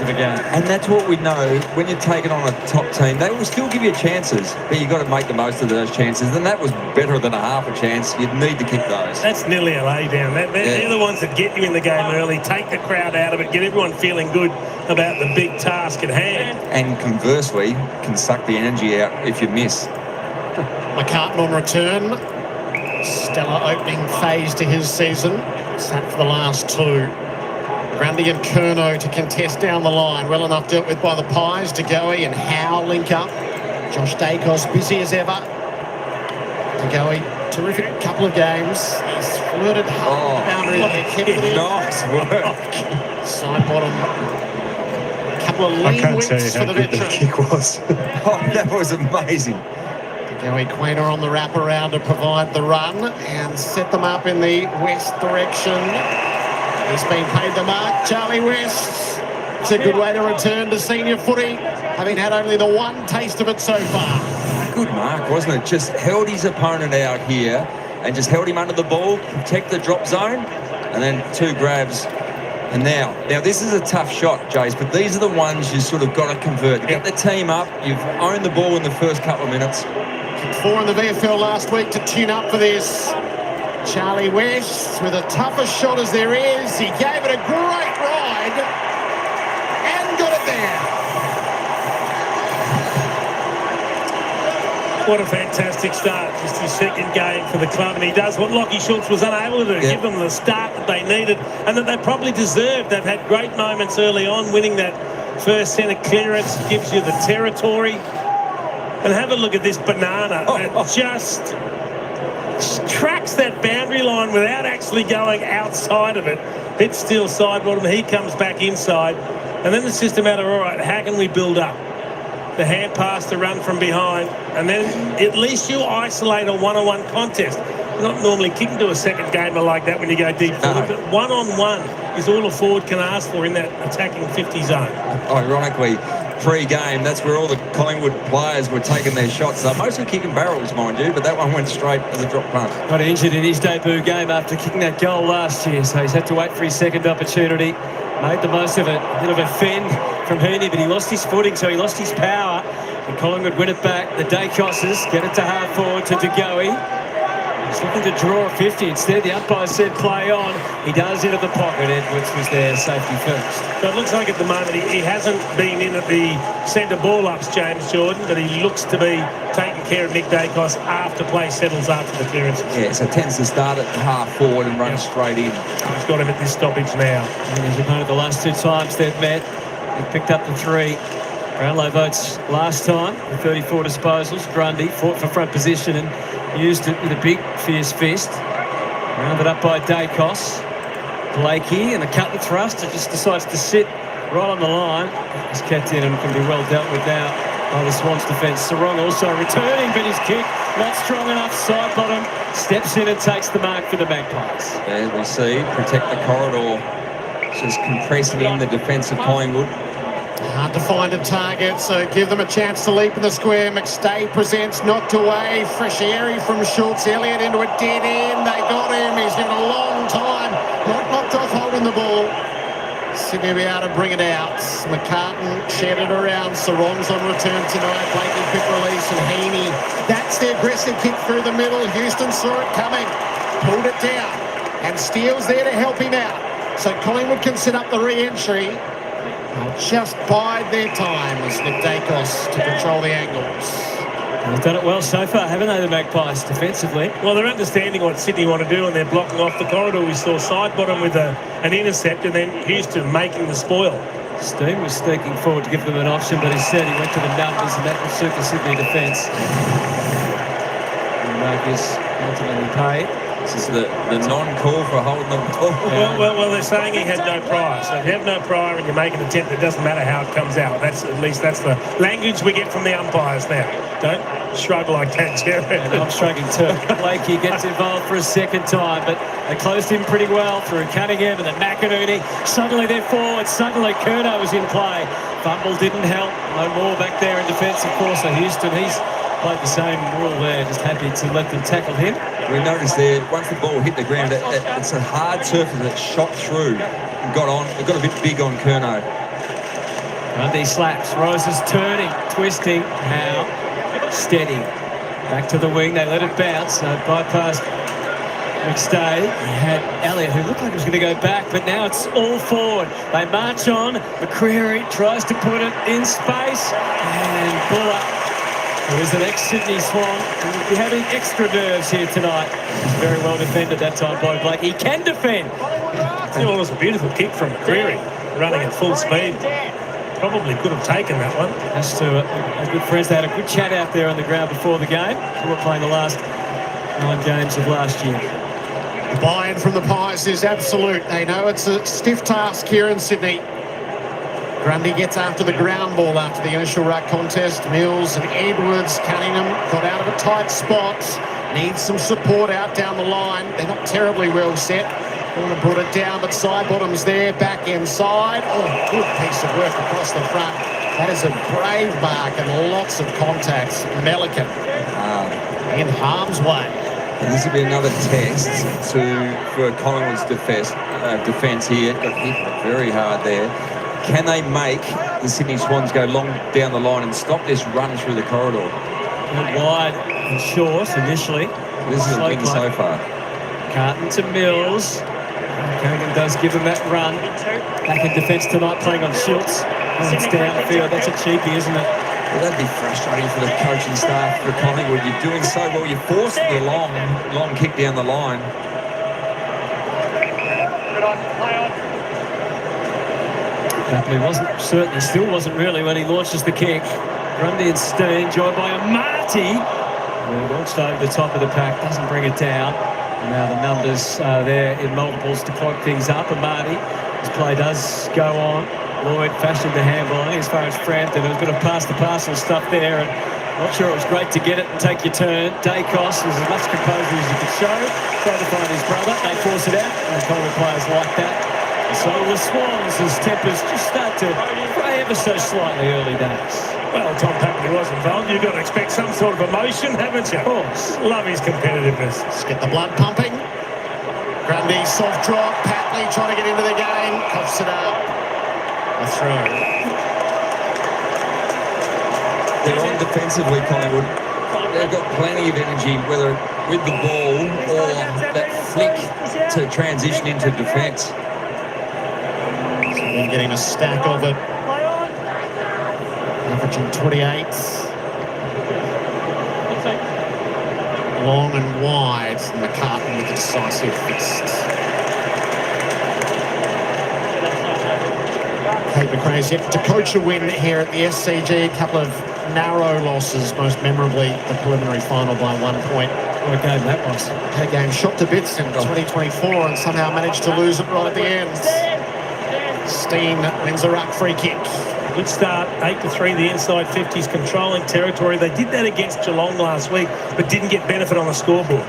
of a game. And that's what we know. When you're taking on a top team, they will still give you chances, but you've got to make the most of those chances. And that was better than a half a chance. You'd need to keep those. That's nearly a lay down. They're the ones that get you in the game early, take the crowd out of it, get everyone feeling good about the big task at hand. And conversely, can suck the energy out if you miss. McCartan on return. Stellar opening phase to his season. Sat for the last two. Grundy and Curnow to contest down the line. Well enough dealt with by the Pies. DeGoey and Howe link up. Josh Dacos busy as ever. DeGoey, terrific couple of games. He's flirted hard with the boundary there. Kept it in. Nice work. Side bottom. A couple of lean weeks for the veteran. Kick was. That was amazing. DeGoey Quainer on the wraparound to provide the run and set them up in the west direction. He's been paid the mark. Charlie West. It's a good way to return to senior footy, having had only the one taste of it so far. Good mark, wasn't it? Just held his opponent out here and just held him under the ball, protect the drop zone, and then two grabs. And now this is a tough shot, Jace, but these are the ones you sort of got to convert. Get the team up. You've owned the ball in the first couple of minutes. 4 in the VFL last week to tune up for this. Charlie West with a tougher shot as there is. He gave it a great ride and got it there. What a fantastic start. Just his second game for the club, and he does what Lachie Schultz was unable to do, give them the start that they needed and that they probably deserved. They've had great moments early on. Winning that first centre clearance gives you the territory. And have a look at this banana that just tracks that boundary line without actually going outside of it. Hits still side bottom. He comes back inside. And then it's just a matter of, all right, how can we build up? The hand pass, the run from behind. And then at least you isolate a one-on-one contest. You're not normally kicking to a second gamer like that when you go deep forward. But one-on-one is all a forward can ask for in that attacking 50 zone. Ironically, pre-game, that's where all the Collingwood players were taking their shots. Mostly kicking barrels, mind you, but that one went straight as a drop punt. Got injured in his debut game after kicking that goal last year, so he's had to wait for his second opportunity. Made the most of it. A bit of a fend from Heaney, but he lost his footing, so he lost his power. And Collingwood win it back. The Dacoses get it to half forward to DeGoey. He's looking to draw a 50. Instead, the umpire said play on. He does into the pocket. Edwards was there, safety first. So it looks like at the moment he hasn't been in at the centre ball-ups, James Jordan, but he looks to be taking care of Nick Dacos after play settles after the clearance. Yeah, so tends to start at half forward and run straight in. He's got him at this stoppage now. And his opponent the last two times they've met, he picked up the 3. Brownlow votes last time with 34 disposals. Grundy fought for front position and used it with a big, fierce fist. Rounded up by Dacos. Blakey and the cut and thrust. It just decides to sit right on the line. He's kept in and can be well dealt with now by the Swans defence. Sarong also returning, but his kick not strong enough. Side bottom, steps in and takes the mark for the Magpies. As we see, protect the corridor. Just compressing in the defence of Collingwood. Hard to find a target, so give them a chance to leap in the square. McStay presents, knocked away. Fresh airy from Schultz. Elliott into a dead end. They got him. He's given a long time. Not knocked off holding the ball. Sydney will be able to bring it out. McCartan shared it around. Sarong's on return tonight. Blakey quick release and Heaney. That's the aggressive kick through the middle. Houston saw it coming. Pulled it down. And Steele's there to help him out. So Collingwood can set up the re-entry. They'll just bide their time as Nick Dacos to control the angles. They've done it well so far, haven't they, the Magpies, defensively? Well, they're understanding what Sydney want to do, and they're blocking off the corridor. We saw side bottom with an intercept, and then Houston making the spoil. Steen was sneaking forward to give them an option, but instead he went to the numbers, and that will suit the Sydney defence. And Marcus ultimately paid. This is the non-call for holding the ball. Well, they're saying he had no prior. So if you have no prior and you make an attempt, it doesn't matter how it comes out. That's the language we get from the umpires now. Don't shrug like that, Jerry. I'm shrugging too. Blakey gets involved for a second time, but they closed him pretty well through Cunningham and then McInerney. Suddenly they're forward. Suddenly Curnow was in play. Fumble didn't help. No more back there in defence, of course. So Houston, he's played the same rule there. Just happy to let them tackle him. We noticed there, once the ball hit the ground, it's a hard surface that shot through and got on. It got a bit big on Curnow. Grundy slaps. Rose is turning, twisting. Howe steady. Back to the wing. They let it bounce. Bypassed McStay. He had Elliott, who looked like he was going to go back, but now it's all forward. They march on. McCreary tries to put it in space. And Buller, who is an ex-Sydney Swan, will be having extra nerves here tonight. He's very well defended that time by Blake. He can defend. It was a beautiful kick from McCreary, running at full speed. Probably could have taken that one. As to our good friends, they had a good chat out there on the ground before the game. We were playing the last 9 games of last year. The buy-in from the Pies is absolute. They know it's a stiff task here in Sydney. Grundy gets after the ground ball after the initial ruck contest. Mills and Edwards, Cunningham got out of a tight spot. Needs some support out down the line. They're not terribly well set. Want to put it down, but side bottom's there, back inside. Oh, good piece of work across the front. That is a brave mark and lots of contacts. Melican in harm's way. And this will be another test for Collingwood's defence here. Got hit very hard there. Can they make the Sydney Swans go long down the line and stop this run through the corridor? Wide and short initially. This is a win so far. Carton to Mills. Cunningham does give him that run. Back in defence tonight, playing on Schultz. It's down the field. That's a cheeky, isn't it? Well, that'd be frustrating for the coaching staff for Collingwood. You're doing so well. You're forcing the long kick down the line. He still wasn't really when he launches the kick. Grundy and Steen, joined by a Marty. Launched over the top of the pack, doesn't bring it down. And now the numbers there in multiples to clog things up. And Marty, his play does go on. Lloyd fashioned the handballing as far as Frampton. There was a bit of pass-the-parcel stuff there. And not sure it was great to get it and take your turn. Dacos was as much composure as he could show. Tried to find his brother. They force it out. And the Collingwood players like that. And so the Swans, as tempers just start to fray ever so slightly early days. Well, Tom Papley was involved. You've got to expect some sort of emotion, haven't you? Of course. Love his competitiveness. Let's get the blood pumping. Grundy, soft drop. Papley trying to get into the game. Coughs it up. A throw. They're on defensively, Collingwood. They've got plenty of energy, whether with the ball or that flick to transition into defence. So they're getting a stack of it. Averaging 28. Long and wide. And McCartan with a decisive fist. Kate McRae's yet to coach a win here at the SCG. A couple of narrow losses, most memorably the preliminary final by 1 point. What a game that was. Had a game shot to bits in 2024 and somehow managed to lose it right at the end. Steen wins a ruck free kick. Good start, 8-3, the inside 50s, controlling territory. They did that against Geelong last week, but didn't get benefit on the scoreboard.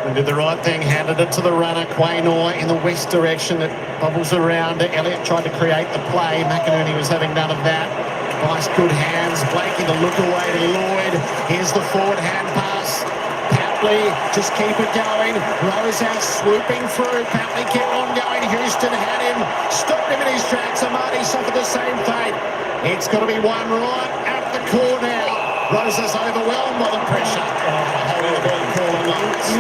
And did the right thing, handed it to the runner, Quaynor in the west direction. It bubbles around. Elliott tried to create the play. McInerney was having none of that. Nice good hands. Blakey the look away to Lloyd. Here's the forward hand pass. Papley, just keep it going. Rose out swooping through. Papley kept on going. Houston had him. Stopped him in his tracks. Amati suffered the same fate. It's got to be one right at the core now. Rose is overwhelmed by the pressure.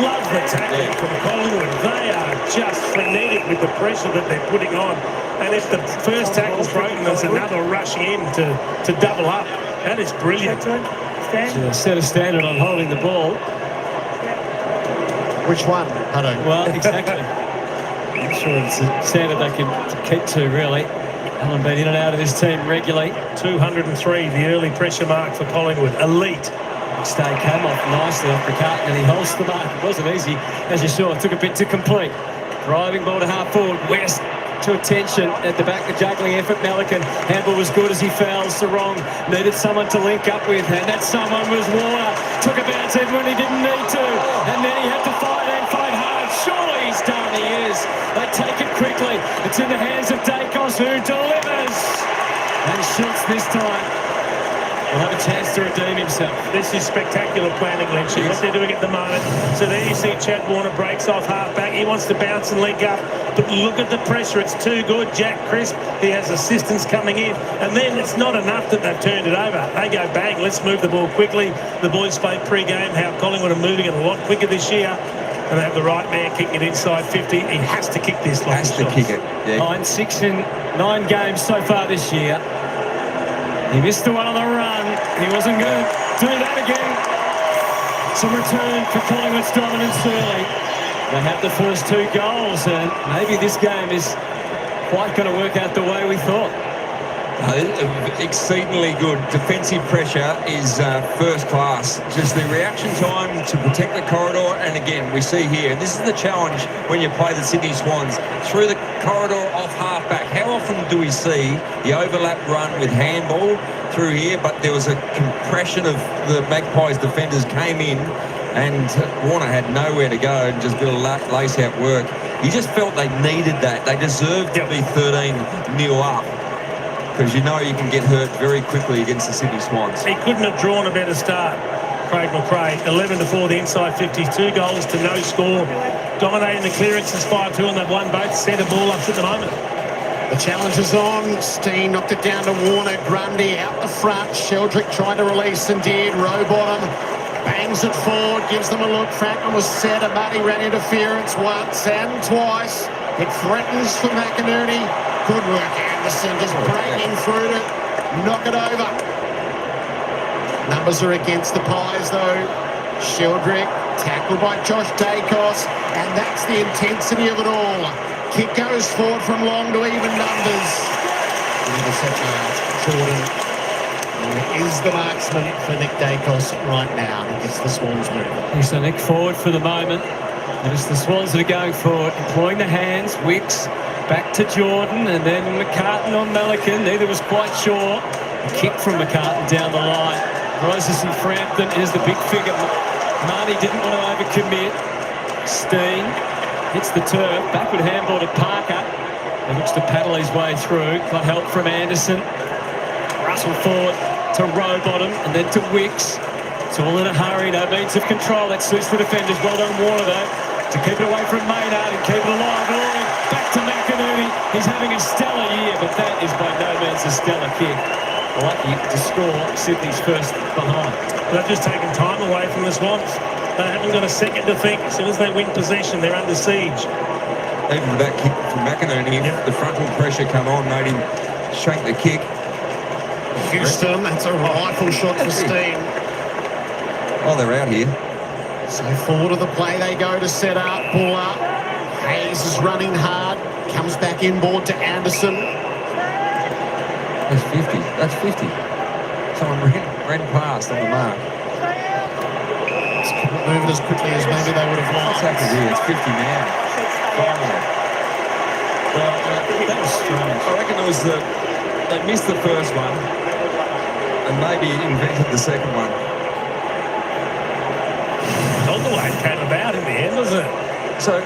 Love the tackling from Collingwood. They are just frenetic with the pressure that they're putting on. And if the first tackle's broken, there's another rush in to double up. That is brilliant. Set a standard on holding the ball. Which one? I don't know. Well, exactly. I'm sure it's a standard they can keep to, really. Alan been in and out of this team regularly. 203, the early pressure mark for Collingwood. Elite. Stay came off nicely off McCartan and he holds the mark. It wasn't easy, as you saw. It took a bit to complete. Driving ball to half forward. West to attention at the back. The juggling effort. Melican. Handball was good as he fell. Sarong needed someone to link up with, and that someone was Warner. Took a bounce even when he didn't need to, and then he had to fight and fight hard. Surely he's done. He is. They take it quickly. It's in the hands of Dacos, who delivers. And Schultz this time. will have a chance to redeem himself. This is spectacular planning, Lynchy, what they're doing at the moment. So there you see Chad Warner breaks off half-back. He wants to bounce and link up. But look at the pressure. It's too good. Jack Crisp, he has assistance coming in. And then it's not enough that they've turned it over. They go, bang, let's move the ball quickly. The boys spoke pre-game how Collingwood are moving it a lot quicker this year. And they have the right man kicking it inside 50. He has to kick this. Has to kick it. Yeah. 9-6 in 9 games so far this year. He missed the one on the run. He wasn't going to do that again. Some return for Collingwood's dominance early. They have the first 2 goals, and maybe this game is quite going to work out the way we thought. Exceedingly good. Defensive pressure is first class. Just the reaction time to protect the corridor, and again, we see here, and this is the challenge when you play the Sydney Swans, through the corridor off halfback. How often do we see the overlap run with handball through here? But there was a compression of the Magpies defenders came in, and Warner had nowhere to go and just did a lace-out work. You just felt they needed that. They deserved to be 13-0 up. Because you know you can get hurt very quickly against the Sydney Swans. He couldn't have drawn a better start, Craig McRae. 11-4, the inside 52 goals to no score. Dominating the clearances 5-2, and they've won both centre ball-ups at the moment. The challenge is on. Steen knocked it down to Warner. Grundy out the front. Sheldrick tried to release and did. Rowbottom bangs it forward, gives them a look. Franklin was set. Muddy ran interference once and twice. It threatens for McInerney. Good work, Anderson, just breaking through to knock it over. Numbers are against the Pies, though. Sheldrick tackled by Josh Dacos, and that's the intensity of it all. Kick goes forward from long to even numbers. Jordan is the marksman for Nick Dacos right now. He gets the Swans moving. He's the Nick forward for the moment. And it's the Swans that are going forward, employing the hands. Wicks back to Jordan, and then McCartan on Melican. Neither was quite sure. A kick from McCartan down the line. Roses and Frampton is the big figure. Marnie didn't want to overcommit. Steen hits the turf. Backward handball to Parker. He looks to paddle his way through. Got help from Anderson. Russell forward to Rowbottom, and then to Wicks. It's all in a hurry. No means of control. That suits the defenders. Well done, Warner, though, to keep it away from Maynard and keep it alive. Back to McInerney. He's having a stellar year, but that is by no means a stellar kick. Lucky to score Sydney's first behind. They've just taken time away from the Swans. They haven't got a second to think. As soon as they win possession, they're under siege. Even that kick from McInerney, the frontal pressure come on, made him shank the kick. Houston, that's a rifle shot for Steen. Oh, they're out here. So forward of the play they go to set up, pull up. Hayes is running hard, comes back inboard to Anderson. That's 50. That's 50. Someone ran past on the mark. Couldn't move it as quickly as maybe they would have liked. What's happened here? It's 50 now. Finally. Well, That was strange. I reckon it was they missed the first one and maybe invented the second one. Not the way it came about in the end, was it? So,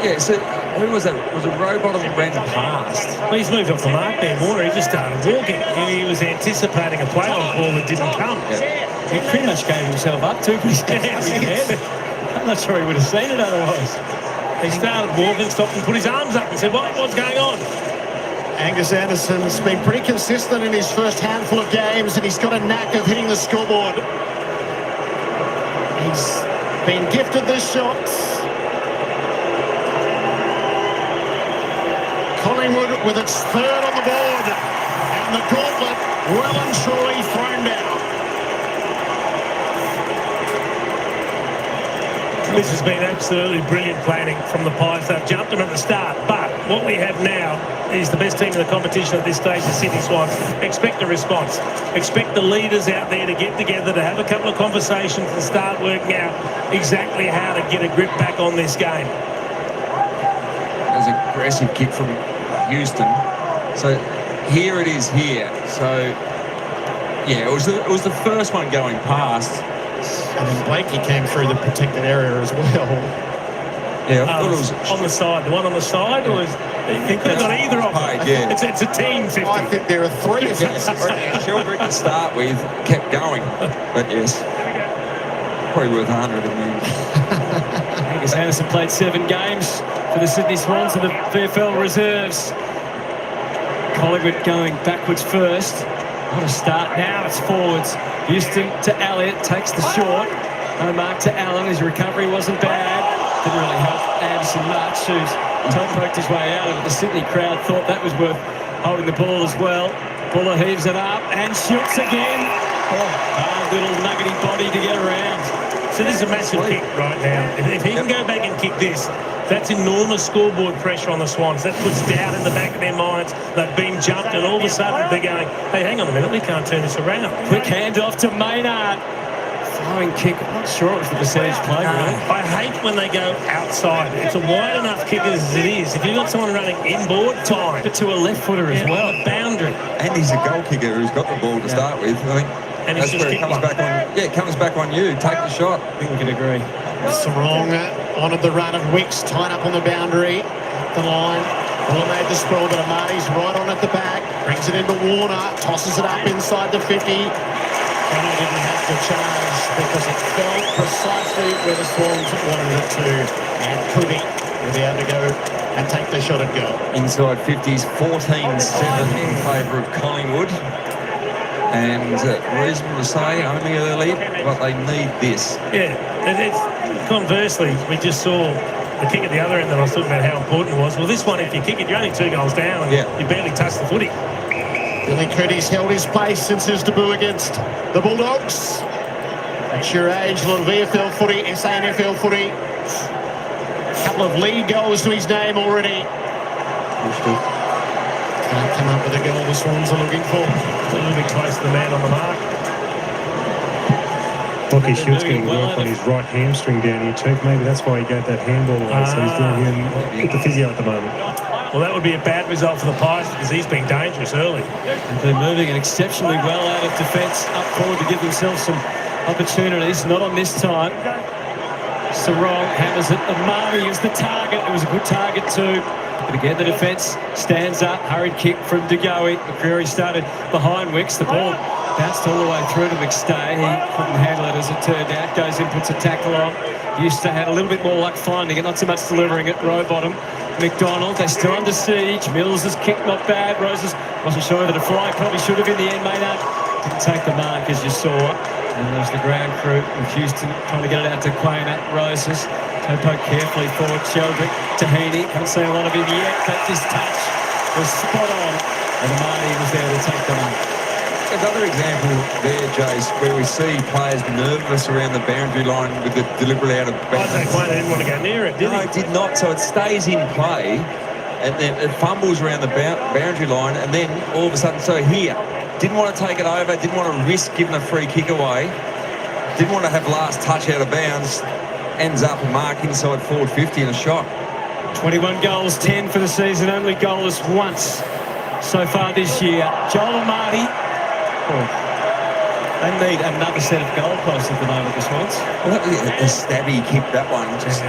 yeah, so who was that? Was it Rowbottom that ran past? Well, he's moved off the mark there, Warner. He just started walking. He was anticipating a play-on ball that didn't come. Yeah. He pretty much gave himself up to his head. I'm not sure he would have seen it otherwise. He started walking, stopped and put his arms up and said, what's going on? Angus Anderson's been pretty consistent in his first handful of games, and he's got a knack of hitting the scoreboard. He's been gifted the shots. Collingwood with its third on the board, and the gauntlet well and truly thrown down. This has been absolutely brilliant planning from the Pies. They've jumped them at the start, but what we have now is the best team in the competition at this stage, the Sydney Swans. Expect a response. Expect the leaders out there to get together, to have a couple of conversations and start working out exactly how to get a grip back on this game. There's an aggressive kick from Houston. So here it is here. So, yeah, it was the first one going past. And then Blakey came through the protected area as well. Yeah, I thought it was on the side. The one on the side, or is He could have got either of them. Yeah. It's a team 50. I think there are three offences. Sheldrick to start with kept going, but yes, probably worth 100 in the end. Angus Anderson played 7 games for the Sydney Swans and the VFL reserves. Collingwood going backwards first. What a start. Now it's forwards. Houston to Elliott, takes the short. No mark to Allen. His recovery wasn't bad. Didn't really help Anderson much, who's toe-poked his way out of it. The Sydney crowd thought that was worth holding the ball as well. Buller heaves it up and shoots again. Hard little nuggety body to get around. So this is a massive kick right now. If he can go back and kick this, that's enormous scoreboard pressure on the Swans. That puts doubt in the back of their minds. They've been jumped, and all of a sudden they're going, hey, hang on a minute, we can't turn this around. Quick handoff to Maynard. Flowing kick. I'm not sure it was the percentage play. Really. I hate when they go outside. It's a wide enough kick as it is. If you've got someone running inboard, time. But to a left footer as well. On the boundary. And he's a goal kicker who's got the ball to start with. I think And that's where it comes back on. Yeah, it comes back on you. Take the shot. I think we can agree. Sarong honoured the run of Wicks, tied up on the boundary. The line. Well made the sprawl, but Amati's right on at the back. Brings it into Warner. Tosses it up inside the 50. And he didn't have to charge because it fell precisely where the Swans wanted it to. And Cooney will be able to go and take the shot at goal. Inside 50s, 14-7 in favour of Collingwood. And reasonable to say, only early, but they need this. Yeah, it's conversely, we just saw the kick at the other end that I was talking about how important it was. Well, this one, if you kick it, you're only 2 goals down and you barely touch the footy. Billy Cooney's held his place since his debut against the Bulldogs. At your age, a lot of VFL footy, SANFL footy. A couple of league goals to his name already. Can't come up with a goal the Swans are looking for. A little bit close to the man on the mark. Lockie Schultz getting work on his right hamstring down here, Chief. Maybe that's why he gave that handball away. So he's down here and put the physio at the moment. Well, that would be a bad result for the Pies because he's been dangerous early. They're moving it exceptionally well out of defence, up forward to give themselves some opportunities. Not on this time. Sarong hammers it. Amari is the target. It was a good target too. But again, the defence stands up. Hurried kick from De Goey. McCreary started behind Wicks. The ball bounced all the way through to McStay. He couldn't handle it as it turned out. Goes in, puts a tackle on. Used to had a little bit more luck finding it, not so much delivering it. Row bottom. McDonald, they're still under siege. Mills has kicked, not bad. Roses wasn't sure that a fly probably should have in the end. Maynard didn't take the mark, as you saw. And there's the ground crew with Houston trying to get it out to Quainer. Roses toe-poke carefully forward. Sheldrick to Heaney. Can't see a lot of him yet, but this touch was spot on. And Amati was there to take the mark. Another example there, Jace, where we see players nervous around the boundary line with it deliberately out of bounds. I think didn't want to go near it, did he? No, it did not. So it stays in play, and then it fumbles around the boundary line, and then all of a sudden, so here, didn't want to take it over, didn't want to risk giving a free kick away, didn't want to have last touch out of bounds, ends up a mark inside forward 50 and a shot. 21 goals, 10 for the season, only goalless once so far this year. Joel Amati. They need another set of goalposts at the moment, the Swans. Well, a stabby kick, that one. Just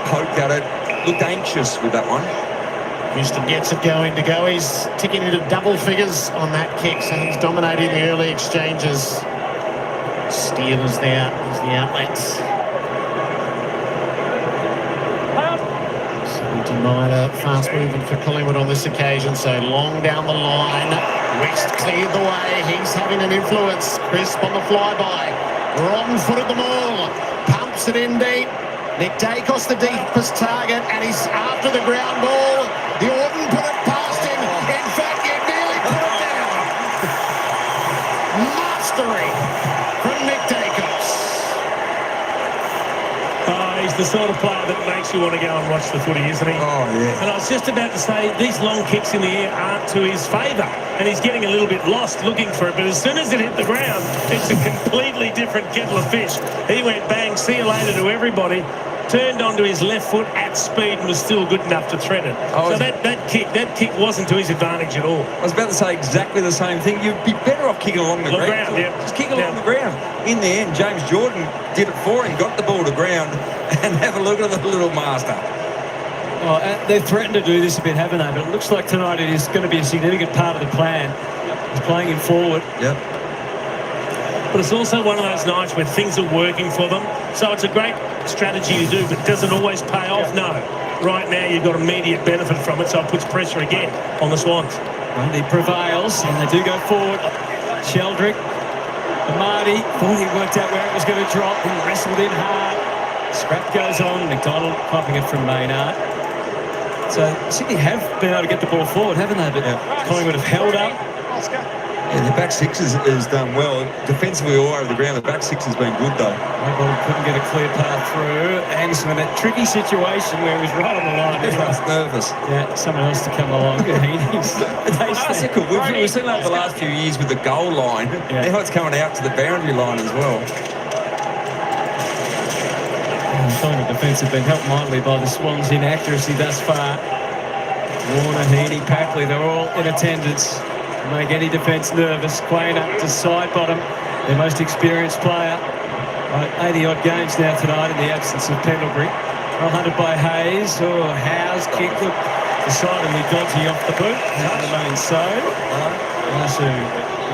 poked at it. Looked anxious with that one. Houston gets it going. De Goey's ticking into double figures on that kick, so he's dominating the early exchanges. Steele is there. There's the outlets. Minor fast moving for Collingwood on this occasion, so long down the line. West cleared the way. He's having an influence. Crisp on the flyby. Wrong foot at the maul. Pumps it in deep. Nick Dacos the deepest target, and he's after the ground ball. The Orton put it past him. In fact, he nearly put it down. Mastery from Nick Dacos. He's the sort of player that makes you want to go and watch the footy, isn't he? Oh, yeah. And I was just about to say, these long kicks in the air aren't to his favour. And he's getting a little bit lost looking for it. But as soon as it hit the ground, it's a completely different kettle of fish. He went bang, see you later to everybody. Turned onto his left foot at speed and was still good enough to thread it. So that kick wasn't to his advantage at all. I was about to say exactly the same thing. You'd be better off kicking along the ground. Yeah. Just kick along the ground. In the end, James Jordan did it for him, got the ball to ground, and have a look at the little master. Oh, they've threatened to do this a bit, haven't they? But it looks like tonight it is going to be a significant part of the plan. He's playing him forward. Yep. But it's also one of those nights where things are working for them. So it's a great strategy to do, but does it always pay off? No. Right now you've got immediate benefit from it, so it puts pressure again on the Swans. Grundy prevails, and they do go forward. Sheldrick, Marty thought he worked out where it was going to drop. He wrestled in hard. Scrap goes on. McDonald popping it from Maynard. So Sydney have been able to get the ball forward, haven't they? But Collingwood have held up. Yeah, the back six has done well. Defensively all over the ground, the back six has been good though. Michael couldn't get a clear path through. Anderson in that tricky situation where he was right on the line. Everyone's nervous. Yeah, someone else to come along. Classical. We've seen that the last few years with the goal line. Yeah. Now it's coming out to the boundary line as well. Collingwood defence have been helped mightily by the Swans' inaccuracy thus far. Warner, Heaney, Packley, they're all in attendance. Make any defence nervous. Quain up to side bottom, their most experienced player. 80-odd games now tonight in the absence of Pendlebury. Well hunted by Hayes. Oh, Howe's kick decidedly dodgy off the boot. That remains so. Lasso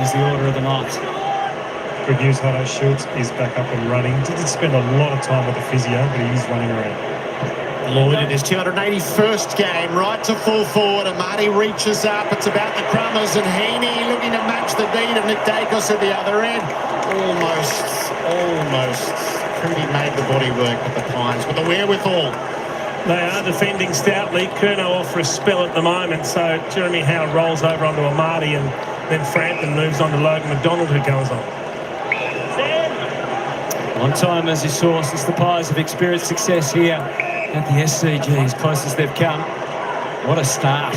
is the order of the night. Good news, Hutto. Schultz is back up and running. Didn't spend a lot of time with the physio, but he's running around. Lloyd in his 281st game, right to full forward, and Marty reaches up. It's about the Crummers, and Heaney looking to match the beat of Nick Dacos at the other end. Almost. Pretty made the body work with the Pines, with the wherewithal. They are defending stoutly. Curnow off for a spell at the moment, so Jeremy Howe rolls over onto Amati, and then Frampton moves on to Logan McDonald, who comes on. One time, as you saw, since the Pies have experienced success here at the SCG, as close as they've come. What a start.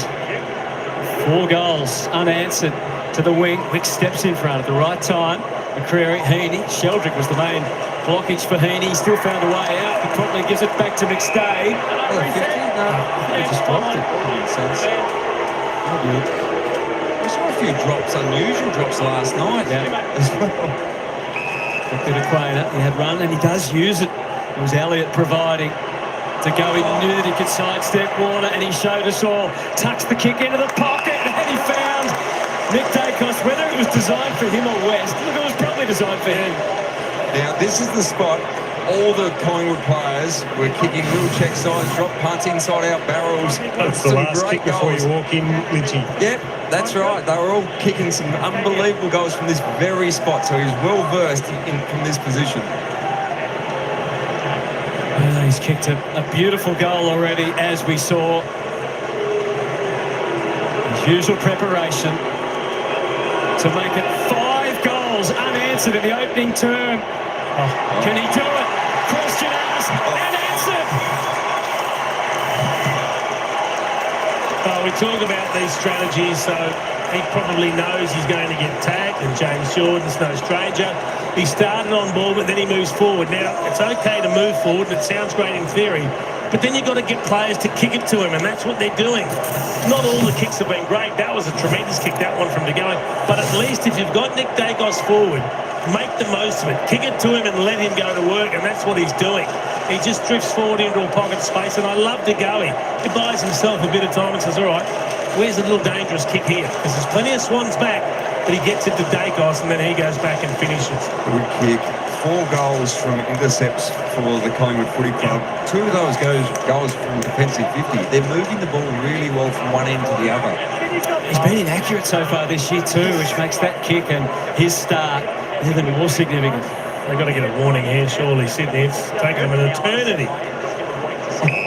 4 goals unanswered to the wing. Wick steps in front at the right time. McCreary, Heaney. Sheldrick was the main blockage for Heaney. He still found a way out. He probably gives it back to McStay. He just dropped it. We saw a few drops, unusual drops last night. As well. A bit of Quainer. He had run, and he does use it. It was Elliott providing. To go, he knew that he could sidestep Warner, and he showed us all. Tucks the kick into the pocket, and he found Nick Dacos. Whether it was designed for him or West, look, it was probably designed for him. Now, this is the spot all the Collingwood players were kicking little check sides, drop punts inside out barrels. That's the last kick before you walk in, Lynchy. Yep, that's right. They were all kicking some unbelievable goals from this very spot, so he's well versed from this position. He's kicked a beautiful goal already, as we saw. His usual preparation to make it 5 goals unanswered in the opening term. Can he do it? Question asked and answered. We talk about these strategies, so he probably knows he's going to get tagged, and James Jordan's no stranger. He started on ball, but then he moves forward. Now, it's okay to move forward, and it sounds great in theory, but then you've got to get players to kick it to him, and that's what they're doing. Not all the kicks have been great. That was a tremendous kick, that one from DeGoey. But at least if you've got Nick Dacos forward, make the most of it. Kick it to him and let him go to work, and that's what he's doing. He just drifts forward into a pocket space, and I love DeGoey. He buys himself a bit of time and says, all right, where's the little dangerous kick here? Because there's plenty of Swans back, but he gets it to Dacos, and then he goes back and finishes. Good kick. 4 goals from intercepts for the Collingwood Footy Club. 2 of those goals from defensive 50. They're moving the ball really well from one end to the other. He's been inaccurate so far this year too, which makes that kick and his start even more significant. They've got to get a warning here, surely, Sydney. It's taken them an eternity.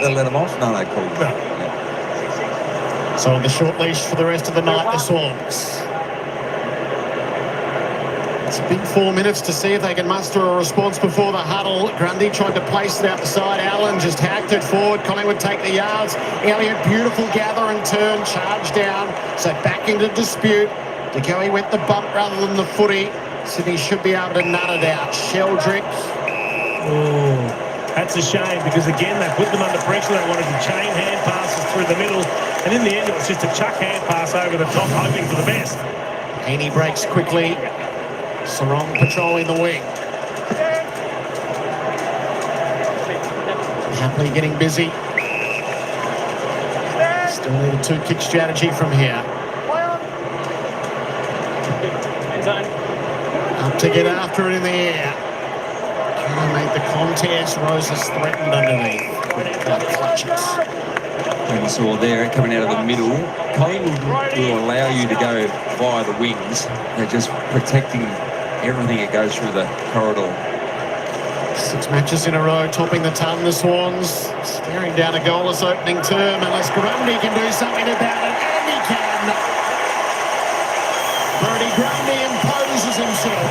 They'll let him off? No, they called him. No. So on the short leash for the rest of the night, the Swans. It's a big 4 minutes to see if they can muster a response before the huddle. Grundy tried to place it out the side. Allen just hacked it forward. Collingwood take the yards. Elliott, beautiful gather and turn, charge down. So back into dispute. DeGoey went the bump rather than the footy. Sydney should be able to nut it out. Sheldrick. Oh, that's a shame, because again, they put them under pressure. They wanted to chain hand passes through the middle, and in the end, it was just a chuck hand pass over the top, hoping for the best. Heaney breaks quickly. Sarong patrolling the wing. Happily getting busy. Still need a two-kick strategy from here. Up to get after it in the air. Can make the contest. Roses threatened underneath. Clutches. And you saw there, coming out of the middle, Collingwood will allow you to go via the wings. They're just protecting everything that goes through the corridor. 6 matches in a row, topping the ton, the Swans. Staring down a goalless opening term, unless Grundy can do something about it, and he can. Brody Grundy imposes himself.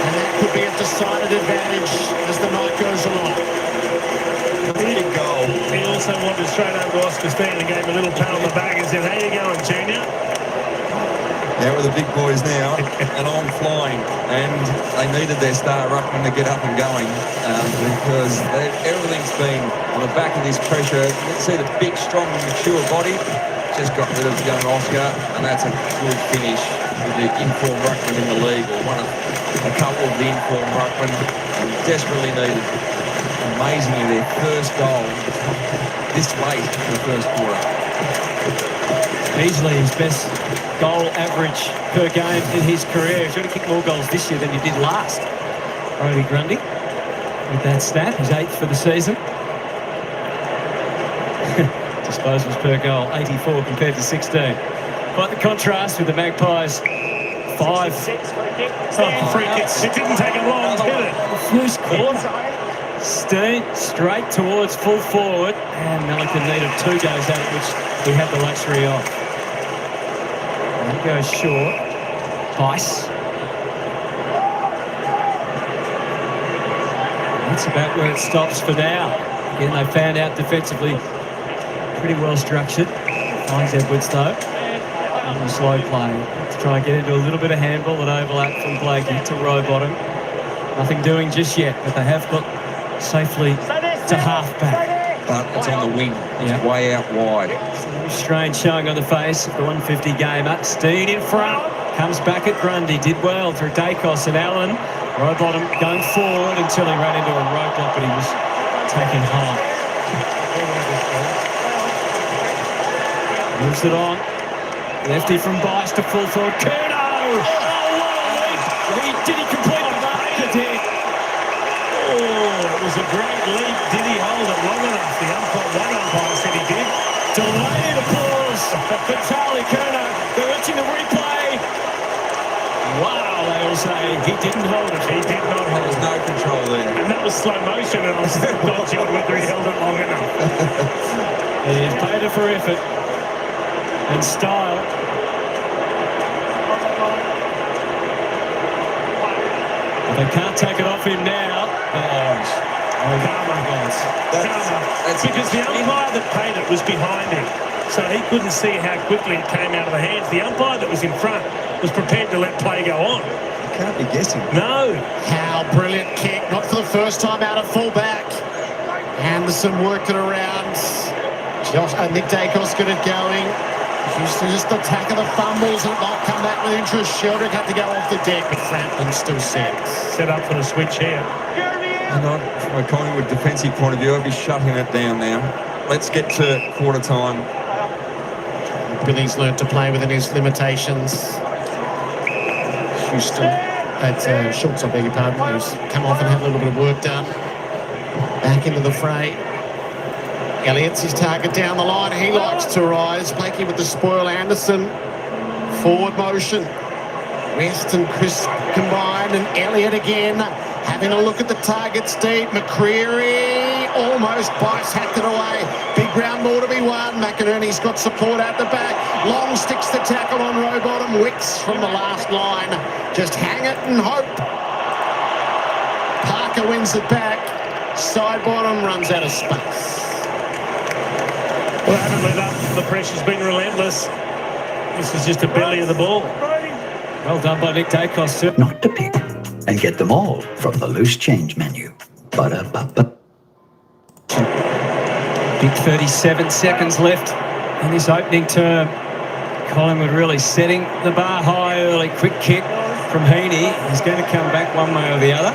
And that could be a decided advantage as the night goes along. Brilliant goal. He also wandered straight over Oscar Steen and gave him a little pat on the back and said, "How you going, Junior?" Now we're the big boys now, and I'm flying. And they needed their star ruckman to get up and going because everything's been on the back of this pressure. You can see the big, strong, mature body. Just got rid of young Oscar, and that's a good finish with the informed ruckman in the league, or one of a couple of the informed ruckman, and desperately needed. Amazingly, their first goal this late in the first quarter. Easily his best goal average per game in his career. He's going to kick more goals this year than he did last. Brody Grundy with that stat. He's 8th for the season. Disposals per goal, 84 compared to 16. Quite the contrast with the Magpies. 5. Free kicks. It didn't take him long, did it? First quarter. Steen straight towards full forward, and Melican needed 2 goes at it, which he had the luxury of. And he goes short. Bice. That's about where it stops for now. Again, they found out defensively pretty well structured. Finds Edwards though. On the slow play to try and get into a little bit of handball and overlap from Blakey to Rowbottom. Nothing doing just yet, but they have got safely to half-back. But it's on the wing. It's way out wide. Strange showing on the face of the 150 gamer. Steen in front. Comes back at Grundy. Did well through Dacos and Allen. Rowbottom going forward until he ran into a roadblock, but he was taken high. Moves it on. Lefty from Bice to full forward. Curnow! Oh, what a leap! Did he complete the mark? He did. Oh, it was a great leap. Did he hold it long enough? The one umpire said he did. Delayed applause for Charlie Curnow. They're watching the replay. Wow, they all say he didn't hold it. He did not hold it. There was no control there. And that was slow motion, and I was still dodging on whether he held it long enough. He's paid it for effort and style. But they can't take it off him now. That's because the umpire that paid it was behind him, so he couldn't see how quickly it came out of the hands. The umpire that was in front was prepared to let play go on. You can't be guessing. No. How brilliant kick, not for the first time out of full-back. Anderson worked it around. Nick Dacos got it going. Just the attack of the fumbles and it might come back with interest. Sheldrick had to go off the deck, but Frampton still set up for the switch here. And from a Collingwood defensive point of view, I'll be shutting it down now. Let's get to quarter time. Billy's learned to play within his limitations. Houston, Schultz, I beg your pardon, who's come off and had a little bit of work done. Back into the fray. Elliott's his target down the line. He likes to rise. Blakey with the spoil. Anderson. Forward motion. West and Chris combined. And Elliott again. Having a look at the targets deep. McCreery. Almost. Bice hacked it away. Big round ball to be won. McInerney's got support out the back. Long sticks the tackle on Rowbottom. Wicks from the last line. Just hang it and hope. Parker wins it back. Side bottom runs out of space. Well, haven't let up. The pressure's been relentless. This is just a belly of the ball. Well done by Nick Dacos too. Not to pick, and get them all from the loose change menu. Ba-da-ba-ba. Big 37 seconds left in this opening term. Collingwood really setting the bar high early. Quick kick from Heaney. He's going to come back one way or the other.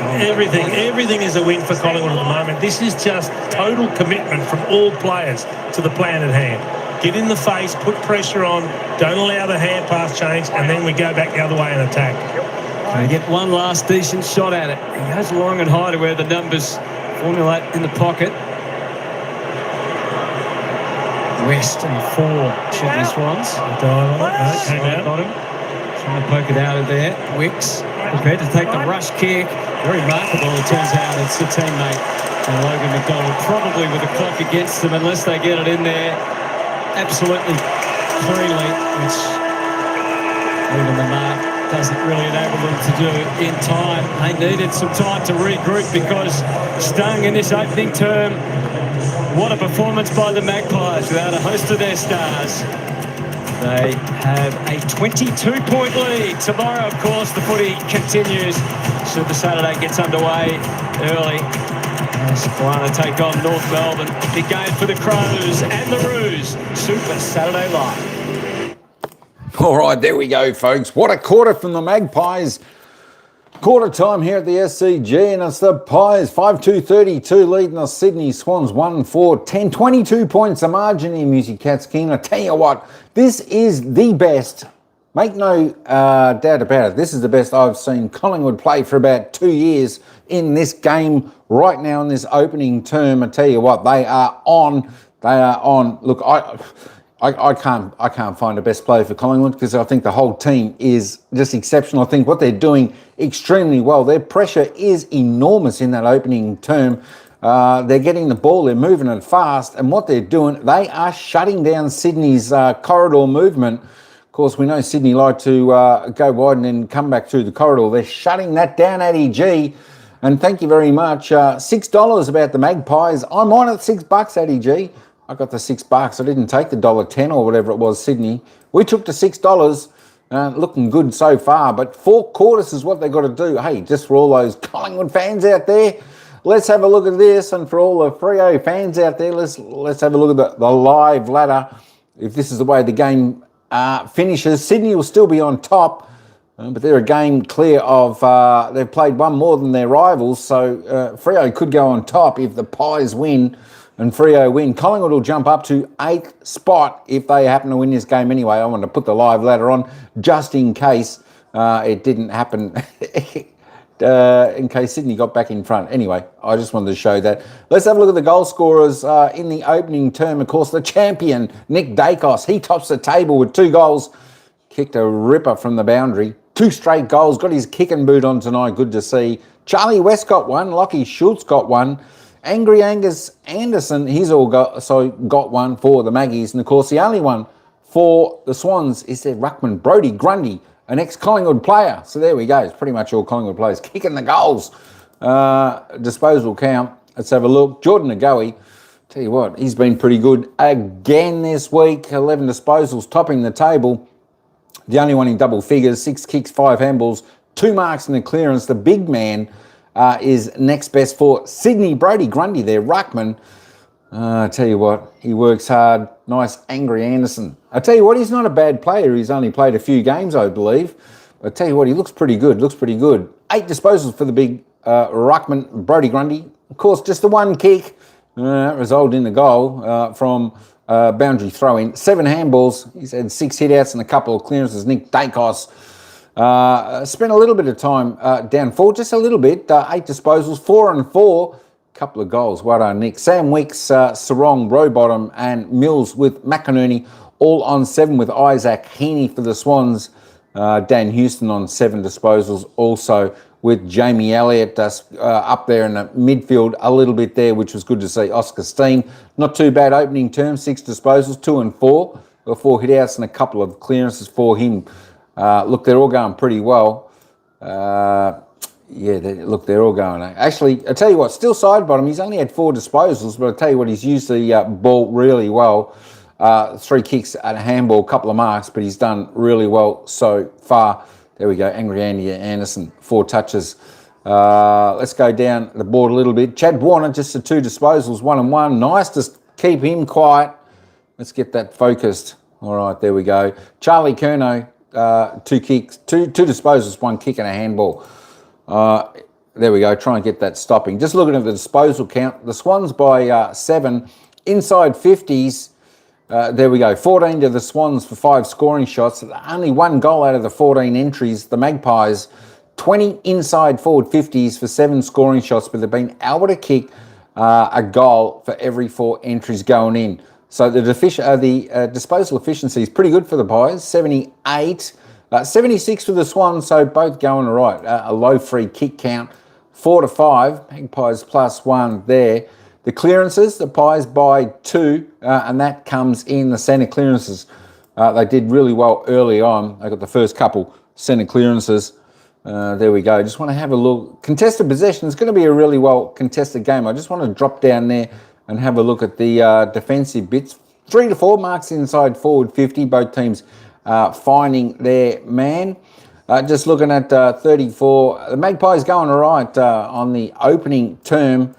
Everything is a win for Collingwood at the moment. This is just total commitment from all players to the plan at hand. Get in the face, put pressure on, don't allow the hand pass change, and then we go back the other way and attack. They get one last decent shot at it. He goes long and high to where the numbers formulate in the pocket. West and 4 should the Swans. Dive on it, no, came out. Got him. Trying to poke it out of there. Wicks prepared to take the rush kick. Very remarkable. It turns out it's a teammate. And Logan McDonald probably with the clock against them unless they get it in there absolutely cleanly, which even the mark doesn't really enable them to do in time. They needed some time to regroup because stung in this opening term. What a performance by the Magpies without a host of their stars. They have a 22-point lead. Tomorrow, of course, the footy continues. Super Saturday gets underway early. Squana take on North Melbourne. Big game for the Crows and the Roos. Super Saturday Live. All right, there we go, folks. What a quarter from the Magpies. Quarter time here at the SCG, and it's the Pies 5-2-32 leading the Sydney Swans 1-4-10. 22 points a margin in Music Cats King. I tell you what, this is the best. Make no doubt about it. This is the best I've seen Collingwood play for about 2 years in this game right now in this opening term. I tell you what, they are on. They are on. Look, I can't find a best player for Collingwood because I think the whole team is just exceptional. I think what they're doing extremely well. Their pressure is enormous in that opening term. They're getting the ball, they're moving it fast, and what they're doing, they are shutting down Sydney's corridor movement. Of course, we know Sydney like to go wide and then come back through the corridor. They're shutting that down at EG. And thank you very much. $6 about the Magpies. I'm on at $6 at EG. I got the $6. I didn't take the $1.10 or whatever it was, Sydney. We took the $6. Looking good so far, but 4 quarters is what they got to do. Hey, just for all those Collingwood fans out there, let's have a look at this. And for all the Freo fans out there, let's have a look at the live ladder. If this is the way the game finishes, Sydney will still be on top, but they're a game clear of, they've played one more than their rivals, so Freo could go on top if the Pies win and Freo win. Collingwood will jump up to 8th spot if they happen to win this game anyway. I want to put the live ladder on just in case it didn't happen, in case Sydney got back in front. Anyway, I just wanted to show that. Let's have a look at the goal scorers in the opening term. Of course, the champion, Nick Dacos, he tops the table with 2 goals. Kicked a ripper from the boundary. 2 straight goals. Got his kicking boot on tonight. Good to see. Charlie West got 1. Lockie Schultz got 1. Angry Angus Anderson, he's got 1 for the Maggies. And, of course, the only one for the Swans is their ruckman, Brodie Grundy, an ex-Collingwood player. So there we go. It's pretty much all Collingwood players kicking the goals. Disposal count. Let's have a look. Jordan Agoe, tell you what, he's been pretty good again this week. 11 disposals, topping the table. The only one in double figures, 6 kicks, 5 handballs, 2 marks and a clearance. The big man is next best for Sydney. Brodie Grundy, their ruckman. I tell you what, he works hard. Nice, Angry Anderson. I tell you what, he's not a bad player. He's only played a few games, I believe. But I tell you what, he looks pretty good. 8 disposals for the big ruckman, Brodie Grundy. Of course, just the 1 kick. That resulted in the goal from boundary throw-in. 7 handballs. He's had 6 hit-outs and a couple of clearances. Nick Dacos spent a little bit of time down forward, just a little bit. 8 disposals, 4 and 4. Couple of goals. Well done, Nick. Sam Wicks, Sarong, Rowbottom, and Mills with McInerney all on 7 with Isaac Heaney for the Swans. Dan Houston on 7 disposals also with Jamie Elliott up there in the midfield a little bit there, which was good to see. Oscar Steen, not too bad opening term, 6 disposals, 2 and 4. 4 hit-outs and a couple of clearances for him. Look, they're all going pretty well. They're all going. Actually, I tell you what, still side bottom. He's only had 4 disposals, but I tell you what, he's used the ball really well. 3 kicks and a handball, couple of marks, but he's done really well so far. There we go, Angry Andy Anderson, 4 touches. Let's go down the board a little bit. Chad Warner, just the 2 disposals, 1 and 1. Nice to keep him quiet. Let's get that focused. All right, there we go. Charlie Curnow, 2 kicks, 2 disposals, 1 kick and a handball. There we go. Try and get that stopping. Just looking at the disposal count. The Swans by 7. Inside 50s. There we go. 14 to the Swans for 5 scoring shots. Only 1 goal out of the 14 entries. The Magpies, 20 inside forward 50s for 7 scoring shots, but they've been able to kick a goal for every 4 entries going in. So the disposal efficiency is pretty good for the Pies. 78. 76 for the Swans, so both going all right. A low free kick count. 4 to 5. Magpies +1 there. The clearances, the Pies by 2, and that comes in the centre clearances. They did really well early on. They got the first couple centre clearances. There we go. Just want to have a look. Contested possession. It's going to be a really well contested game. I just want to drop down there and have a look at the defensive bits. 3 to 4 marks inside forward 50. Both teams finding their man. Just looking at 34. The Magpies going all right on the opening term.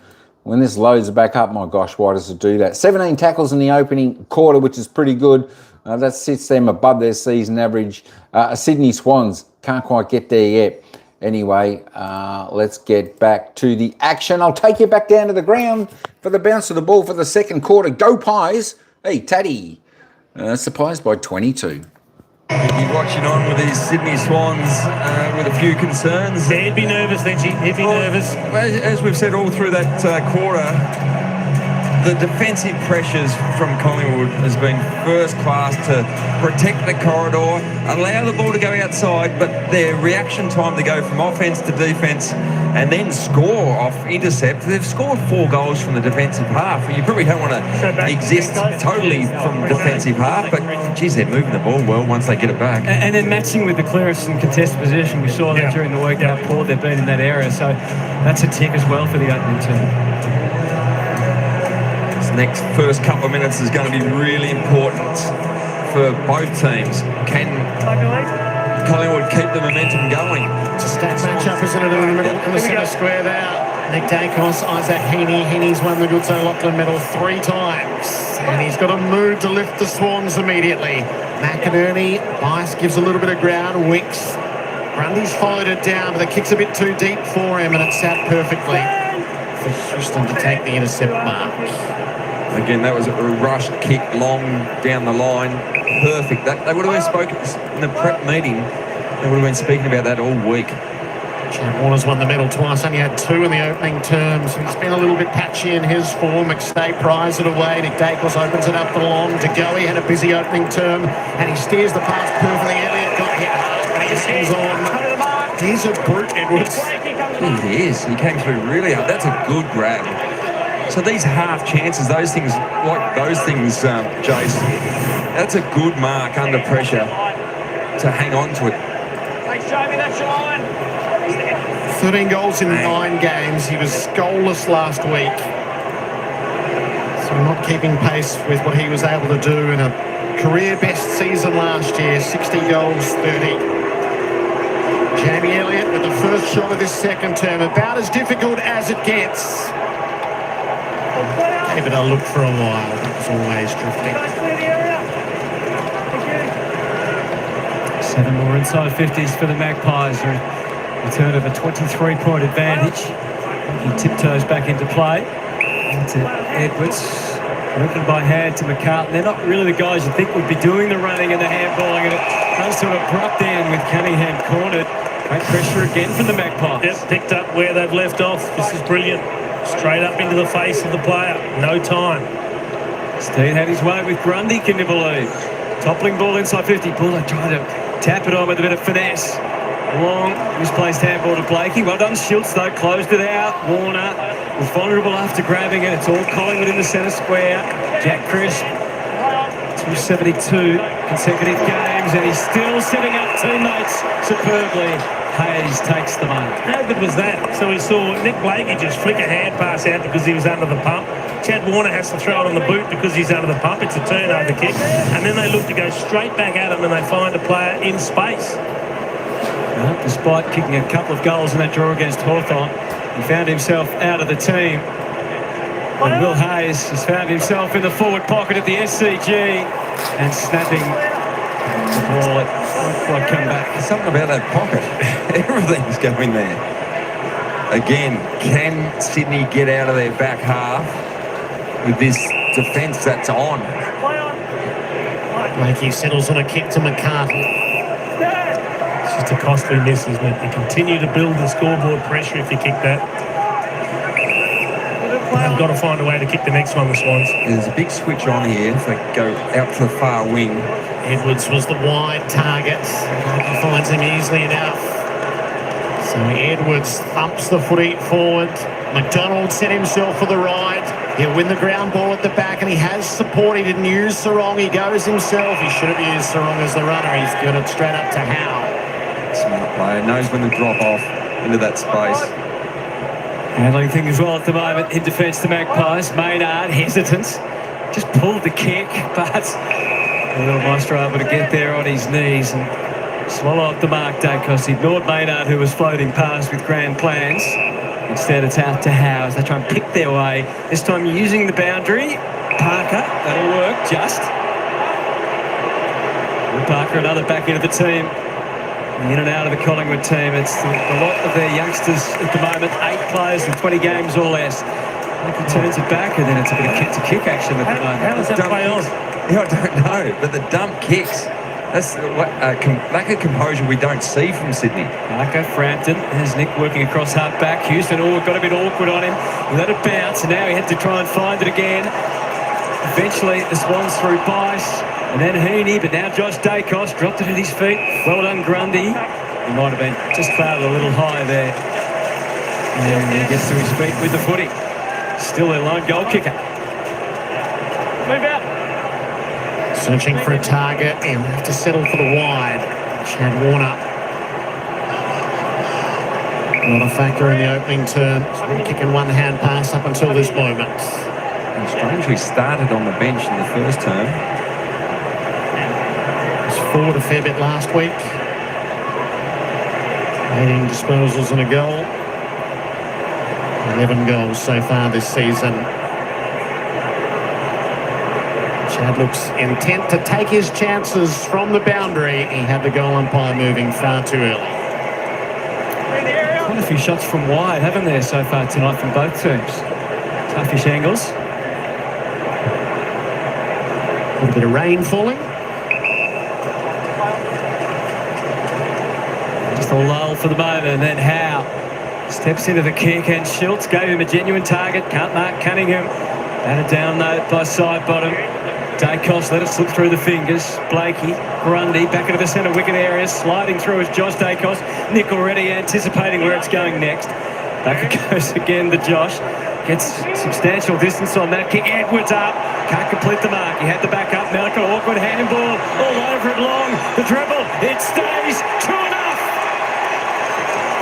When this loads back up, my gosh, why does it do that? 17 tackles in the opening quarter, which is pretty good. That sits them above their season average. Sydney Swans can't quite get there yet. Anyway, let's get back to the action. I'll take you back down to the ground for the bounce of the ball for the second quarter. Go Pies. Hey, Taddy. It's the Pies by 22. He's watching on with his Sydney Swans with a few concerns. Yeah, he'd be nervous, then he'd be nervous. As we've said all through that quarter, the defensive pressures from Collingwood has been first class to protect the corridor, allow the ball to go outside, but their reaction time to go from offence to defence and then score off intercept. They've scored 4 goals from the defensive half. You probably don't want to exist totally from defensive half, but geez, they're moving the ball well once they get it back. And then matching with the clearance and contested position. We saw that during the week how poor they've been in that area. So that's a tick as well for the opening team. Next first couple of minutes is going to be really important for both teams. Can Collingwood keep the momentum going? It's a stacked matchup, isn't it, in the centre square there. Nick Dacos, Isaac Heaney. Heaney's won the Goodside Lachlan medal 3 times. And he's got a move to lift the Swans immediately. McInerney, Bice gives a little bit of ground. Wicks. Grundy's followed it down, but the kick's a bit too deep for him, and it's sat perfectly for Houston to take the intercept mark. Again, that was a rush kick long down the line. Perfect. They would have been spoken in the prep meeting. They would have been speaking about that all week. Chad Warner's won the medal twice, only had 2 in the opening term, so he's been a little bit patchy in his form. McStay pries it away. Nick Dacos opens it up the long to go. He had a busy opening term, and he steers the pass perfectly. Elliott got hit hard, but he hangs on. He's a brute, Edwards. He is. He came through really hard. That's a good grab. So these half chances, those things, Jace, that's a good mark under pressure to hang on to it. 13 goals in 9 games. He was goalless last week. So not keeping pace with what he was able to do in a career best season last year. 60 goals, 30. Jamie Elliott with the first shot of this second term. About as difficult as it gets. Gave it a look for a while. It was always drifting. 7 more inside 50s for the Magpies. Return of a 23-point advantage. He tiptoes back into play. Into Edwards. Working by hand to McCartan. They're not really the guys you think would be doing the running and the handballing, and it does sort of abrupt end with Cunningham cornered. Great pressure again from the Magpies. Yep, picked up where they've left off. This is brilliant. Straight up into the face of the player. No time. Steed had his way with Grundy, can you believe? Toppling ball inside 50. Buller trying to tap it on with a bit of finesse. Long, misplaced handball to Blakey. Well done, Schultz, though. Closed it out. Warner was vulnerable after grabbing it. It's all Collingwood in the centre square. Jack Crisp, 272 consecutive games, and he's still setting up teammates superbly. Hayes takes the mark. How good was that? So we saw Nick Blakey just flick a hand pass out because he was under the pump. Chad Warner has to throw it on the boot because he's under the pump. It's a turnover kick. And then they look to go straight back at him and they find a player in space. Despite kicking a couple of goals in that draw against Hawthorn, he found himself out of the team. And Will Hayes has found himself in the forward pocket at the SCG and snapping the ball. It won't quite come back. There's something about that pocket. Everything's going there. Again, can Sydney get out of their back half with this defence that's on? Blakey settles on a kick to McCarthy. It's just a costly miss, isn't it? You continue to build the scoreboard pressure if you kick that. They've got to find a way to kick the next one, the Swans. There's a big switch on here if they go out to the far wing. Edwards was the wide target. He finds him easily enough. So Edwards thumps the footy forward. McDonald set himself for the ride. He'll win the ground ball at the back, and he has support. He didn't use Sarong. He goes himself. He should have used Sarong as the runner. He's got it straight up to Howe. Smart player. Knows when to drop off into that space. Handling things well at the moment in defence, the Magpies. Maynard, hesitance. Just pulled the kick, but the little Maestro able to get there on his knees and swallow up the mark, Dacos. He ignored Maynard, who was floating past with grand plans. Instead, it's out to Howe as they try and pick their way. This time using the boundary. Parker, that'll work, just. And Parker, another back into the team. In and out of the Collingwood team. It's a lot of their youngsters at the moment. 8 players in 20 games or less. He turns it back, and then it's a bit of kick-to-kick action at the moment. How does that play on? Yeah, I don't know, but the dump kicks. That's lack of composure we don't see from Sydney. Parker, Frampton, there's Nick working across half back. Houston got a bit awkward on him. He let it bounce, and now he had to try and find it again. Eventually, the Swans through Bice, and then Heaney, but now Josh Dacos dropped it at his feet. Well done, Grundy. He might have been just clouded a little high there. And he gets to his feet with the footy. Still their lone goal kicker. Move out. Searching for a target, and we'll have to settle for the wide. Chad Warner. Not a factor in the opening term. He's been kicking one hand pass up until this moment. And strangely started on the bench in the first term. He's forward a fair bit last week. 18 disposals and a goal. 11 goals so far this season. Chad looks intent to take his chances from the boundary. He had the goal umpire moving far too early. Quite a few shots from wide, haven't there, so far tonight from both teams? Toughish angles. A little bit of rain falling. Just a lull for the moment, and then Howe steps into the kick, and Schultz gave him a genuine target. Can't mark Cunningham. And a down note by side bottom. Dacos let it slip through the fingers. Blakey, Grundy, back into the centre wicket area. Sliding through is Josh Dacos. Nick already anticipating where it's going next. Back it goes again to Josh. Gets substantial distance on that kick. Edwards up. Can't complete the mark. He had the back up. Malcolm awkward handball. All over it long. The dribble. It stays. True enough.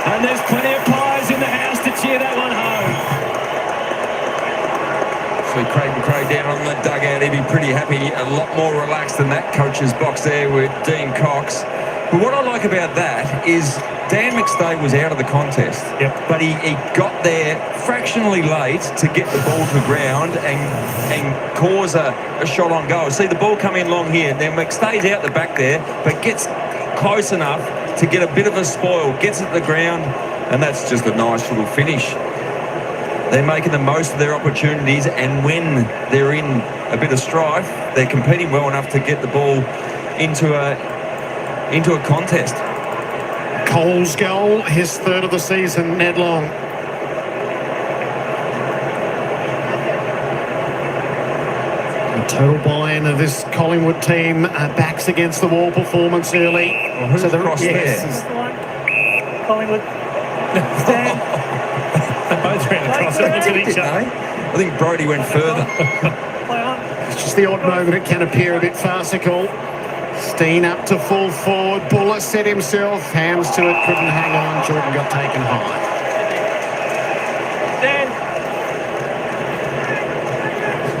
And there's plenty of pies in the house to cheer that one home. So Craig McRae down on the dugout. He'd be pretty happy. A lot more relaxed than that coach's box there with Dean Cox. But what I like about that is Dan McStay was out of the contest. Yep. But he got there fractionally late to get the ball to the ground and cause a shot on goal. See the ball come in long here. Then McStay's out the back there, but gets close enough to get a bit of a spoil. Gets it to the ground, and that's just a nice little finish. They're making the most of their opportunities, and when they're in a bit of strife, they're competing well enough to get the ball into a contest. Cole's goal, his third of the season, Ned Long. A total buy-in of this Collingwood team, backs against the wall performance early. Well, who's across there? Collingwood. Stan. They both ran across it at each other. I think Brodie went further. It's just the odd moment it can appear a bit farcical. Steen up to full forward. Buller set himself. Hands to it. Couldn't hang on. Jordan got taken high.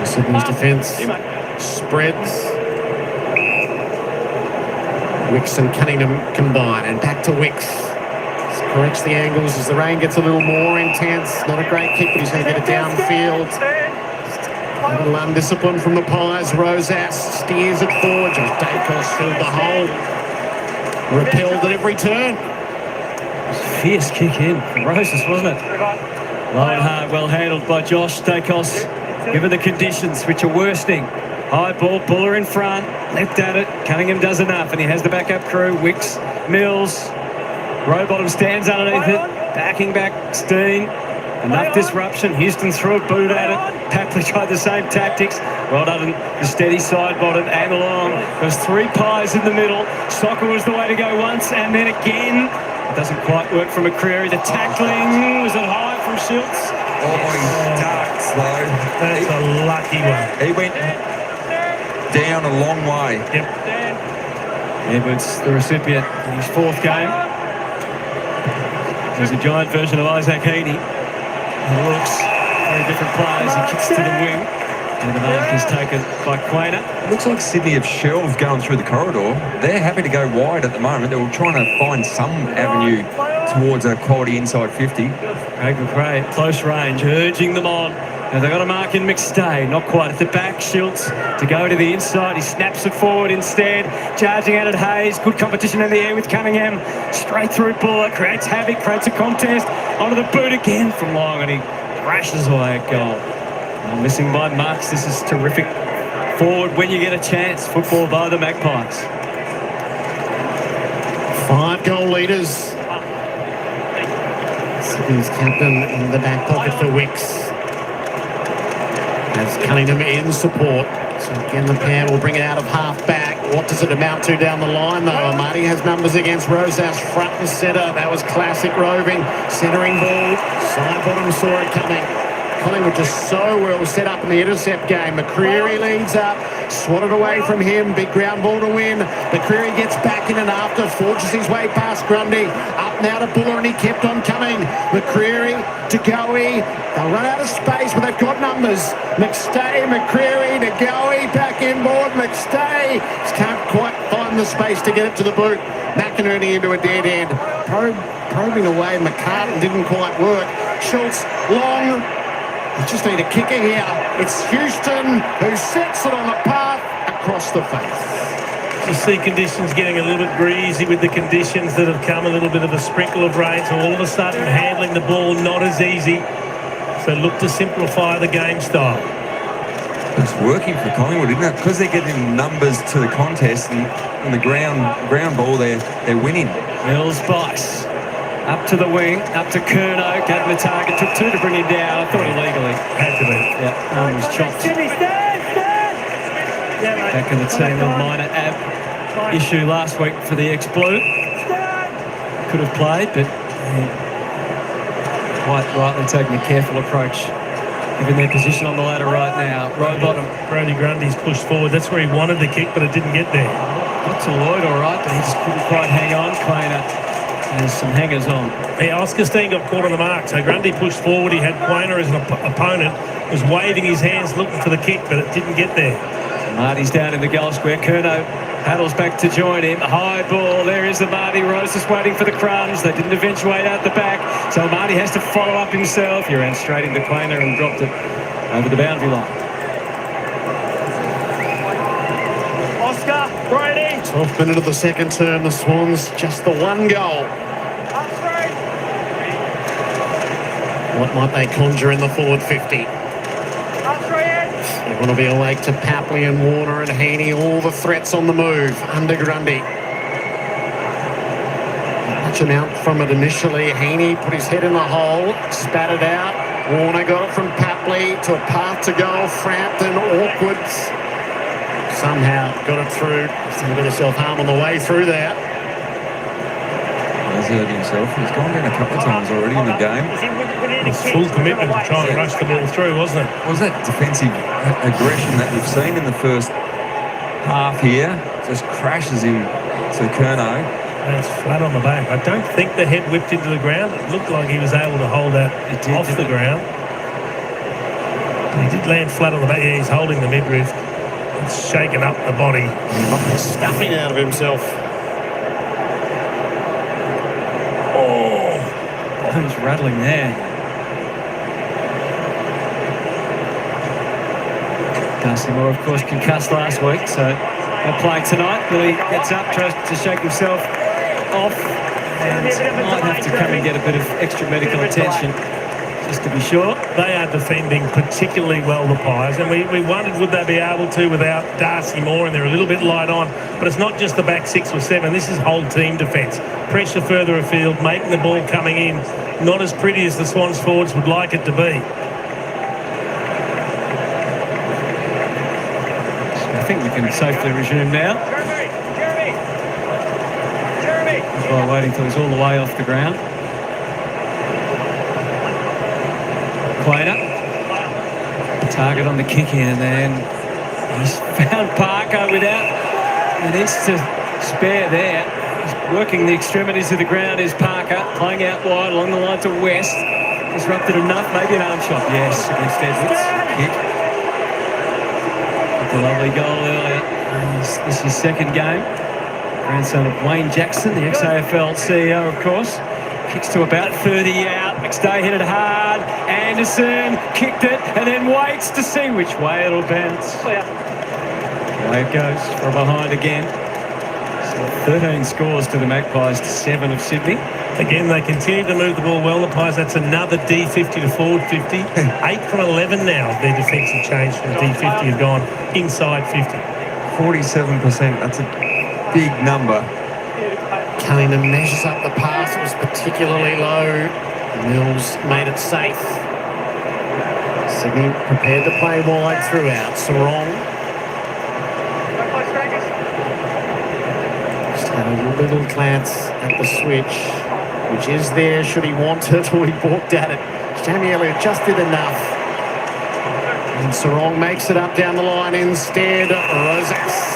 So Sydney's defence spreads. Wicks and Cunningham combine. And back to Wicks. Corrects the angles as the rain gets a little more intense. Not a great kick, but he's going to get it downfield. A little undiscipline from the Pies. Rosas steers it forward. Just Dacos filled the hole. Repelled at every turn. Fierce kick in from Roses, wasn't it? Low and hard, well handled by Josh Dacos, given the conditions which are worsening. High ball, Buller in front, left at it. Cunningham does enough, and he has the backup crew. Wicks, Mills, Rowbottom stands underneath it, backing back Steen. Enough disruption. Houston threw a boot at it. Papley tried the same tactics. Well done. The steady side bottom and long. There's 3 pies in the middle. Soccer was the way to go once, and then again. It doesn't quite work for McCreary. The tackling was it high from Schultz. Oh, he ducks though. That's a lucky one. He went down a long way. Yep. Edwards, the recipient in his 4th game. There's a giant version of Isaac Heaney. He looks very different players. He kicks to the wing. And the mark is taken by Quainer. Looks like Sydney have shelved going through the corridor. They're happy to go wide at the moment. They were trying to find some avenue towards a quality inside 50. Craig McRae, close range, urging them on. Now they've got a mark in McStay, not quite at the back. Schultz to go to the inside. He snaps it forward instead. Charging out at Hayes. Good competition in the air with Cunningham. Straight through Buller. Creates havoc, creates a contest. Onto the boot again from Long, and he crashes away at goal. Well, missing by Marks. This is terrific. Forward when you get a chance. Football by the Magpies. 5 goal leaders. Sydney's captain in the back pocket for Wicks. As Cunningham in support. So again, the pair will bring it out of half back. What does it amount to down the line, though? Amati has numbers against Rosas, front and centre. That was classic roving. Centering ball. Side bottom saw it coming. Collingwood just so well set up in the intercept game. McCreary leads up, swatted away from him. Big ground ball to win. McCreary gets back in and after, forges his way past Grundy. Up now to Buller, and he kept on coming. McCreary to Goey. They'll run out of space, but they've got numbers. McStay, McCreary to Goey, back inboard. McStay can't quite find the space to get it to the boot. McInerney into a dead end. Probing away, McCartan didn't quite work. Schultz, long. They just need a kicker here. It's Houston who sets it on the path across the face. You see conditions getting a little bit greasy with the conditions that have come, a little bit of a sprinkle of rain, so all of a sudden handling the ball not as easy. So look to simplify the game style. It's working for Collingwood, isn't it? Because they're getting numbers to the contest, and the ground ball, they're winning. Mills bites. Up to the wing, up to Curnow, gave him a target, took 2 to bring him down. I thought illegally. Had to be. Yeah, one was chopped. Back in the team, a minor ab issue last week for the ex-Blue. Could have played, but quite rightly taking a careful approach, given their position on the ladder right now. Rowbottom. Brody Grundy's pushed forward. That's where he wanted the kick, but it didn't get there. Got to Lloyd all right, but he just couldn't quite hang on. Quainer. There's some hangers on. Hey, Oscar Steen got caught on the mark. So Grundy pushed forward. He had Quainer as an opponent. Was waving his hands looking for the kick, but it didn't get there. Marty's down in the goal square. Curnow paddles back to join him. High ball. There is the Marty. Rose is waiting for the crumbs. They didn't eventuate out the back. So Marty has to follow up himself. He ran straight into Quainer and dropped it over the boundary line. Oscar, Brady. 12th minute of the second term, the Swans just the 1 goal. What might they conjure in the forward 50? Everyone will be awake to Papley and Warner and Heaney, all the threats on the move under Grundy. Not much amount from it initially. Heaney put his head in the hole, spat it out. Warner got it from Papley to a path to goal. Frampton, awkward. Somehow got it through. He's done a bit of self-harm on the way through there. He's hurt himself. He's gone down a couple of times already in the game. Full commitment to try and rush the ball through, wasn't it? Was that defensive aggression that we've seen in the first half here? Just crashes him to Curnow. That's flat on the back. I don't think the head whipped into the ground. It looked like he was able to hold that off the ground. He did land flat on the back. Yeah, he's holding the midriff. It's shaking up the body. Stuffing out of himself. Who's rattling there? Darcy Moore, of course, concussed last week, so no playing tonight. Billy gets up, tries to shake himself off. and might have to come and get a bit of extra medical attention just to be sure. They are defending particularly well, the Pies, and we wondered would they be able to without Darcy Moore, and they're a little bit light on. But it's not just the back 6 or 7. This is whole team defence. Pressure further afield, making the ball coming in. Not as pretty as the Swans forwards would like it to be. I think we can safely resume now. While waiting till he's all the way off the ground. Quater. Target on the kick in, and then he's found Parker without an inch to spare there. He's working the extremities of the ground is Parker, playing out wide along the line to West. Disrupted enough, maybe an arm shot, yes, against Edwards. Kick. A lovely goal earlier. This is his second game. Grandson of Wayne Jackson, the ex-AFL CEO, of course. Kicks to about 30 out. McStay hit it hard. Anderson kicked it and then waits to see which way it'll bounce. Away it goes from behind again. So 13 scores to the Magpies to 7 of Sydney. Again, they continue to move the ball well, the Pies. That's another D50 to forward 50. 8 from 11 now. Their defensive change from D50 have gone inside 50. 47%. That's a big number. Cunningham measures up the pass. It was particularly low. Mills made it safe. Sydney prepared to play wide throughout. Sarong. Just had a little glance at the switch, which is there should he want it, or he balked at it. Jamie Elliott just did enough. And Sarong makes it up down the line instead. Rosas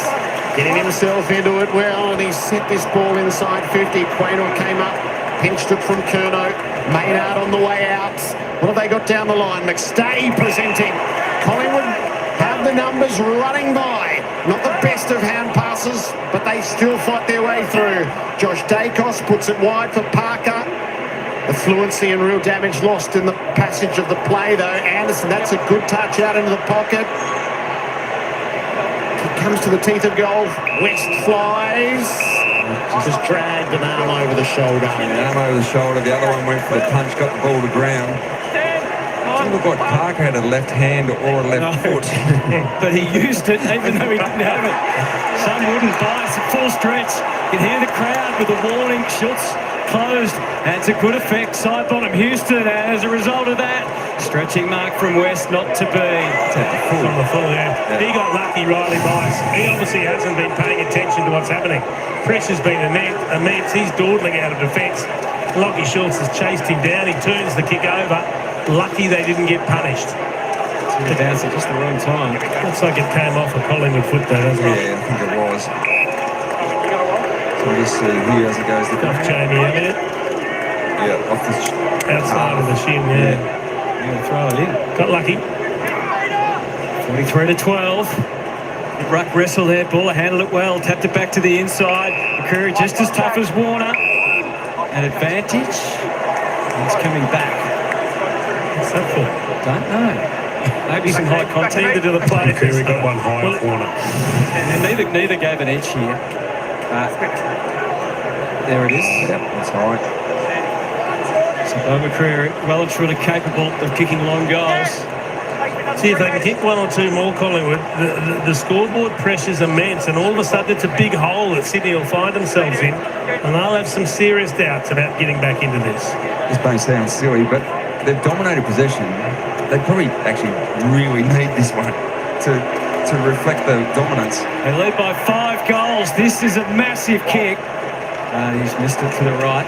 getting himself into it well, and he sent this ball inside 50. Quaynor came up, pinched it from Curnow. Maynard on the way out. What have they got down the line? McStay presenting. Collingwood have the numbers running by. Not the best of hand passes, but they still fight their way through. Josh Dacos puts it wide for Parker. The fluency and real damage lost in the passage of the play, though. Anderson, that's a good touch out into the pocket. Comes to the teeth of goal. West flies. Just dragged an arm over the shoulder. An arm over the shoulder. The other one went for the punch, got the ball to ground. It looked like Parker had a left hand or a left foot. But he used it even though he didn't have it. Some wouldn't buy. It's a full stretch. You can hear the crowd with the warning. Schultz closed. That's a good effect. Side bottom Houston. And as a result of that, stretching mark from West, not to be. From the full, yeah. He got lucky, Riley Bice. He obviously hasn't been paying attention to what's happening. Pressure's been immense. He's dawdling out of defence. Lockie Schultz has chased him down. He turns the kick over. Lucky they didn't get punished. It's a bounce at just the wrong time. Looks like it came off a Collingwood foot though, doesn't it? Yeah, I think it was. So we'll just see here as it goes. Off Jamie Elliott. Yeah, off the outside of the shin, yeah. Throw it in. Got lucky. 43 to 12. The ruck wrestle there. Buller handled it well. Tapped it back to the inside. McCreary just as tough as Warner. An advantage. He's coming back. What's that for? Don't know. Maybe some high contact. Neither do the players. McCreary got one high off Warner. And neither gave an edge here. There it is. Yep, that's all right. So Bo McCreary, well and truly capable of kicking long goals. See if they can kick one or two more, Collingwood. The scoreboard pressure's immense, and all of a sudden it's a big hole that Sydney will find themselves in, and they'll have some serious doubts about getting back into this. This may sound silly, but they've dominated possession. They probably actually really need this one to reflect the dominance. They lead by 5 goals. This is a massive kick. He's missed it to the right.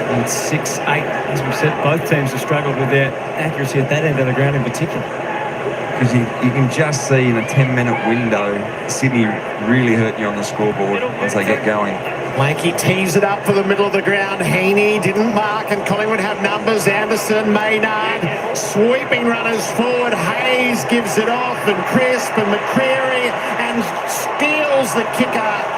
And 6-8, as we said, both teams have struggled with their accuracy at that end of the ground in particular. Because you can just see in a 10-minute window, Sydney really hurt you on the scoreboard once they get going. Lanky tees it up for the middle of the ground. Heaney didn't mark, and Collingwood have numbers. Anderson, Maynard, sweeping runners forward. Hayes gives it off, and Crisp and McCreary, and steals the kicker.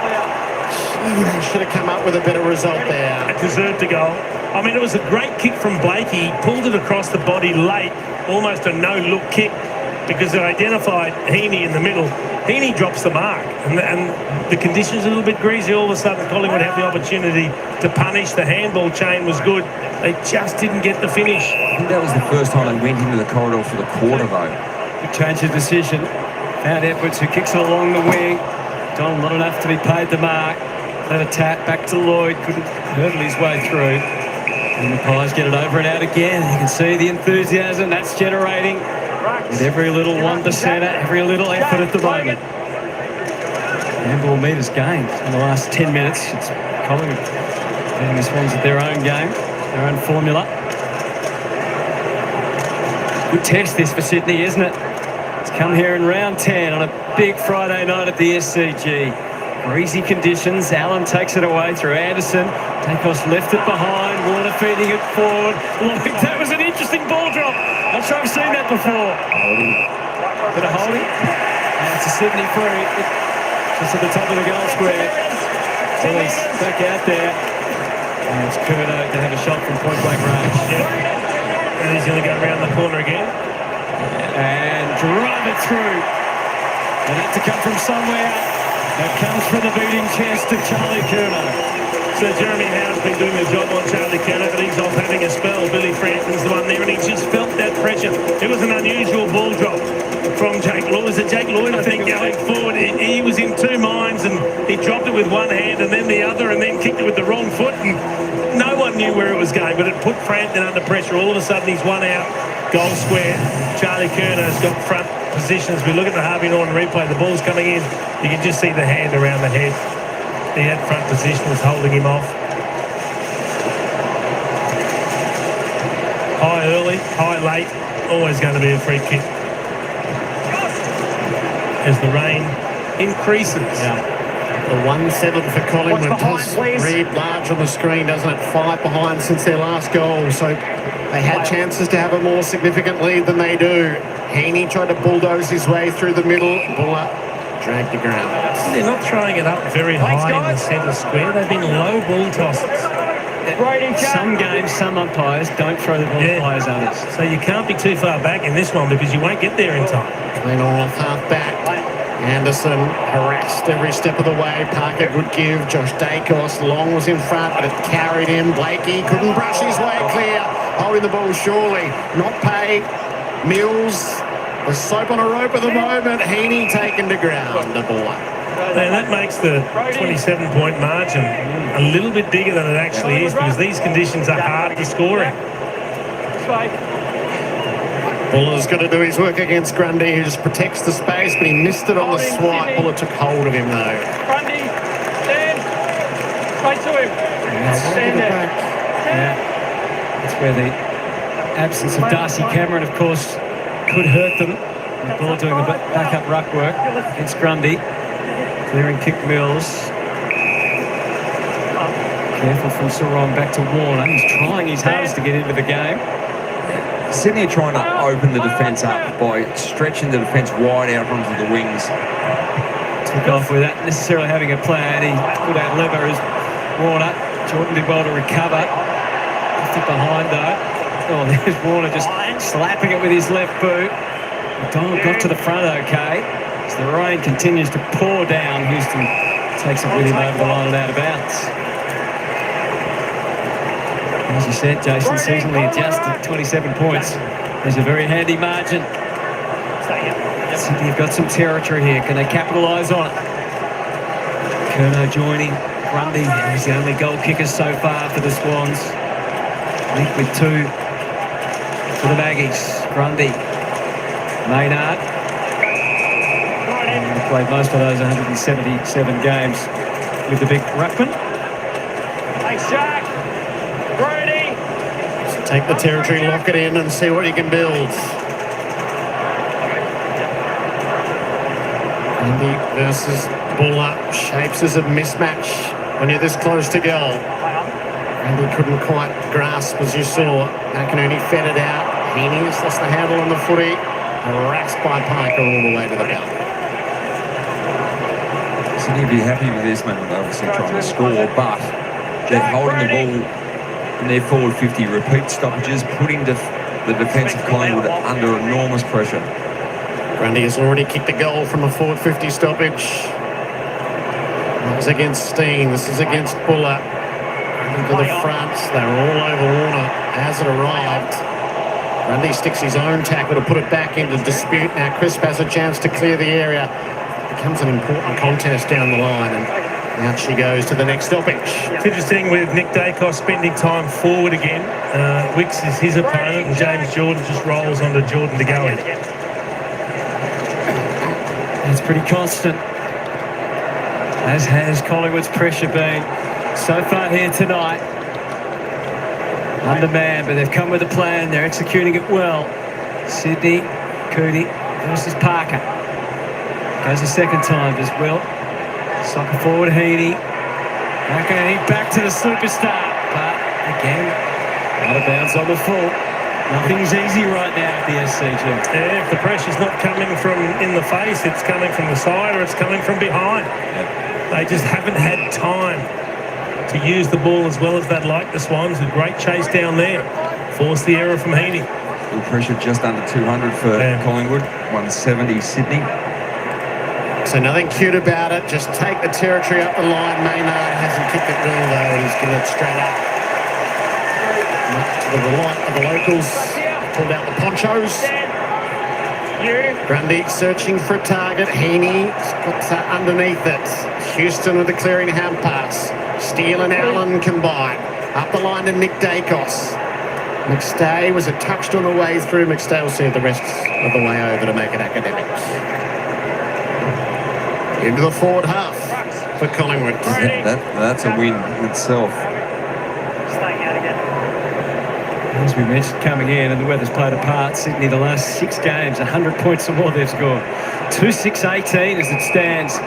They should have come up with a better result there. It deserved a goal. I mean, it was a great kick from Blakey. He pulled it across the body late, almost a no-look kick. because they identified Heaney in the middle. Heaney drops the mark, and the conditions are a little bit greasy. All of a sudden, Collingwood have the opportunity to punish. The handball chain was good. They just didn't get the finish. I think that was the first time they went into the corridor for the quarter, though. Good change of decision. Found Edwards, who kicks it along the wing. Don not enough to be paid the mark. Let a tap back to Lloyd. Couldn't hurdle his way through. And the Pies get it over and out again. You can see the enthusiasm that's generating with every little 1%, every little effort at the moment. Handball meters gained in the last 10 minutes. It's Collingwood getting the Swans at their own game, their own formula. Good test this for Sydney, isn't it? It's come here in round 10 on a big Friday night at the SCG. Breezy conditions. Allen takes it away through Anderson. Dacos left it behind. Warner feeding it forward. That was an interesting ball drop. I'm sure I've seen that before. Bit of holding. And it's a Sydney free. Just at the top of the goal square. So he's back out there. And it's Curto to have a shot from point blank range. Yeah. And he's going to go around the corner again. And drive it through. And had to come from somewhere. That comes from the beating chest of Charlie Curto. So Jeremy Howe's been doing the job on Charlie Curto, but he's off having a spell. Billy Frampton's the one there, and he just felt that pressure. It was an unusual ball drop from Jake Lloyd. Was it Jake Lloyd, I think, going forward? He was in two minds, and he dropped it with one hand and then the other, and then kicked it with the wrong foot, and no one knew where it was going, but it put Frampton under pressure. All of a sudden, he's one out, goal square. Charlie Curto's got front positions. We look at the Harvey Norton replay, the ball's coming in. You can just see the hand around the head. He had front position, was holding him off. High early, high late, always going to be a free kick. As the rain increases. Yeah. The 1-7 for Collingwood does read large on the screen, doesn't it? 5 behind since their last goal, so they had chances to have a more significant lead than they do. Heaney tried to bulldoze his way through the middle. Buller dragged the ground. They're not throwing it up very high in the centre square. They've been low ball tosses. Some games, some umpires don't throw the ball as high as others. So you can't be too far back in this one because you won't get there in time. Clean off half back. Anderson harassed every step of the way. Parker would give. Josh Dacos, Long was in front, but it carried him. Blakey couldn't brush his way clear. Holding the ball surely. Not paid. Mills, the soap on a rope at the moment. Heaney taken to ground. The ball. And that makes the 27-point margin a little bit bigger than it actually is because these conditions are hard to score in. Buller's got to do his work against Grundy, who just protects the space, but he missed it on the swipe. Buller took hold of him, though. Grundy, stand. Straight to him. Stand there. Yeah. That's where the absence of Darcy Cameron, of course, could hurt them. Buller doing the backup ruck work against Grundy. Clearing kick Mills. Careful from Sarong back to Warner. He's trying his hardest to get into the game. Sydney are trying to open the defence up by stretching the defence wide out onto the wings. Took off without necessarily having a plan. He put out lever as Warner. Jordan did well to recover. Left it behind though. Oh, there's Warner just slapping it with his left boot. McDonald got to the front okay. As the rain continues to pour down, Houston takes it with him over the line and out of bounds. As you said, Jason, seasonally adjusted 27 points. There's a very handy margin. Sydney have got some territory here. Can they capitalise on it? Curto joining. Grundy, he's the only goal kicker so far for the Swans. Link with 2 for the Maggies. Grundy. Maynard. And he played most of those 177 games with the big ruckman. Thanks, Jack. Brody. So take the territory, lock it in, and see what you can build. Andy versus Buller. Shapes as a mismatch when you're this close to goal. Andy couldn't quite grasp, as you saw. McInerney fed it out. Heaney has lost the handle on the footy. Harassed by Parker all the way to the belt. Sydney would be happy with this, man. They're obviously trying to score, but they're holding the ball in their forward 50. Repeat stoppages, putting the defence of Collingwood under enormous pressure. Grundy has already kicked a goal from a forward 50 stoppage. That was against Steen. This is against Buller. Into the front. They're all over Warner as it arrived. Grundy sticks his own tackle to put it back into dispute. Now Crisp has a chance to clear the area. It becomes an important contest down the line, and out she goes to the next stoppage. It's interesting with Nick Dacos spending time forward again. Wicks is his opponent, and James Jordan just rolls onto Jordan to go in. It's pretty constant, as has Collingwood's pressure been so far here tonight. Undermanned, but they've come with a plan. They're executing it well. Sydney, Cootie versus Parker. Goes a second time, does Will. Soccer forward, Heaney. Back to the superstar. But again, out of bounds on the full. Nothing's easy right now at the SCG. Yeah, if the pressure's not coming from in the face, it's coming from the side or it's coming from behind. They just haven't had time to use the ball as well as they'd like, the Swans. A great chase down there. Force the error from Heaney. Full pressure just under 200 for Collingwood. 170 Sydney. So nothing cute about it. Just take the territory up the line. Maynard hasn't kicked it well though. He's given it straight up. Much to the delight of the locals. Pulled out the ponchos. Grundy searching for a target. Heaney puts that underneath it. Houston with the clearing hand pass. Steele and Allen combine. Up the line to Nick Dacos. McStay was a touched on the way through. McStay will see it the rest of the way over to make it academic. Into the forward half for Collingwood. That's a win itself. As we mentioned coming in, and the weather's played a part. Sydney, the last 6 games, 100 points or more they've scored. 2-6-18 as it stands.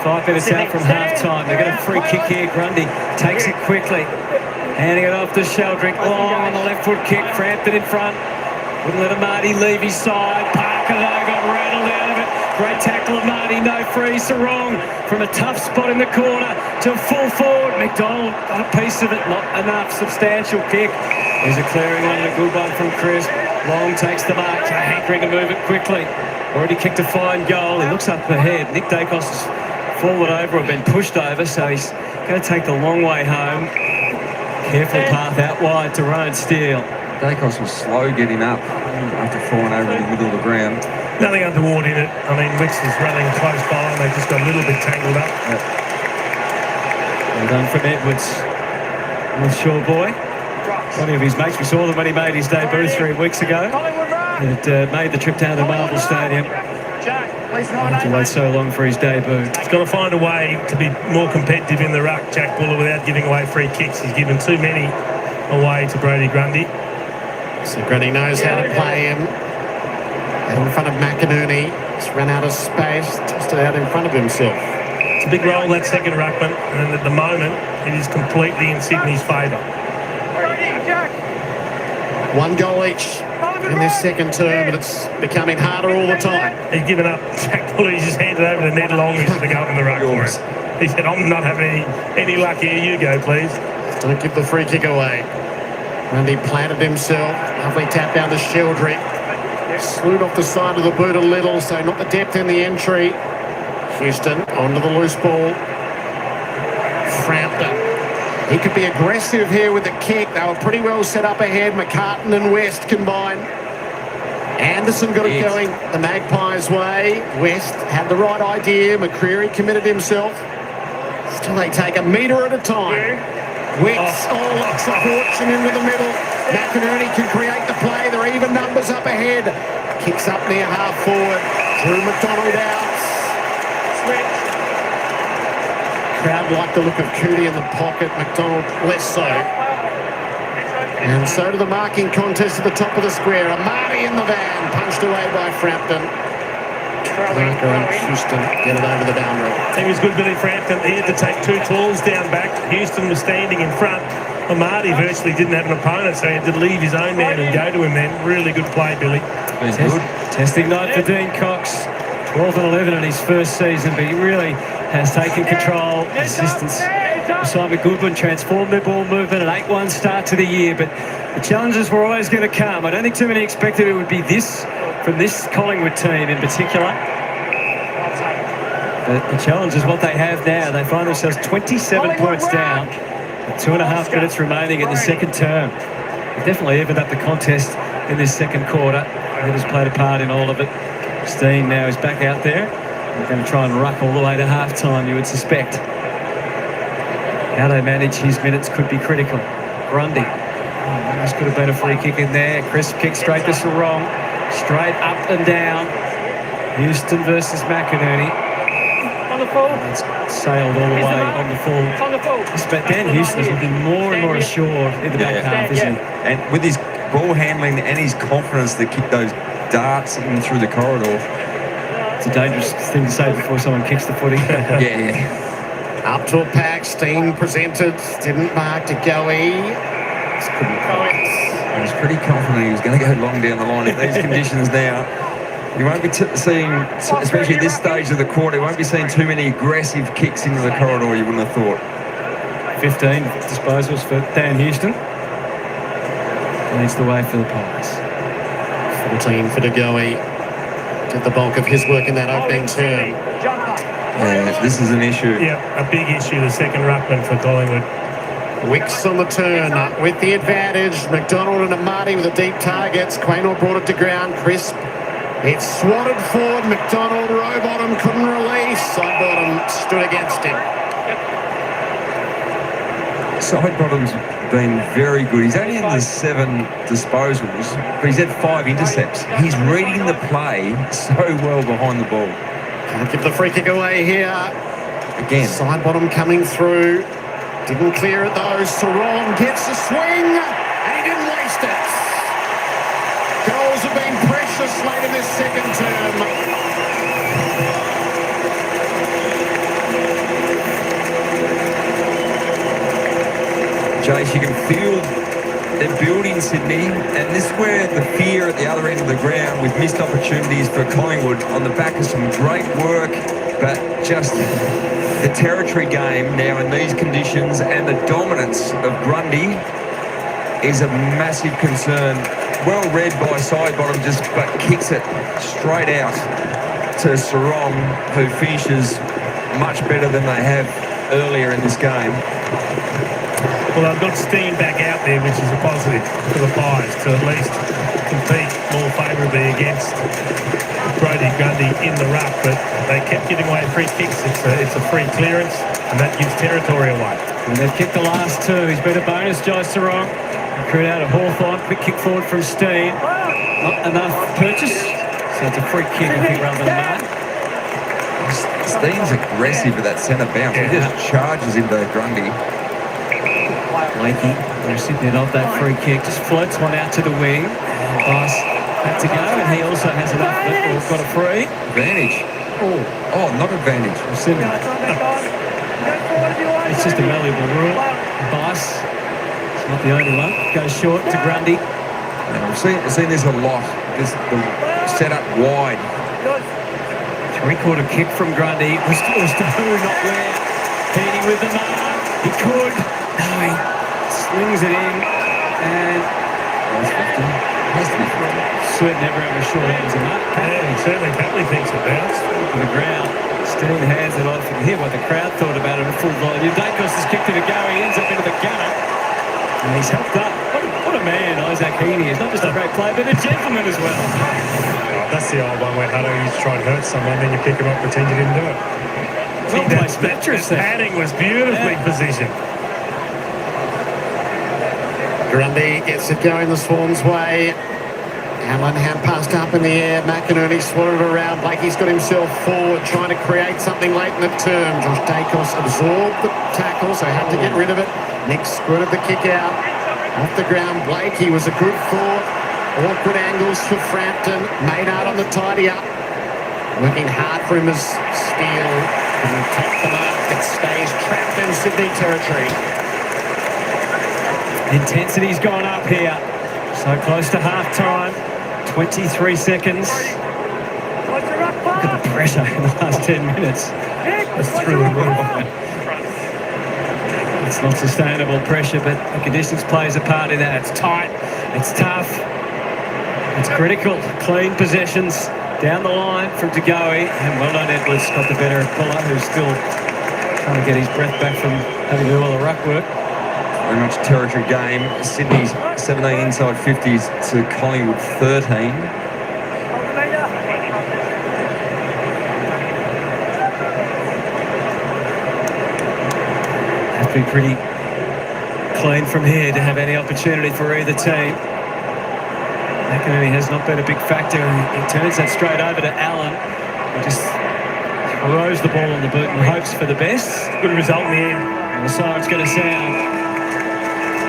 5 minutes out from half-time. They've got a free kick here. Grundy takes it quickly. Handing it off to Sheldrick. Long on the left foot kick. Frampton in front. Wouldn't let Marty leave his side. Parker though got rattled out of it. Great tackle of Marty. No free. Sarong from a tough spot in the corner to full forward. McDonald got a piece of it. Not enough. Substantial kick. There's a clearing one and a good one from Chris. Long takes the mark. Hankering to move it quickly. Already kicked a fine goal. He looks up ahead. Nick Dacos has fallen over or been pushed over, so he's going to take the long way home. Careful path out wide to Ryan Steele. Dacos was slow getting up after falling over in the middle of the ground. Nothing untoward in it. I mean, Wicks is running close by and they just got a little bit tangled up. Well done from Edwards. North Shore boy. One of his mates, we saw them when he made his debut 3 weeks ago. It made the trip down to Marvel Stadium. Had to wait so long for his debut. He's got to find a way to be more competitive in the ruck, Jack Buller, without giving away free kicks. He's given too many away to Brody Grundy. So Grundy knows how to play him. Out in front of McInerney. He's run out of space, tossed it out in front of himself. It's a big role, that second ruckman, and at the moment, it is completely in Sydney's favour. 1 goal each in this second term, and it's becoming harder all the time. He's given up. Jack Buller, he's just handed over to Ned Long, who's going to go up in the ruck for us. He said, I'm not having any luck here. You go, please. Don't give the free kick away. Grundy planted himself. Lovely tap down to Sheldrick. Slewed off the side of the boot a little, so not the depth in the entry. Houston onto the loose ball. Frampton. He could be aggressive here with the kick. They were pretty well set up ahead. McCartan and West combined. Anderson got it going the Magpies' way. West had the right idea. McCreary committed himself. Still they take a metre at a time. Wicks, locks a fortune into the middle. McInerney can create the play. They're even numbers up ahead. Kicks up near half forward. Drew McDonald out. Crowd like the look of Cootie in the pocket. McDonald less so. And so to the marking contest at the top of the square. Amati in the van. Punched away by Frampton. Parker and Houston get it over the boundary. He was good, Billy Frampton. He had to take 2 tools down back. Houston was standing in front. Amati virtually didn't have an opponent, so he had to leave his own man and go to him then. Really good play, Billy. Testing night for Dean Cox. 12 and 11 in his first season, but he really has taken control. Assistance. Simon Goodwin transformed their ball movement, an 8-1 start to the year, but the challenges were always going to come. I don't think too many expected it would be this from this Collingwood team in particular. The challenge is what they have now. They find themselves 27 points down, with 2.5 minutes remaining in the second term. They definitely evened up the contest in this second quarter. That has played a part in all of it. Steen now is back out there. They're going to try and ruck all the way to half-time, you would suspect. How they manage his minutes could be critical. Grundy. This could have been a free kick in there. Crisp kick straight to Sarong. Straight up and down. Houston versus McInerney. On the full. It's sailed all the way on the full. On the full. But Dan Houston's looking more and more assured in the back half, isn't he? And with his ball handling and his confidence to kick those darts in through the corridor. It's a dangerous thing to say before someone kicks the footy. Yeah. Up to a pack, Steen presented, didn't mark to Goey. He was pretty confident he was going to go long down the line in these conditions now. You won't be seeing, especially at this stage of the quarter, you won't be seeing too many aggressive kicks into the corridor, you wouldn't have thought. 15 disposals for Dan Houston. Leads the way for the Pies. 14 for De Goey. Did the bulk of his work in that opening term. Yeah, this is an issue. Yeah, a big issue, the second ruckman for Collingwood. Wicks on the turn with the advantage. McDonald and Amati with the deep targets. Quaynor brought it to ground. Crisp. It's swatted forward. McDonald, Rowbottom couldn't release. Sidebottom stood against him. Sidebottom's been very good. He's only in the 7 disposals, but he's had 5 intercepts. He's reading the play so well behind the ball. Can't give the free kick away here. Again. Sidebottom coming through. Didn't clear it though. Sarong gets a swing and he didn't waste it. Goals have been precious late in this second term. Jace, you can feel they're building Sydney, and this is where the fear at the other end of the ground with missed opportunities for Collingwood on the back of some great work, but just the territory game now in these conditions and the dominance of Grundy is a massive concern. Well read by Sidebottom, but kicks it straight out to Sarong, who finishes much better than they have earlier in this game. Well, they've got Steen back out there, which is a positive for the Pies to at least compete more favourably against Brodie Grundy in the ruck, but they kept giving away free kicks. It's a free clearance, and that gives territory away. And they've kicked the last 2. He's been a bonus, Joe Sarong. Recruit out of Hawthorn. Quick kick forward from Steen. Not enough purchase, so it's a free kick, I think, rather than that. Steen's aggressive with that centre bounce. He just charges into Grundy. Blakey, they're sitting off that free kick, just floats one out to the wing. Nice, back to go, and he also has enough of it. We've got a free. Advantage. Oh, not advantage. It's just a malleable rule. Bice, it's not the only one. Goes short to Grundy. And we've seen this a lot. This the set up wide. Three-quarter kick from Grundy. Was to who, not where. Heaney with the mark. He could. No, he slings it in. And certain everyone was sure that was a mark. Certainly Catley thinks it bounced. To the ground. Steen hands it on. You can hear what the crowd thought about it at full volume. Dacos has kicked it to go. He ends up into the gunner. And he's helped up. What a man Isaac Heaney is. Not just a great player, but a gentleman as well. That's the old one where Hutto used to try and hurt someone, then you pick him up, pretend you didn't do it. Well placed mattress there. Padding was beautifully positioned. Grundy gets it going the Swans' way. Hamlin hand passed up in the air. McInerney swatted around. Blakey's got himself forward, trying to create something late in the term. Josh Dacos absorbed the tackle, so had to get rid of it. Nick squirted the kick out. Off the ground, Blakey was a good thought. Awkward angles for Frampton. Maynard on the tidy up. Working hard for him as Steele can take the mark. It stays trapped in Sydney territory. Intensity's gone up here. So close to half-time. 23 seconds. Look at the pressure in the last 10 minutes. That's through the roof. It's not sustainable pressure, but the conditions plays a part in that. It's tight. It's tough. It's critical. Clean possessions down the line from Tagoe, and well done, Edwards got the better of Puller, who's still trying to get his breath back from having to do all the ruck work. Very much territory game. Sydney's 17 inside 50s to Collingwood 13. Have to be pretty clean from here to have any opportunity for either team. McInerney has not been a big factor, and he turns that straight over to Allen. He just throws the ball on the boot and hopes for the best. Good result in the end. And the siren's going to sound.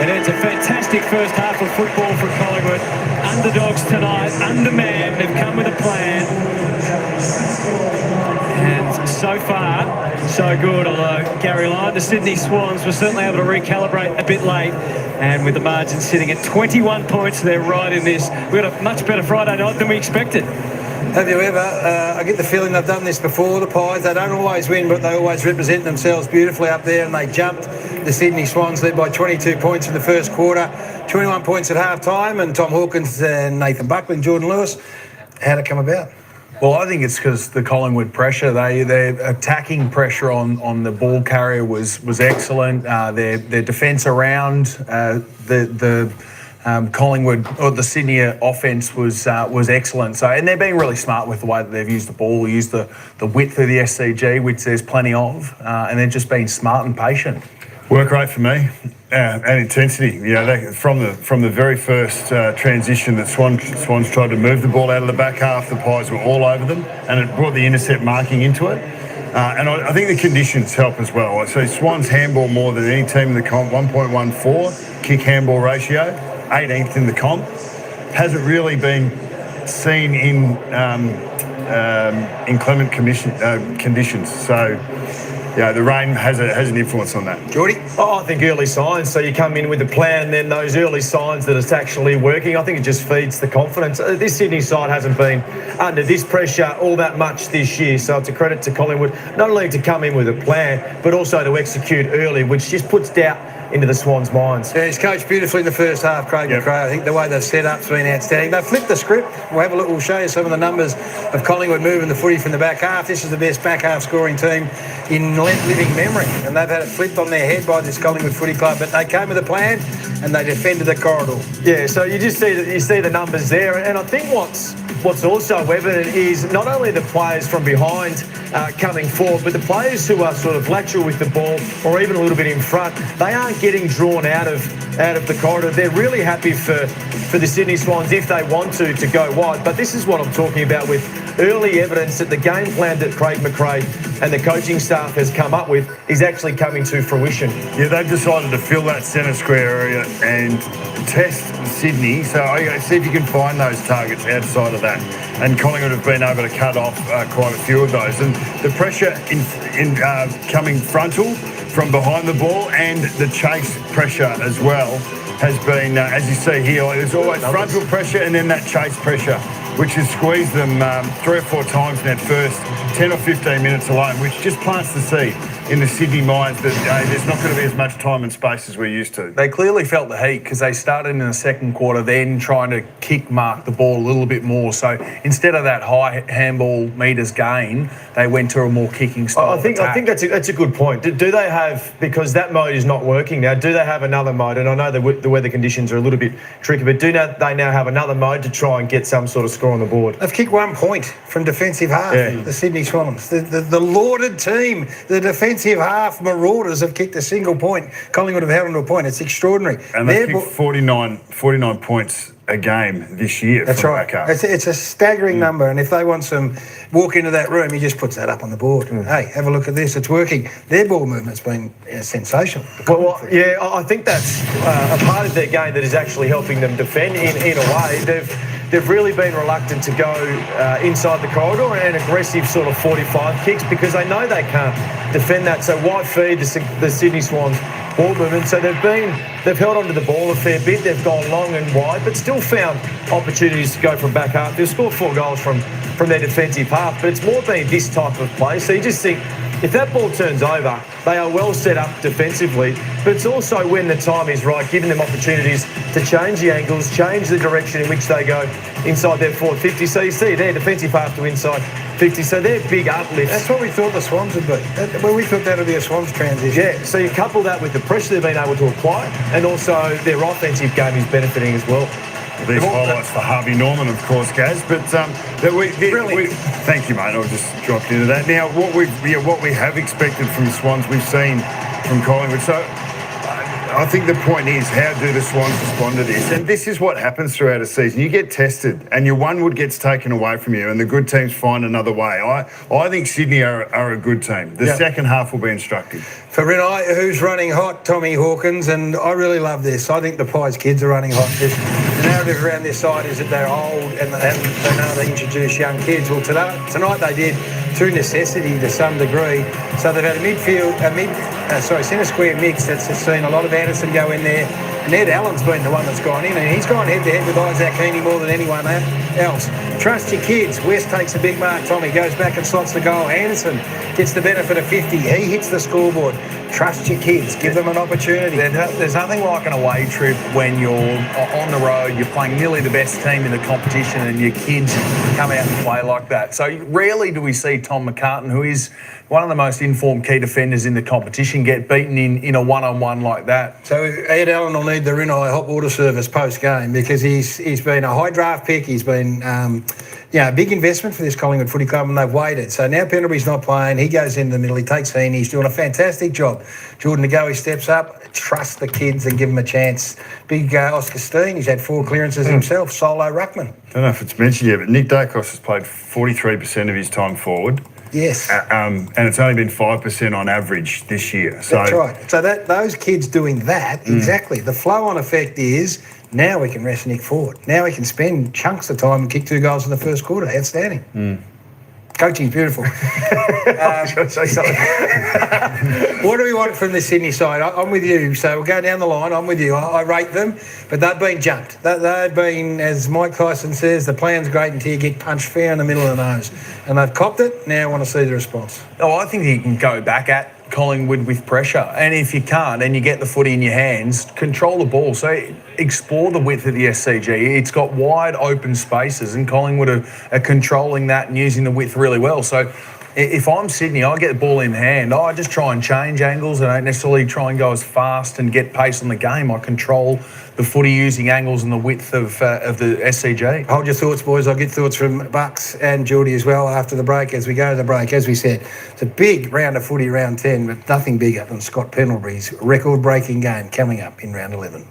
And it's a fantastic first half of football for Collingwood. Underdogs tonight, undermanned. They've come with a plan. And so far, so good. Although Gary Lyon, the Sydney Swans, were certainly able to recalibrate a bit late. And with the margin sitting at 21 points, they're right in this. We had a much better Friday night than we expected. Have you ever? I get the feeling they've done this before, the Pies. They don't always win, but they always represent themselves beautifully up there, and they jumped the Sydney Swans, led by 22 points in the first quarter, 21 points at half-time, and Tom Hawkins and Nathan Buckley and Jordan Lewis. How'd it come about? Well, I think it's because the Collingwood pressure, their attacking pressure on the ball carrier was excellent. Their defence around the Collingwood or the Sydney offence was excellent. So, and they're being really smart with the way that they've used the ball, used the width of the SCG, which there's plenty of, and they're just being smart and patient. Work rate for me, and intensity. You know, from the very first transition that Swans tried to move the ball out of the back half, the Pies were all over them, and it brought the intercept marking into it. And I think the conditions help as well. So Swans handball more than any team in the comp, 1.14 kick handball ratio, 18th in the comp. Hasn't really been seen in inclement conditions. So. Yeah, the rain has an influence on that. Geordie? Oh, I think early signs. So you come in with a plan, and then those early signs that it's actually working, I think it just feeds the confidence. This Sydney side hasn't been under this pressure all that much this year. So it's a credit to Collingwood, not only to come in with a plan, but also to execute early, which just puts doubt into the Swans' minds. Yeah, he's coached beautifully in the first half, Craig McRae. I think the way they've set up's been outstanding. They've flipped the script. We'll show you some of the numbers of Collingwood moving the footy from the back half. This is the best back half scoring team in living memory, and they've had it flipped on their head by this Collingwood Footy Club. But they came with a plan, and they defended the corridor. Yeah, so you just see the numbers there, and I think what's also evident is not only the players from behind coming forward, but the players who are sort of lateral with the ball or even a little bit in front, they aren't getting drawn out of the corridor. They're really happy for the Sydney Swans if they want to go wide. But this is what I'm talking about with early evidence that the game plan that Craig McRae and the coaching staff has come up with is actually coming to fruition. Yeah, they've decided to fill that centre square area and test Sydney. So see if you can find those targets outside of that. And Collingwood have been able to cut off quite a few of those. And the pressure in coming frontal from behind the ball and the chase pressure as well has been, as you see here, there's always frontal pressure and then that chase pressure, which has squeezed them 3 or 4 times in that first 10 or 15 minutes alone, which just plants the seed in the Sydney minds that there's not going to be as much time and space as we're used to. They clearly felt the heat because they started in the second quarter then trying to kick mark the ball a little bit more. So instead of that high handball metres gain, they went to a more kicking style. I think that's a good point. Do they have, because that mode is not working now, do they have another mode? And I know the weather conditions are a little bit tricky, but they now have another mode to try and get some sort of score on the board? They've kicked 1 point from defensive half, the Sydney Swans. The lauded team, the defensive half Marauders have kicked a single point. Collingwood have held them to a point. It's extraordinary. And they've kicked 49 points a game this year. That's right. It's a staggering number, and if they want some walk into that room, he just puts that up on the board. Hey, have a look at this. It's working. Their ball movement's been sensational. Well, yeah, I think that's a part of their game that is actually helping them defend in a way. They've really been reluctant to go inside the corridor and aggressive sort of 45 kicks because they know they can't defend that. So why feed the Sydney Swans ball movement? So they've held onto the ball a fair bit. They've gone long and wide, but still found opportunities to go from back half. They've scored 4 goals from their defensive half, but it's more been this type of play. So you just think if that ball turns over, they are well set up defensively, but it's also when the time is right, giving them opportunities to change the angles, change the direction in which they go inside their forward 50. So you see their defensive half to inside 50, so they're big uplifts. That's what we thought the Swans would be. Well, we thought that would be a Swans transition. Yeah, so you couple that with the pressure they've been able to apply, and also their offensive game is benefiting as well. These highlights for Harvey Norman, of course, Gaz. But thank you, mate. I'll just drop into that. Now, what we have expected from the Swans, we've seen from Collingwood. So I think the point is, how do the Swans respond to this? And this is what happens throughout a season. You get tested, and your one wood gets taken away from you, and the good teams find another way. I think Sydney are a good team. The second half will be instructive. For Renai, who's running hot, Tommy Hawkins, and I really love this. I think the Pies kids are running hot. The narrative around this side is that they're old and they know they introduce young kids. Well, tonight they did through necessity to some degree. So they've had a centre square mix that's seen a lot of Anderson go in there. And Ed Allen's been the one that's gone in, and he's gone head-to-head with Isaac Heaney more than anyone else. Trust your kids. West takes a big mark. Tommy goes back and slots the goal. Anderson gets the benefit of 50. He hits the scoreboard. Trust your kids. Give them an opportunity. There's nothing like an away trip when you're on the road, you're playing nearly the best team in the competition, and your kids come out and play like that. So rarely do we see Tom McCartan, who is one of the most informed key defenders in the competition, get beaten in a one-on-one like that. So Ed Allen will need the Renai hot water service post-game, because he's been a high draft pick. He's been a big investment for this Collingwood Footy Club, and they've waited. So now Pendlebury's not playing. He goes into the middle. He takes Heaney. He's doing a fantastic job. Jordan De Goey steps up. Trust the kids and give them a chance. Big Oscar Steen, he's had 4 clearances himself. Solo ruckman. I don't know if it's mentioned yet, but Nick Dacos has played 43% of his time forward. Yes. And it's only been 5% on average this year. So that's right. So those kids doing that, exactly. The flow-on effect is now we can rest Nick forward. Now we can spend chunks of time and kick 2 goals in the first quarter. Outstanding. Coaching's beautiful. I was going to say something. What do we want from the Sydney side? I'm with you. So we'll go down the line. I'm with you. I rate them, but they've been jumped. They've been, as Mike Tyson says, the plan's great until you get punched fair in the middle of the nose. And they've copped it. Now I want to see the response. Oh, I think you can go back at Collingwood with pressure, and if you can't and you get the footy in your hands, control the ball. So explore the width of the SCG. It's got wide open spaces, and Collingwood are controlling that and using the width really well. So if I'm Sydney, I get the ball in hand. I just try and change angles. I don't necessarily try and go as fast and get pace on the game. I control the footy using angles and the width of the SCG. Hold your thoughts, boys. I'll get thoughts from Bucks and Geordie as well after the break. As we go to the break, as we said, it's a big round of footy, round 10, but nothing bigger than Scott Pendlebury's record-breaking game coming up in round 11.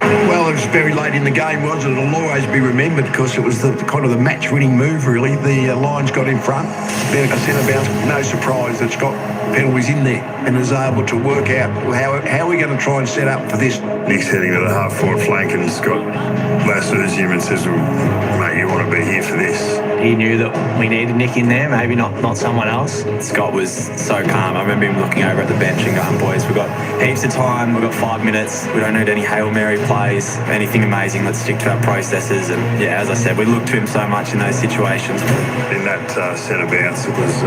Well, it was very late in the game, wasn't it? It'll always be remembered because it was the kind of the match-winning move, really. The Lions got in front. Then a centre bounce, no surprise that Scott Pendlebury's in there and is able to work out how are we going to try and set up for this. Nick's heading to the half-forward flank, and Scott lassos him and says, well, mate, you want to be here for this. He knew that we needed Nick in there, maybe not someone else. Scott was so calm. I remember him looking over at the bench and going, boys, we've got heaps of time, we've got 5 minutes, we don't need any Hail Mary plays, anything amazing, let's stick to our processes. And yeah, as I said, we looked to him so much in those situations. In that centre bounce, it was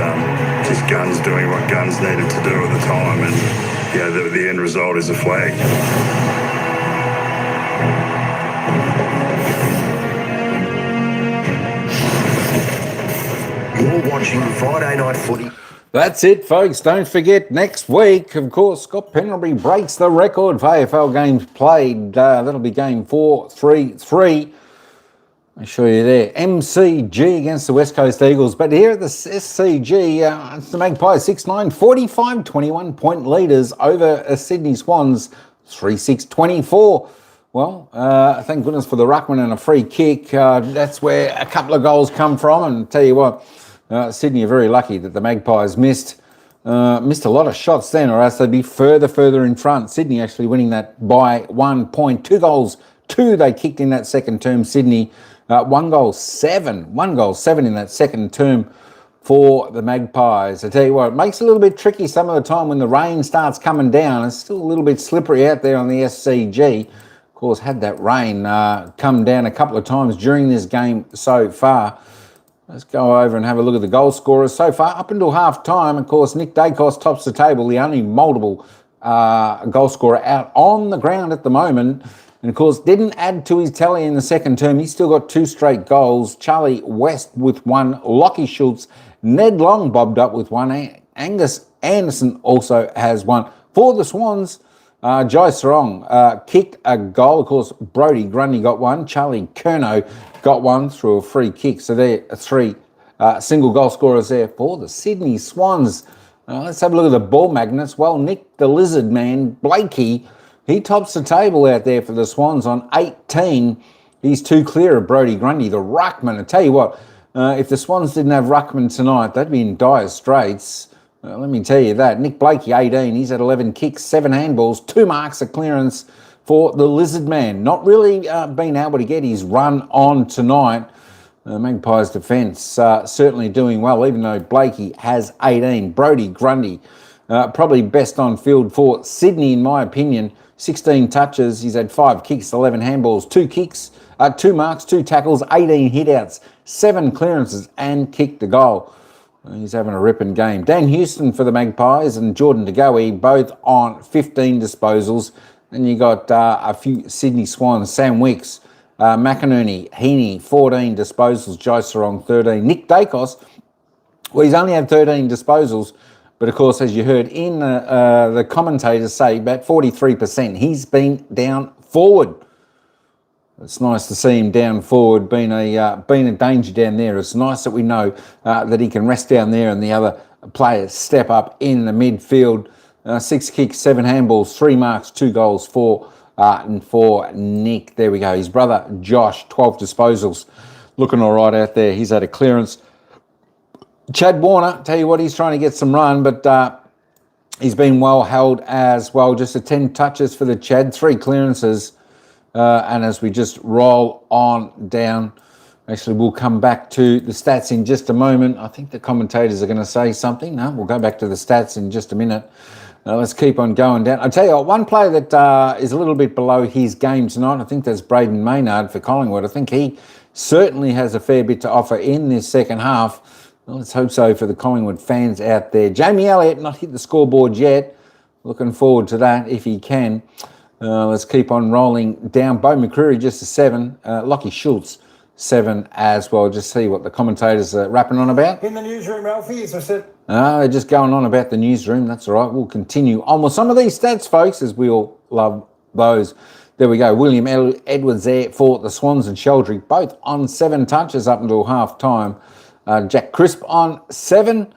just Guns doing what Guns needed to do at the time, and the end result is a flag. You're watching Friday Night Footy. That's it, folks. Don't forget, next week, of course, Scott Pendlebury breaks the record for AFL games played. That'll be game 4-3-3. I'll show you there. MCG against the West Coast Eagles. But here at the SCG, it's the Magpies 6-9, 45-21 point leaders over Sydney Swans 3-6-24. Well, thank goodness for the ruckman and a free kick. That's where a couple of goals come from. And tell you what, Sydney are very lucky that the Magpies missed a lot of shots then, or else they'd be further in front. Sydney actually winning that by 1 point. 2 goals, 2 they kicked in that second term. Sydney, 1 goal, 7 in that second term for the Magpies. I tell you what, it makes it a little bit tricky some of the time when the rain starts coming down. It's still a little bit slippery out there on the SCG. Of course, had that rain come down a couple of times during this game so far. Let's go over and have a look at the goal scorers so far. Up until half-time, of course, Nick Dacos tops the table, the only multiple goal scorer out on the ground at the moment. And, of course, didn't add to his tally in the second term. He's still got 2 straight goals. Charlie West with 1. Lockie Schultz, Ned Long bobbed up with 1. Angus Anderson also has 1. For the Swans, Jai Sarong kicked a goal. Of course, Brodie Grundy got 1. Charlie Curnow got 1 through a free kick. So there are 3 single goal scorers there for the Sydney Swans. Let's have a look at the ball magnets. Well, Nick the Lizard Man, Blakey, he tops the table out there for the Swans on 18. He's 2 clear of Brodie Grundy, the ruckman. I tell you what, if the Swans didn't have ruckman tonight, they'd be in dire straits. Let me tell you that. Nick Blakey, 18. He's had 11 kicks, 7 handballs, 2 marks of clearance for the Lizard Man. Not really being able to get his run on tonight. Magpies defence certainly doing well, even though Blakey has 18. Brodie Grundy, probably best on field for Sydney, in my opinion. 16 touches. He's had 5 kicks, 11 handballs, 2 kicks, 2 marks, 2 tackles, 18 hitouts, 7 clearances, and kicked a goal. He's having a ripping game. Dan Houston for the Magpies and Jordan DeGoey both on 15 disposals. Then you got a few Sydney Swans, Sam Wicks, McInerney, Heaney, 14 disposals, Jai Sarong, 13. Nick Dacos, well, he's only had 13 disposals, but of course, as you heard in the commentators say, about 43%. He's been down forward. It's nice to see him down forward, being a danger down there. It's nice that we know that he can rest down there and the other players step up in the midfield. 6 kicks, 7 handballs, 3 marks, 2 goals for Nick. There we go. His brother Josh, 12 disposals, looking all right out there. He's had a clearance. Chad Warner, tell you what, he's trying to get some run, but he's been well held as well. Just 10 touches for the Chad, 3 clearances. And as we just roll on down, actually, we'll come back to the stats in just a moment. I think the commentators are going to say something. No, we'll go back to the stats in just a minute. Let's keep on going down. I'll tell you what, one player that is a little bit below his game tonight, I think that's Braden Maynard for Collingwood. I think he certainly has a fair bit to offer in this second half. Well, let's hope so for the Collingwood fans out there. Jamie Elliott, not hit the scoreboard yet. Looking forward to that if he can. Let's keep on rolling down. Bo McCreary, just a 7. Lockie Schultz, 7 as well. Just see what the commentators are rapping on about. In the newsroom, Ralphie, as I said. They're just going on about the newsroom. That's all right. We'll continue on with some of these stats, folks, as we all love those. There we go. William Edwards there for the Swans and Sheldrick, both on 7 touches up until half-time. Jack Crisp on 7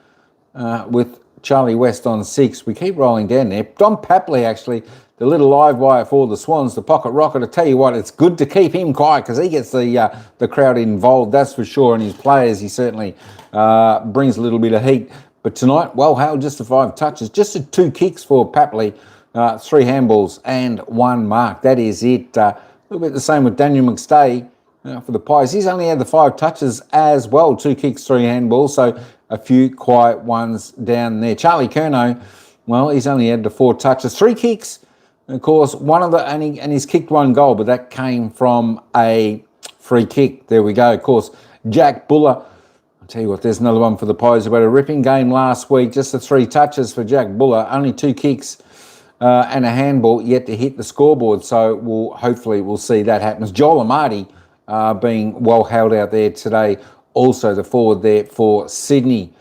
with Charlie West on 6. We keep rolling down there. Don Papley, actually, the little live wire for the Swans, the pocket rocket. I tell you what, it's good to keep him quiet because he gets the crowd involved, that's for sure. And his players, he certainly brings a little bit of heat. But tonight, well held, just 5 touches, just 2 kicks for Papley, 3 handballs and 1 mark. That is it. A little bit the same with Daniel McStay for the Pies. He's only had the 5 touches as well, 2 kicks, 3 handballs. So a few quiet ones down there. Charlie Curnow, well, he's only had the 4 touches, 3 kicks. Of course, and he's kicked 1 goal, but that came from a free kick. There we go. Of course, Jack Buller. I'll tell you what, there's another one for the Pies who had a ripping game last week. Just the 3 touches for Jack Buller, only 2 kicks and a handball yet to hit the scoreboard. So hopefully we'll see that happens. Joel Amati being well held out there today. Also the forward there for Sydney.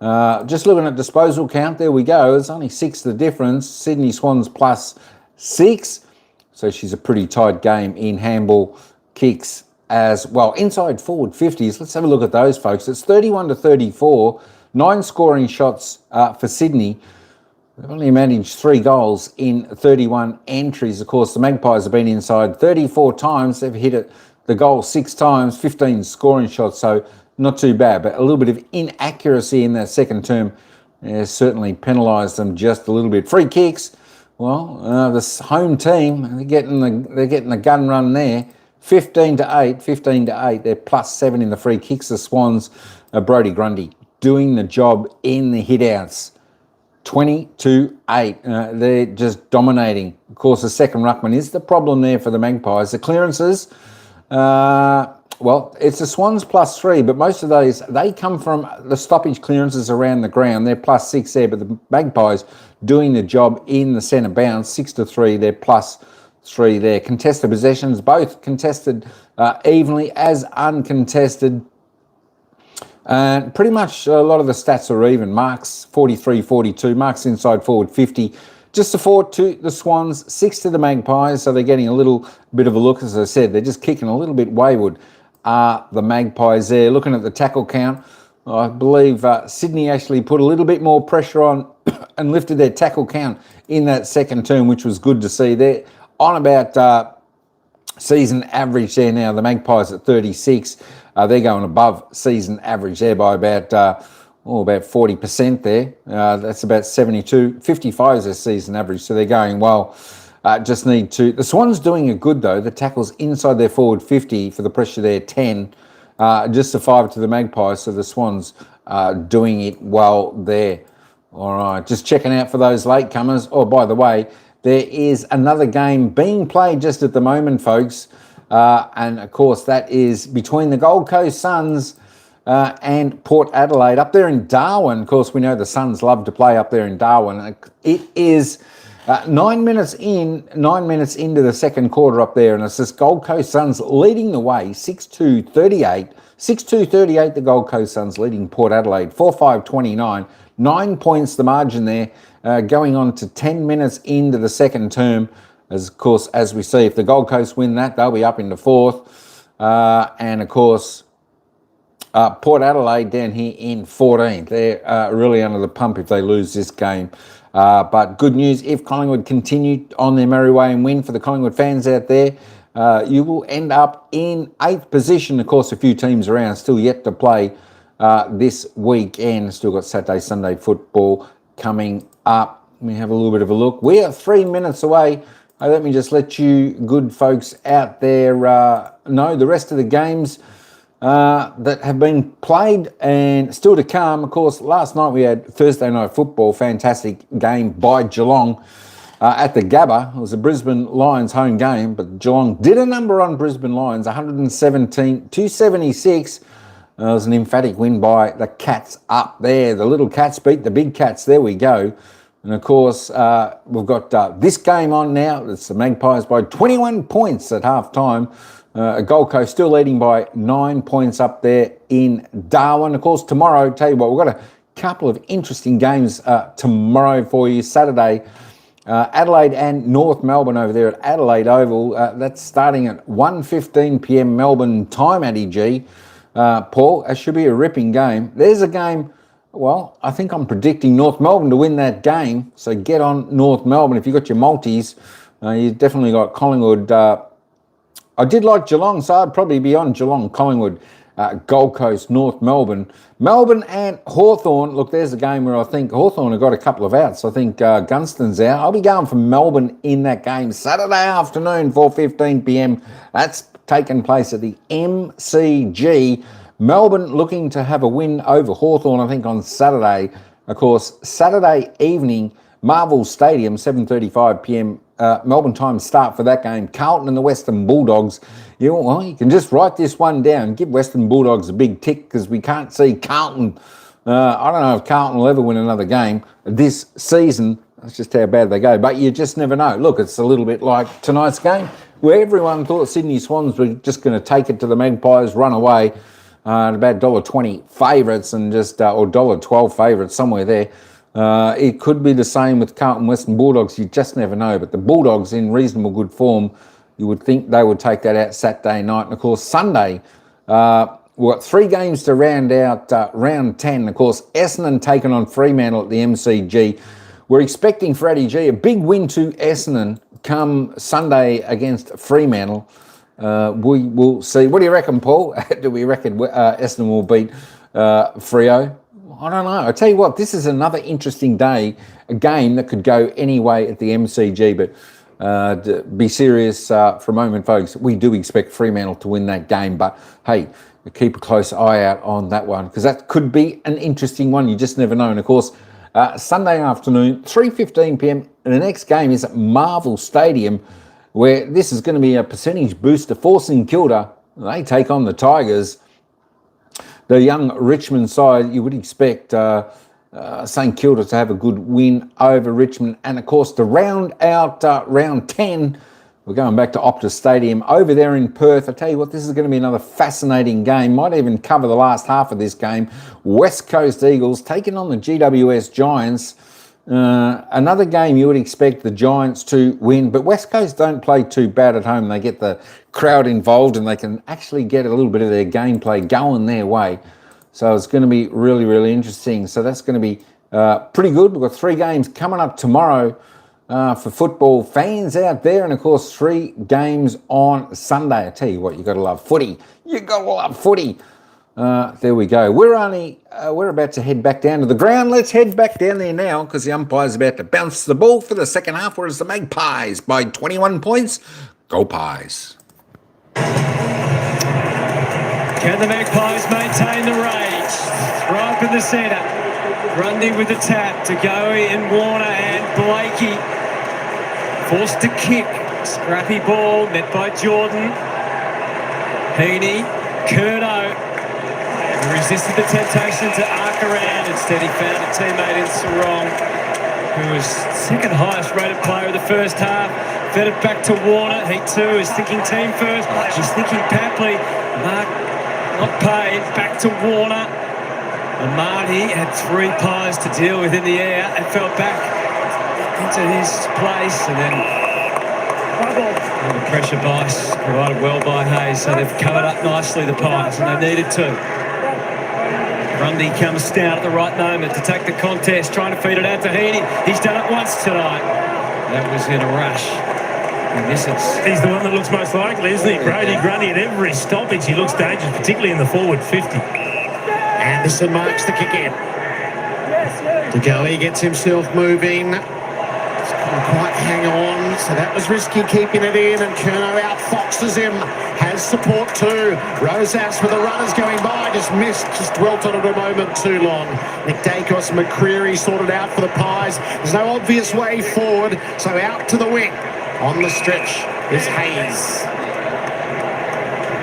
Just looking at disposal count, there we go. It's only 6 the difference. Sydney Swans plus 6. So she's a pretty tight game in handball kicks as well. Inside forward 50s. Let's have a look at those, folks. It's 31-34. 9 scoring shots for Sydney. They've only managed 3 goals in 31 entries. Of course, the Magpies have been inside 34 times. They've hit the goal 6 times, 15 scoring shots. So not too bad, but a little bit of inaccuracy in that second term certainly penalised them just a little bit. Free kicks. Well, this home team, they're getting the gun run there. 15-8. They're plus 7 in the free kicks. The Swans, Brodie Grundy, doing the job in the hitouts. 20-8. They're just dominating. Of course, the second ruckman is the problem there for the Magpies. The clearances, well, it's the Swans +3, but most of those, they come from the stoppage clearances around the ground. They're +6 there, but the Magpies doing the job in the centre bounce, 6-3, they're +3 there. Contested possessions, both contested evenly as uncontested. And pretty much a lot of the stats are even. Marks 43-42, marks inside forward 50. Just a 4 to the Swans, 6 to the Magpies, so they're getting a little bit of a look. As I said, they're just kicking a little bit wayward. The Magpies there. Looking at the tackle count, I believe Sydney actually put a little bit more pressure on and lifted their tackle count in that second term, which was good to see. They're on about season average there now. The Magpies at 36. They're going above season average there by about 40% there. That's about 72. 55 is their season average, so they're going well. Just need to... The Swans doing it good, though. The tackles inside their forward 50 for the pressure there, 10. Just a 5 to the Magpies, so the Swans doing it well there. All right, just checking out for those latecomers. Oh, by the way, there is another game being played just at the moment, folks. And, of course, that is between the Gold Coast Suns and Port Adelaide. Up there in Darwin, of course, we know the Suns love to play up there in Darwin. It is 9 minutes into the second quarter up there, and it's this Gold Coast Suns leading the way, 6-2-38. 6-2-38, the Gold Coast Suns leading Port Adelaide, 4-5-29. 9 points the margin there, going on to 10 minutes into the second term. As, of course, as we see, if the Gold Coast win that, they'll be up into fourth. And, of course, Port Adelaide down here in 14th. They're really under the pump if they lose this game. But good news, if Collingwood continue on their merry way and win, for the Collingwood fans out there, you will end up in 8th position. Of course, a few teams around still yet to play this weekend. Still got Saturday, Sunday football coming up. Let me have a little bit of a look. We are 3 minutes away. Let me just let you good folks out there know the rest of the games that have been played and still to come. Of course, last night we had Thursday night football, fantastic game by Geelong at the Gabba. It was a Brisbane Lions home game, but Geelong did a number on Brisbane Lions, 117-276. It was an emphatic win by the Cats up there. The little Cats beat the big Cats. There we go. And, of course, we've got this game on now. It's the Magpies by 21 points at half-time. Gold Coast still leading by 9 points up there in Darwin. Of course, tomorrow, tell you what, we've got a couple of interesting games tomorrow for you. Saturday, Adelaide and North Melbourne over there at Adelaide Oval. That's starting at 1:15 p.m. Melbourne time, Addy G. Paul, that should be a ripping game. There's a game... Well, I think I'm predicting North Melbourne to win that game. So get on North Melbourne. If you've got your multis, you've definitely got Collingwood. I did like Geelong, so I'd probably be on Geelong, Collingwood, Gold Coast, North Melbourne. Melbourne and Hawthorn. Look, there's a game where I think Hawthorn have got a couple of outs. I think Gunston's out. I'll be going for Melbourne in that game. Saturday afternoon, 4:15 p.m. That's taking place at the MCG. Melbourne looking to have a win over Hawthorn, I think, on Saturday. Of course, Saturday evening, Marvel Stadium, 7:35 p.m. Melbourne time start for that game. Carlton and the Western Bulldogs. You can just write this one down. Give Western Bulldogs a big tick because we can't see Carlton. I don't know if Carlton will ever win another game this season. That's just how bad they go. But you just never know. Look, it's a little bit like tonight's game where everyone thought Sydney Swans were just going to take it to the Magpies, run away. About $1.20 favourites and just, or $1.12 favourites, somewhere there. It could be the same with Carlton Western Bulldogs. You just never know. But the Bulldogs in reasonable good form, you would think they would take that out Saturday night. And, of course, Sunday, we've got 3 games to round out round 10. Of course, Essendon taking on Fremantle at the MCG. We're expecting for Addy G a big win to Essendon come Sunday against Fremantle. We will see. What do you reckon, Paul? Do we reckon Essendon will beat Freo? I don't know. I tell you what, this is another interesting day, a game that could go any way at the MCG. But be serious for a moment, folks. We do expect Fremantle to win that game. But hey, keep a close eye out on that one because that could be an interesting one. You just never know. And of course, Sunday afternoon, 3:15 p.m. And the next game is at Marvel Stadium, where this is going to be a percentage booster for St Kilda They take on the Tigers. The young Richmond side, you would expect St Kilda to have a good win over Richmond. And, of course, to round out round 10, we're going back to Optus Stadium over there in Perth. I tell you what, this is going to be another fascinating game. Might even cover the last half of this game. West Coast Eagles taking on the GWS Giants. Another game you would expect the Giants to win, but West Coast don't play too bad at home. They get the crowd involved and they can actually get a little bit of their gameplay going their way. So it's going to be really, really interesting. So that's going to be pretty good. We've got 3 games coming up tomorrow for football fans out there, and of course 3 games on Sunday. I tell you what, you got to love footy. You got to love footy. There we go. We're about to head back down to the ground. Let's head back down there now because the umpire's about to bounce the ball for the second half, whereas the Magpies by 21 points. Go Pies. Can the Magpies maintain the range? Throw up in the centre. Grundy with the tap to go in Warner and Blakey. Forced to kick. Scrappy ball met by Jordan. Heaney. Curnow. Resisted the temptation to arc around. Instead he found a teammate in Sarong, who was second highest rated player of the first half. Fed it back to Warner. He too is thinking team first. He's thinking Papley. Mark not paid. Back to Warner. And Marty had 3 pies to deal with in the air and fell back into his place. And then the pressure bice provided well by Hayes. So they've covered up nicely the pies, and they needed to. Grundy comes down at the right moment to take the contest, trying to feed it out to Heaney. He's done it once tonight. That was in a rush. He misses. He's the one that looks most likely, isn't he? Brody Grundy at every stoppage. He looks dangerous, particularly in the forward 50. Anderson marks the kick in. De Goey gets himself moving. Couldn't quite hang on, so that was risky keeping it in, and Curnow outfoxes him. Has support too. Rosas with the runners going by, just missed, just dwelt on it a moment too long. Nick Dacos and McCreary sorted out for the Pies. There's no obvious way forward, so out to the wing. On the stretch is Hayes.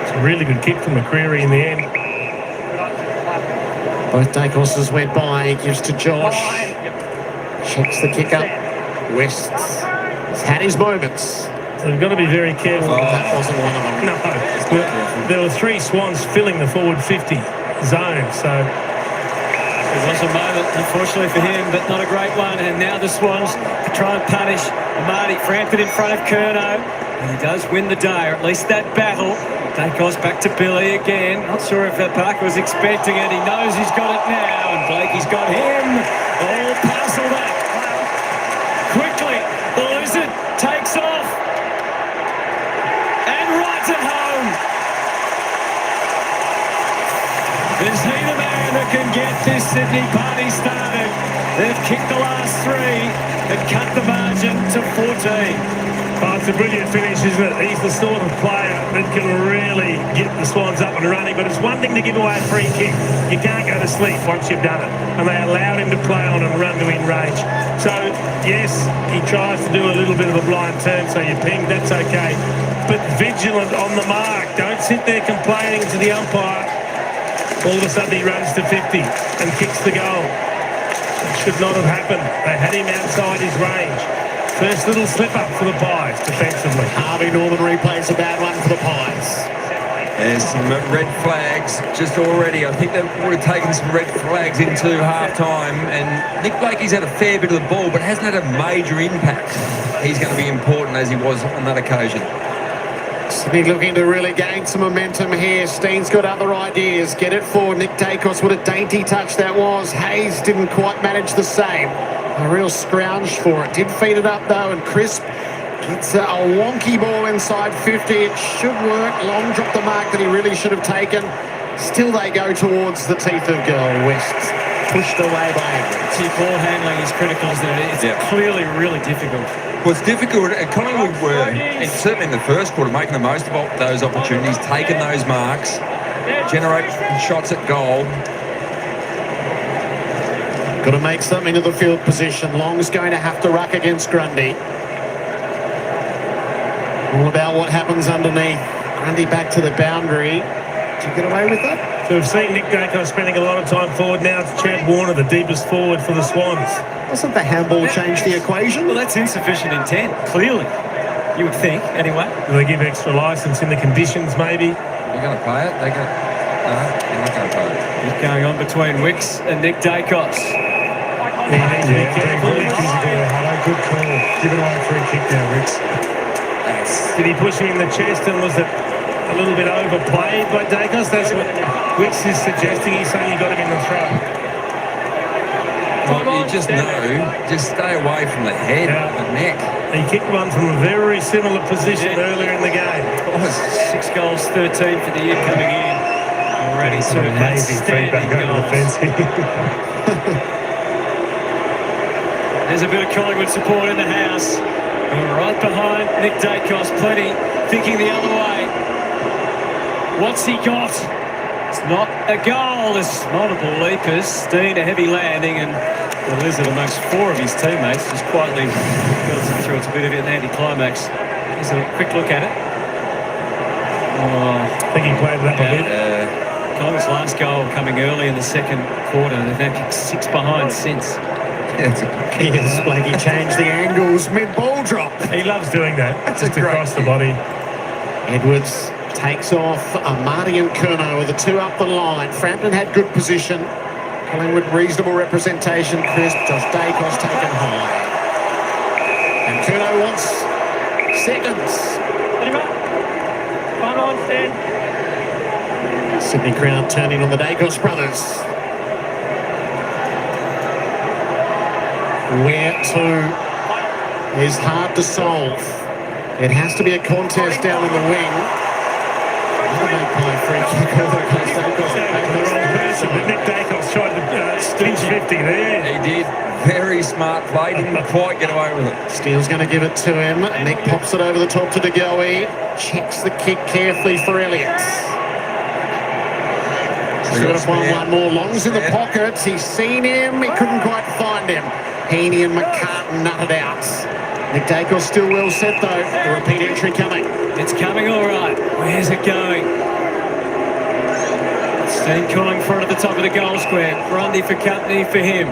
It's a really good kick from McCreary in the end. Both Dacoses went by, he gives to Josh. Checks the kick up. West has had his moments. So we've got to be very careful. That wasn't one of them. No. There were 3 Swans filling the forward 50 zone, so... It was a moment, unfortunately for him, but not a great one. And now the Swans try and punish Marty Frampton in front of Curnow. And he does win the day, or at least that battle. Dacos back to Billy again. Not sure if Parker was expecting it. He knows he's got it now, and Blakey's got him. All parceled up. Quickly, the Lizard takes off. And right at home. Is he the man that can get this Sydney party started? They've kicked the last 3 and cut the margin to 14. Oh, it's a brilliant finish, isn't it? He's the sort of player that can really get the Swans up and running, but it's one thing to give away a free kick. You can't go to sleep once you've done it. And they allowed him to play on and run to in range. So, yes, he tries to do a little bit of a blind turn, so you ping, that's okay. But vigilant on the mark. Don't sit there complaining to the umpire. All of a sudden he runs to 50 and kicks the goal. It should not have happened. They had him outside his range. First little slip-up for the Pies defensively. Harvey Norman replays a bad one for the Pies. There's some red flags just already. I think they would have taken some red flags into half-time. And Nick Blakey's had a fair bit of the ball, but hasn't had a major impact. He's going to be important as he was on that occasion. Sydney looking to really gain some momentum here. Steen's got other ideas. Get it for Nick Dacos. What a dainty touch that was. Hayes didn't quite manage the same. A real scrounge for it. Did feed it up though, and Crisp gets a wonky ball inside 50. It should work. Long dropped the mark that he really should have taken. Still they go towards the teeth of goal. West pushed away by Everett. Ball handling is critical, isn't it? It's clearly really difficult. Well, it's difficult, and Collingwood were, and certainly in the first quarter, making the most of those opportunities, taking those marks, generate shots at goal. Got to make something of the field position. Long's going to have to ruck against Grundy. All about what happens underneath. Grundy back to the boundary. Did you get away with that? So we've seen Nick Dacos spending a lot of time forward. Now it's Chad Warner, the deepest forward for the Swans. Doesn't the handball change the equation? Well, that's insufficient intent, clearly. You would think, anyway. Do they give extra licence in the conditions, maybe? They're going to pay it. No, they're not going to pay it. He's going on between Wicks and Nick Dacos. He needs to be careful. Good call. Give it away a free kick now, Wicks. Did he push him in the chest, and was it a little bit overplayed by Dacos? That's what Wicks is suggesting. He's saying he got him in the throat. Well, you just know, just stay away from the head, the neck. He kicked one from a very similar position earlier in the game. 6 goals, 13 for the year coming in. Already Some amazing feedback over the fence here. There's a bit of Collingwood support in the house. We're right behind Nick Dacos, plenty, thinking the other way. What's he got? It's not a goal. There's multiple leapers. Steen, a heavy landing, and the Lizard amongst 4 of his teammates just quietly builds him through. It's a bit of an anticlimax. Here's a quick look at it. I think he played it up a bit. Collingwood's last goal coming early in the second quarter. They've now kicked 6 behind since. Yes, Blakey changed the angles mid-ball drop. He loves doing that. Just across the body. Edwards takes off. Amati and Curnow are the 2 up the line. Frampton had good position. Collingwood reasonable representation. Crisp. Josh Dacos taken high. And Curnow wants seconds. Come on, stand. Sydney crowd turning on the Dacos brothers. Where to is hard to solve. It has to be a contest down in the wing. Free kick over against Dacos. But Nick Dacos tried to stinch 50 there. He did. Very smart play. Didn't quite get away with it. Steele's going to give it to him. Nick pops it over the top to De Goey. Checks the kick carefully for Elliott. Should have won one more. Long's in the pockets. He's seen him. He couldn't quite find him. Heaney and McCartan nutted out. Nick Dacos still well set though. The repeat entry coming. It's coming all right. Where's it going? Steen calling for it at the top of the goal square. Grundy for company for him.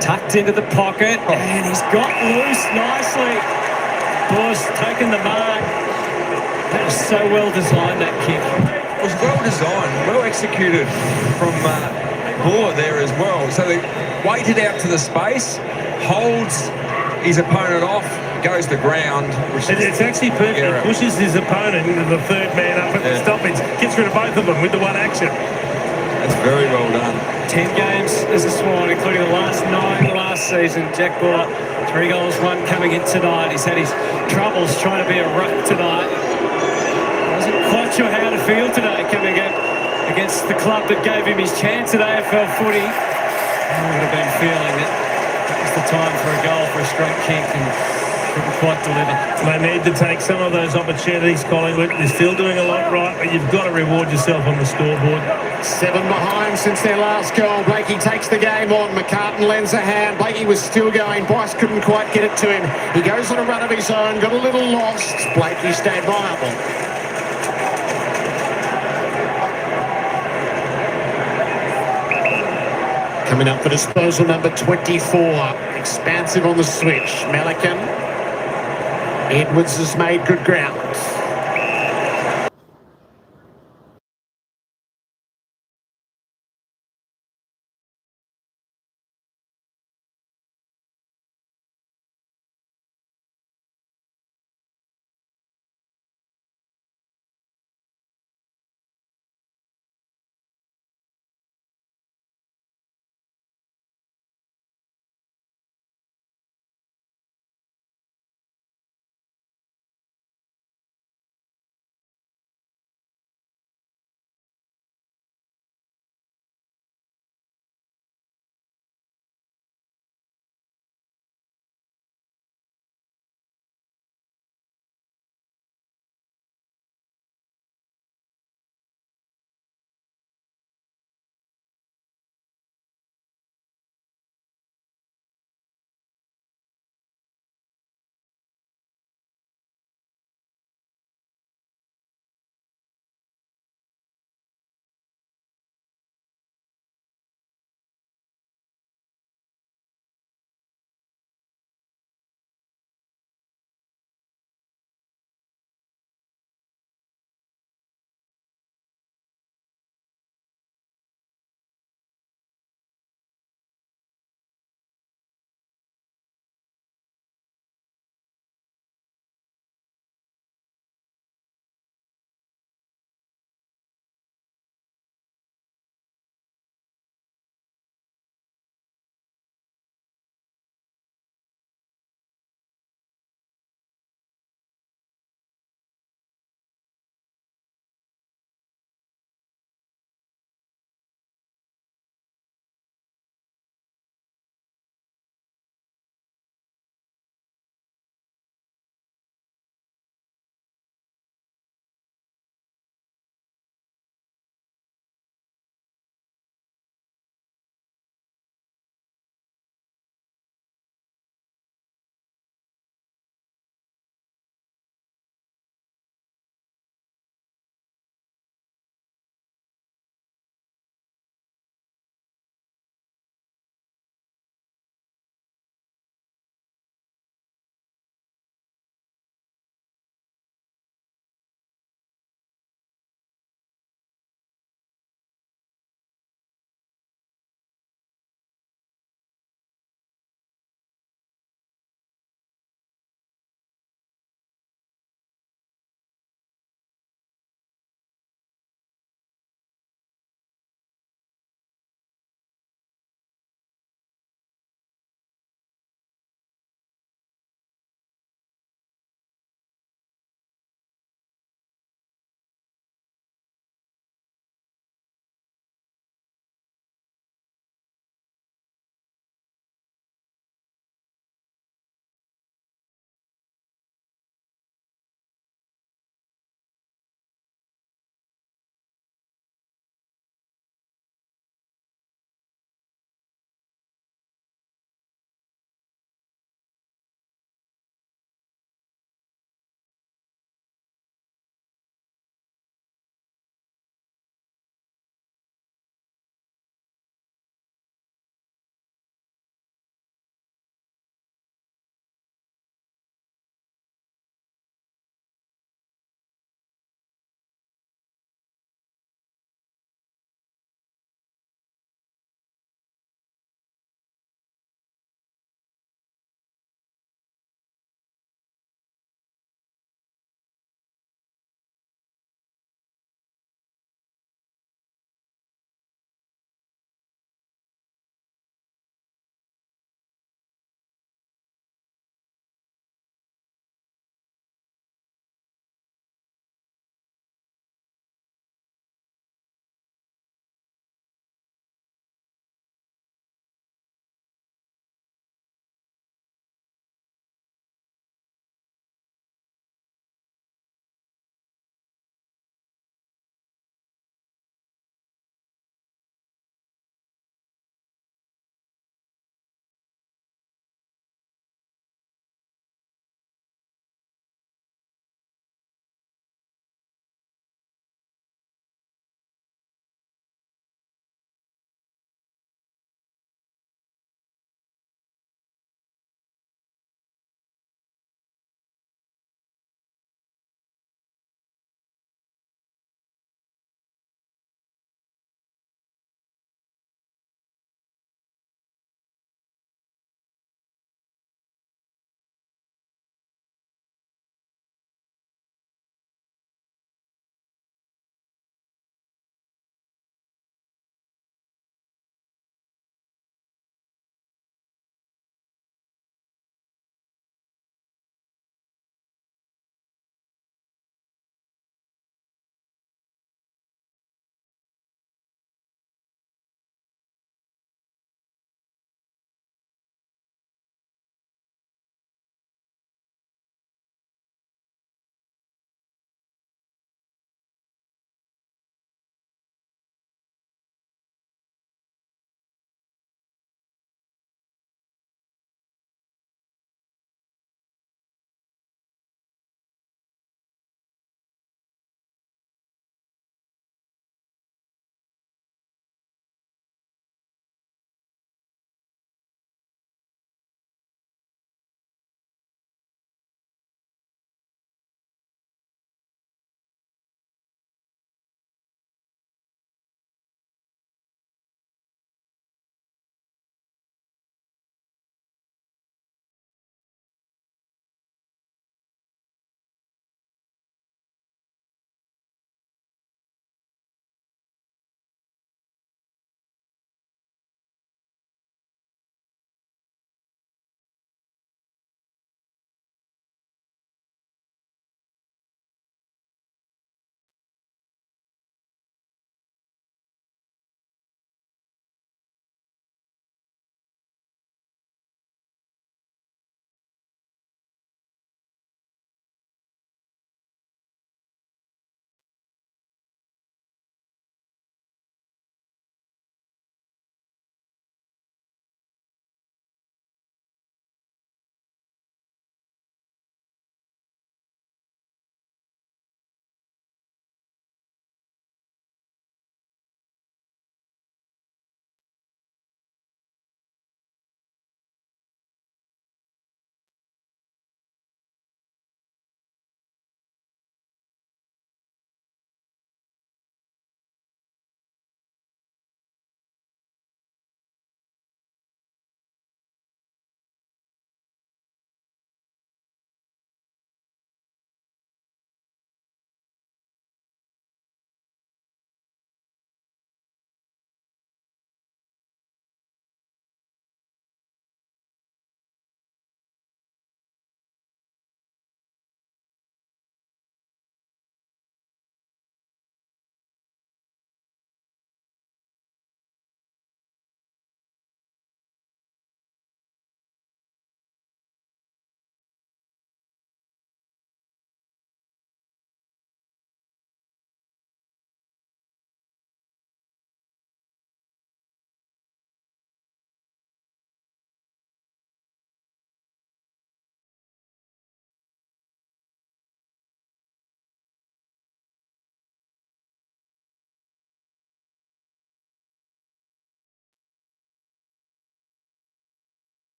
Tucked into the pocket, and he's got loose nicely. Boss taking the mark. That was so well designed, that kick. It was well designed, well executed from Boer there as well. So they waited out to the space, holds his opponent off, goes to ground. It's actually perfect. He pushes his opponent into the third man up at the stoppage. Gets rid of both of them with the one action. That's very well done. 10 games as a Swan, including the last 9 last season. Jack Boer, 3 goals, 1 coming in tonight. He's had his troubles trying to be a ruck tonight. Wasn't quite sure how to feel today coming up against the club that gave him his chance at AFL footy. He would have been feeling that it was the time for a goal, for a straight kick, and couldn't quite deliver. They need to take some of those opportunities, Collingwood. They're still doing a lot right, but you've got to reward yourself on the scoreboard. 7 behind since their last goal. Blakey takes the game on. McCartan lends a hand. Blakey was still going. Bryce couldn't quite get it to him. He goes on a run of his own, got a little lost. Blakey stayed viable. Coming up for disposal number 24. Expansive on the switch. Melican. Edwards has made good ground.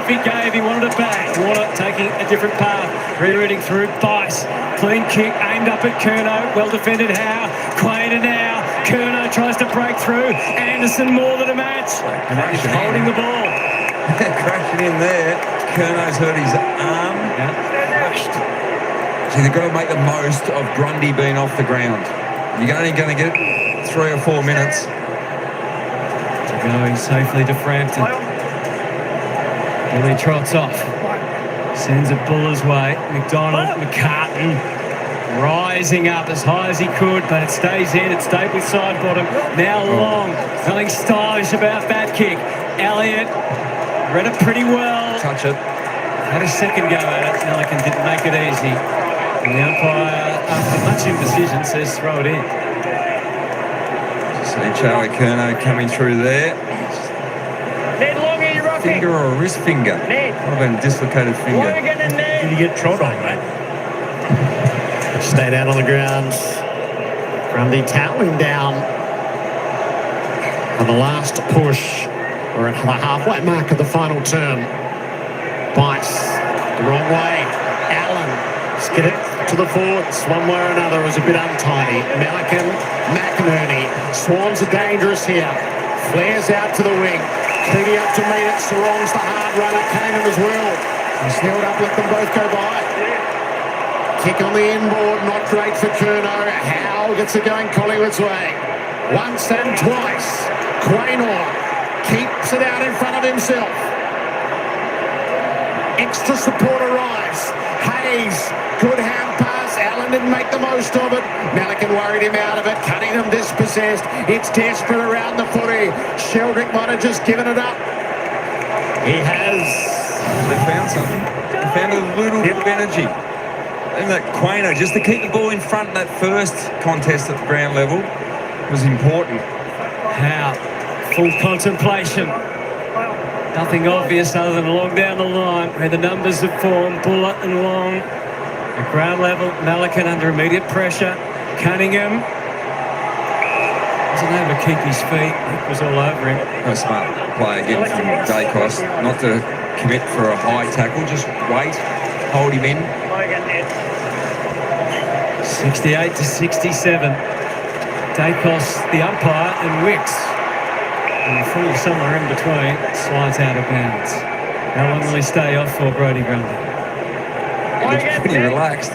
enough he gave. He wanted it back. Warner taking a different path. Rerouting through. Bice. Clean kick aimed up at Curnow. Well defended Howe. Quainer now. Curnow tries to break through. Anderson more than a match. And that is holding the ball. Crashing in there. Curnow's hurt his arm. Crushed. So they've got to make the most of Grundy being off the ground. You're only going to get 3 or 4 minutes. Going safely to Frampton. Billy trots off. Sends a Buller's way. McDonald, McCartan rising up as high as he could, but it stays in. It stayed with side bottom. Now Long. Nothing stylish about that kick. Elliott read it pretty well. Touch it. Had a second go at it. Milliken didn't make it easy. And the umpire, after much indecision, says throw it in. See Charlie Curnow coming through there. Ned Long, are you rocking? Finger or a wrist finger? Ned. Might have been a dislocated finger. What are we getting, Ned? Did you get trod on, mate? Stayed out on the ground. Grundy toweling down. On the last push. We're at the halfway mark of the final term. Bice. The wrong way. Allen. Skid it to the forwards. One way or another was a bit untidy. Milliken. McInerney. Swans are dangerous here. Flares out to the wing. Cleary up to meet it. Sarong's the hard runner. Kanan as well. He's held up. Let them both go by. Kick on the inboard, not great for Curnow. Howe gets it going Collingwood's way. Once and twice. Quaynor keeps it out in front of himself. Extra support arrives. Hayes, good hand pass. Allen didn't make the most of it. Milliken worried him out of it. Cunningham dispossessed. It's desperate around the footy. Sheldrick might have just given it up. He has. They found something. They found a little bit of energy. And that Quainer, just to keep the ball in front in that first contest at the ground level was important. Howe, full contemplation. Nothing obvious other than along down the line where the numbers have formed. Buller and Long. At ground level, Milliken under immediate pressure. Cunningham wasn't able to keep his feet. It was all over him. A smart play again from Dacos, not to commit for a high tackle, just wait, hold him in. 68 to 67. Dacos, the umpire, and Wicks. And the full somewhere in between slides out of bounds. How long will he stay off for Brodie Grundy? He looks pretty relaxed.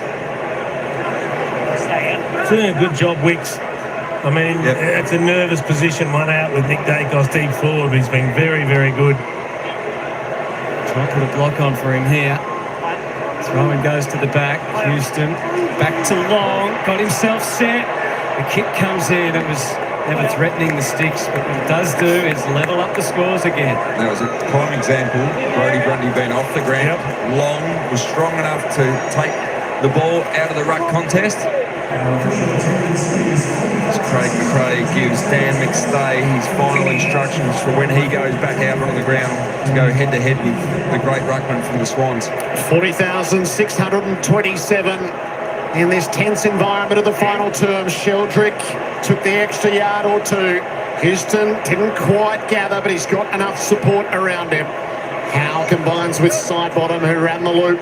Doing a good job, Wicks. I mean, it's a nervous position, one out with Nick Dacos deep forward, but he's been very, very good. Try to put a block on for him here. Throw-in goes to the back. Houston back to Long. Got himself set. The kick comes in. It was never threatening the sticks, but what it does do is level up the scores again. That was a prime example. Brodie Grundy being off the ground. Long was strong enough to take the ball out of the ruck contest. Craig McRae gives Dan McStay his final instructions for when he goes back out on the ground to go head-to-head with the great ruckman from the Swans. 40,627 in this tense environment of the final term. Sheldrick took the extra yard or two. Houston didn't quite gather, but he's got enough support around him. Howe combines with Sidebottom, who ran the loop.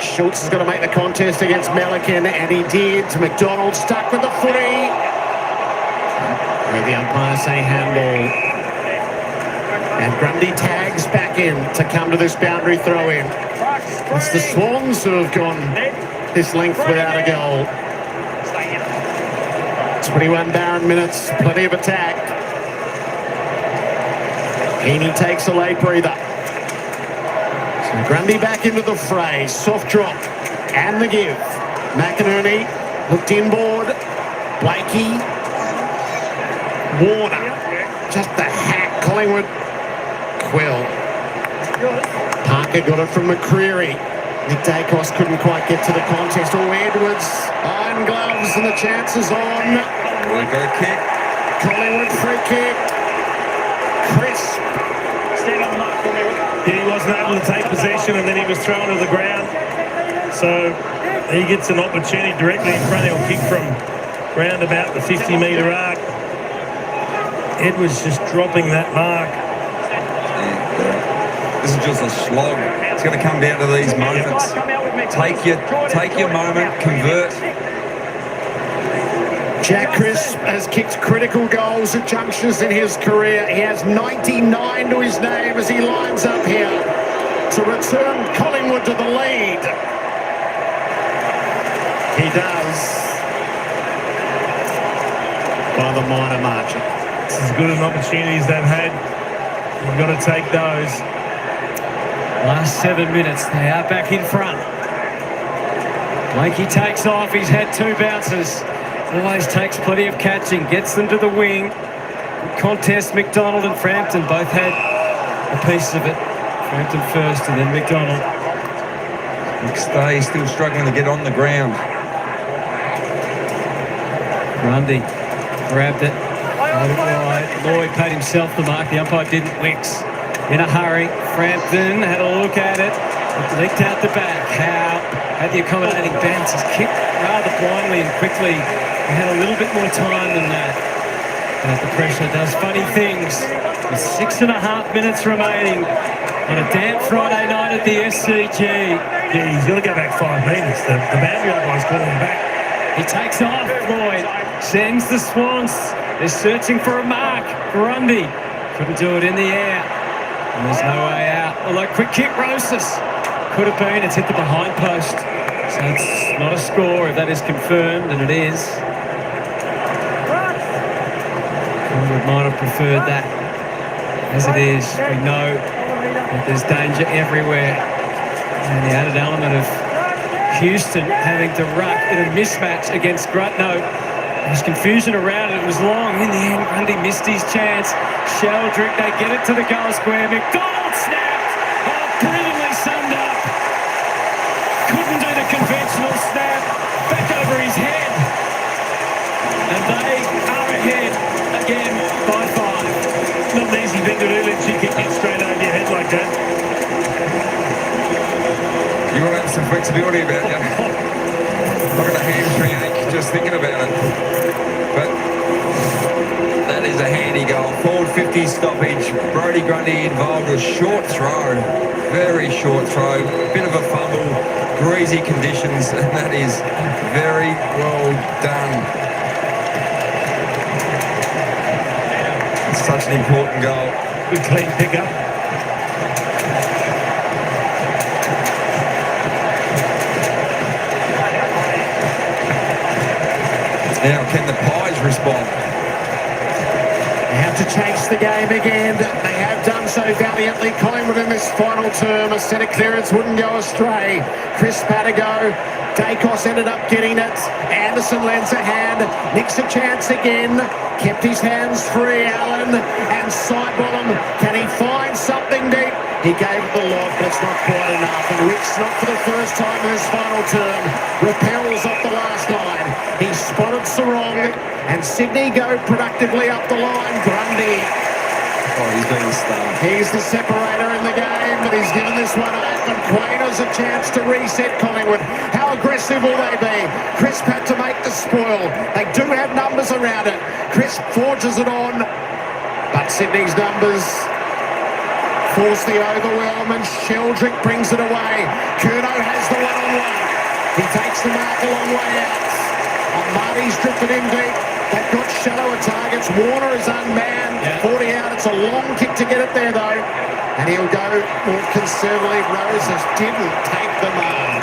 Schultz is going to make the contest against Milliken, and he did. McDonald stuck with the footy. Where the umpires say handball. And Grundy tags back in to come to this boundary throw-in. It's the Swans who have gone this length without a goal. 21 barren minutes, plenty of attack. Heaney takes a late breather. So Grundy back into the fray. Soft drop and the give. McInerney looked inboard. Blakey. Warner. Just the hack. Collingwood. Quill. Parker got it from McCreary. Nick Dacos couldn't quite get to the contest. Oh, Edwards. Iron gloves and the chance is on. We'll go kick. Collingwood free kick. Crisp. He wasn't able to take possession and then he was thrown to the ground. So he gets an opportunity directly in front. He'll kick from round about the 50-metre arc. Edwards just dropping that mark. The This is just a slog. It's going to come down to these moments. Take your moment, convert. Jack Crisp has kicked critical goals at junctures in his career. He has 99 to his name as he lines up here to return Collingwood to the lead. He does by the minor margin. It's as good an opportunity as they've had. You've got to take those. Last 7 minutes, they are back in front. Blakey takes off. He's had 2 bounces. Always takes plenty of catching. Gets them to the wing. Contest, McDonald and Frampton both had a piece of it. Frampton first and then McDonald. McStay still struggling to get on the ground. Grundy grabbed it. Lloyd paid himself the mark. The umpire didn't. Wicks in a hurry. Frampton had a look at it. It leaked out the back. Howe had the accommodating bounce. He's kicked rather blindly and quickly. He had a little bit more time than that. But the pressure does funny things. With 6.5 minutes remaining on a damp Friday night at the SCG. Yeah, he's got to go back 5 metres. The boundary umpire's calling him back. He takes off. Lloyd sends the Swans. They're searching for a mark. Grundy couldn't do it in the air. And there's no way out. Although quick kick, Rosas. Could have been. It's hit the behind post. So it's not a score if that is confirmed, and it is. Collingwood might have preferred that. As it is, we know that there's danger everywhere. And the added element of Houston having to ruck in a mismatch against Grutno. There's confusion around it. It was long. In the end, Grundy missed his chance. Sheldrick, they get it to the goal square. McDonald snapped. Oh, brilliantly summed up. Couldn't do the conventional snap. Back over his head. And they are ahead again by 5. Not an easy thing to do, let you kick it straight over your head like that. You want to have some flexibility about you. I've got a hamstring ache just thinking about it. But that is a handy goal. Forward 50 stoppage. Brodie Grundy involved with short throw. Very short throw. A bit of a fumble. Greasy conditions. And that is very well done. It's such an important goal. Good clean pickup. Now, can the Pies respond? They have to chase the game again. They have done so valiantly. Collingwood in this final term. A centre clearance wouldn't go astray. Chris had to go. Dacos ended up getting it. Anderson lends a hand. Nicks a chance again. Kept his hands free, Allen. And sideball him. Can he find something deep? He gave it the lob, but it's not quite enough. And Wicks, not for the first time in his final term, repels off the last line. He spotted Sarong, and Sydney go productively up the line. Grundy. Oh, he's been a star. He's the separator in the game, but he's given this one up, and Quain has a chance to reset Collingwood. How aggressive will they be? Crisp had to make the spoil. They do have numbers around it. Crisp forges it on, but Sydney's numbers force the overwhelm, and Sheldrick brings it away. Curnow has the one-on-one. He takes the mark a long way out. And Marty's drifted in deep. They've got shallower targets. Warner is unmanned. 40 out. It's a long kick to get it there, though. And he'll go more conservatively. Roses didn't take the mark.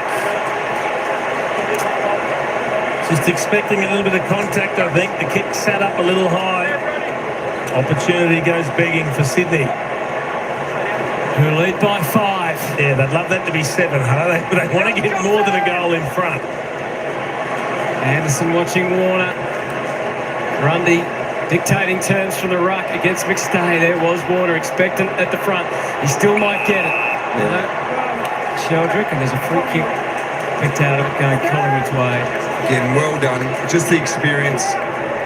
Just expecting a little bit of contact, I think. The kick sat up a little high. Opportunity goes begging for Sydney. Who lead by 5. Yeah, they'd love that to be 7, huh? They want to get more than a goal in front. Anderson watching Warner. Grundy dictating terms from the ruck against McStay. There was Warner expectant at the front. He still might get it. Sheldrick, and there's a free kick picked out of it going Collingwood's way. Again, well done. Just the experience.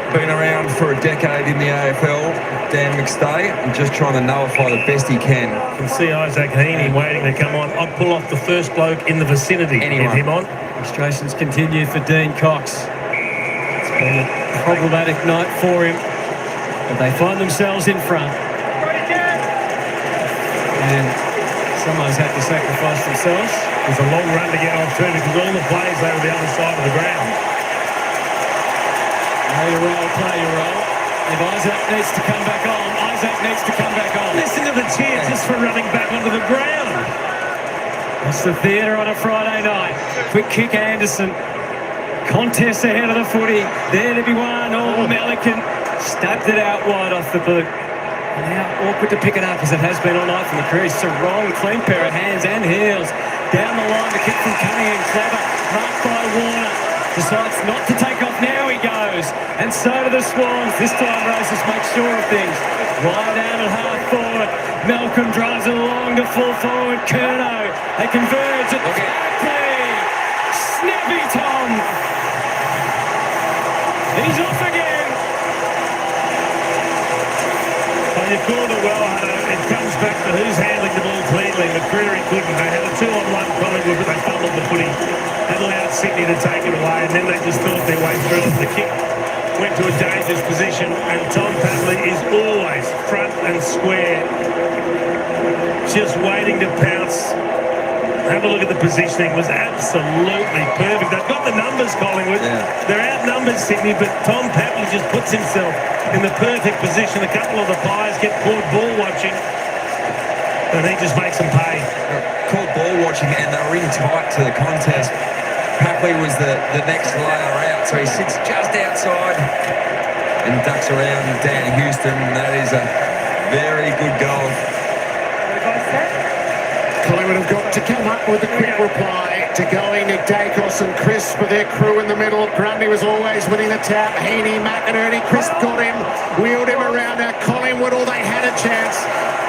Been around for a decade in the AFL, Dan McStay, and just trying to nullify the best he can. You can see Isaac Heaney waiting to come on. I'd pull off the first bloke in the vicinity. Get him on. Frustrations continue for Dean Cox. It's been a problematic night for him, but they find themselves in front. And Someone's had to sacrifice themselves. It's a long run to get off too because all the players over the other side of the ground. Play your role, play your role. If Isaac needs to come back on, Isaac needs to come back on. Listen to the cheer just for running back onto the ground. That's the theatre on a Friday night. Quick kick, Anderson. Contest ahead of the footy. There to be won. Oh, Melican stabbed it out wide off the boot. Now awkward to pick it up as it has been all night from the crease. It's a wrong, clean pair of hands and heels. Down the line, the kick from Cunningham. Clever. Marked by Warner. Decides not to take off. Now he goes. And so do the Swans. This time Roses makes sure of things. Wide out at half forward. Malcolm drives it along to full forward. Curnow. They converge at the play. Snappy Tom. He's off again. Well, you called it well, Hunter. It comes back to who's handling the ball cleanly. McCreary couldn't. They had a 2-on-1 Collingwood, but they fumbled the footy. That allowed Sydney to take it away, and then they just thought their way through it. The kick went to a dangerous position, and Tom Papley is always front and square, just waiting to pounce. Have a look at the positioning. It was absolutely perfect. They've got the numbers, Collingwood. Yeah. They're outnumbered, Sydney, but Tom Papley just puts himself in the perfect position. A couple of the players get caught ball watching, and he just makes them pay. Caught ball watching, and they were in tight to the contest. Papley was the next layer out, so he sits just outside and ducks around Dan Houston. That is a very good goal. Collingwood have got to come up with a quick reply to going Nick Dacos and Chris with their crew in the middle. Grundy was always winning the tap. Heaney, McInerney, Chris got him, wheeled him around. Now Collingwood, all they had a chance.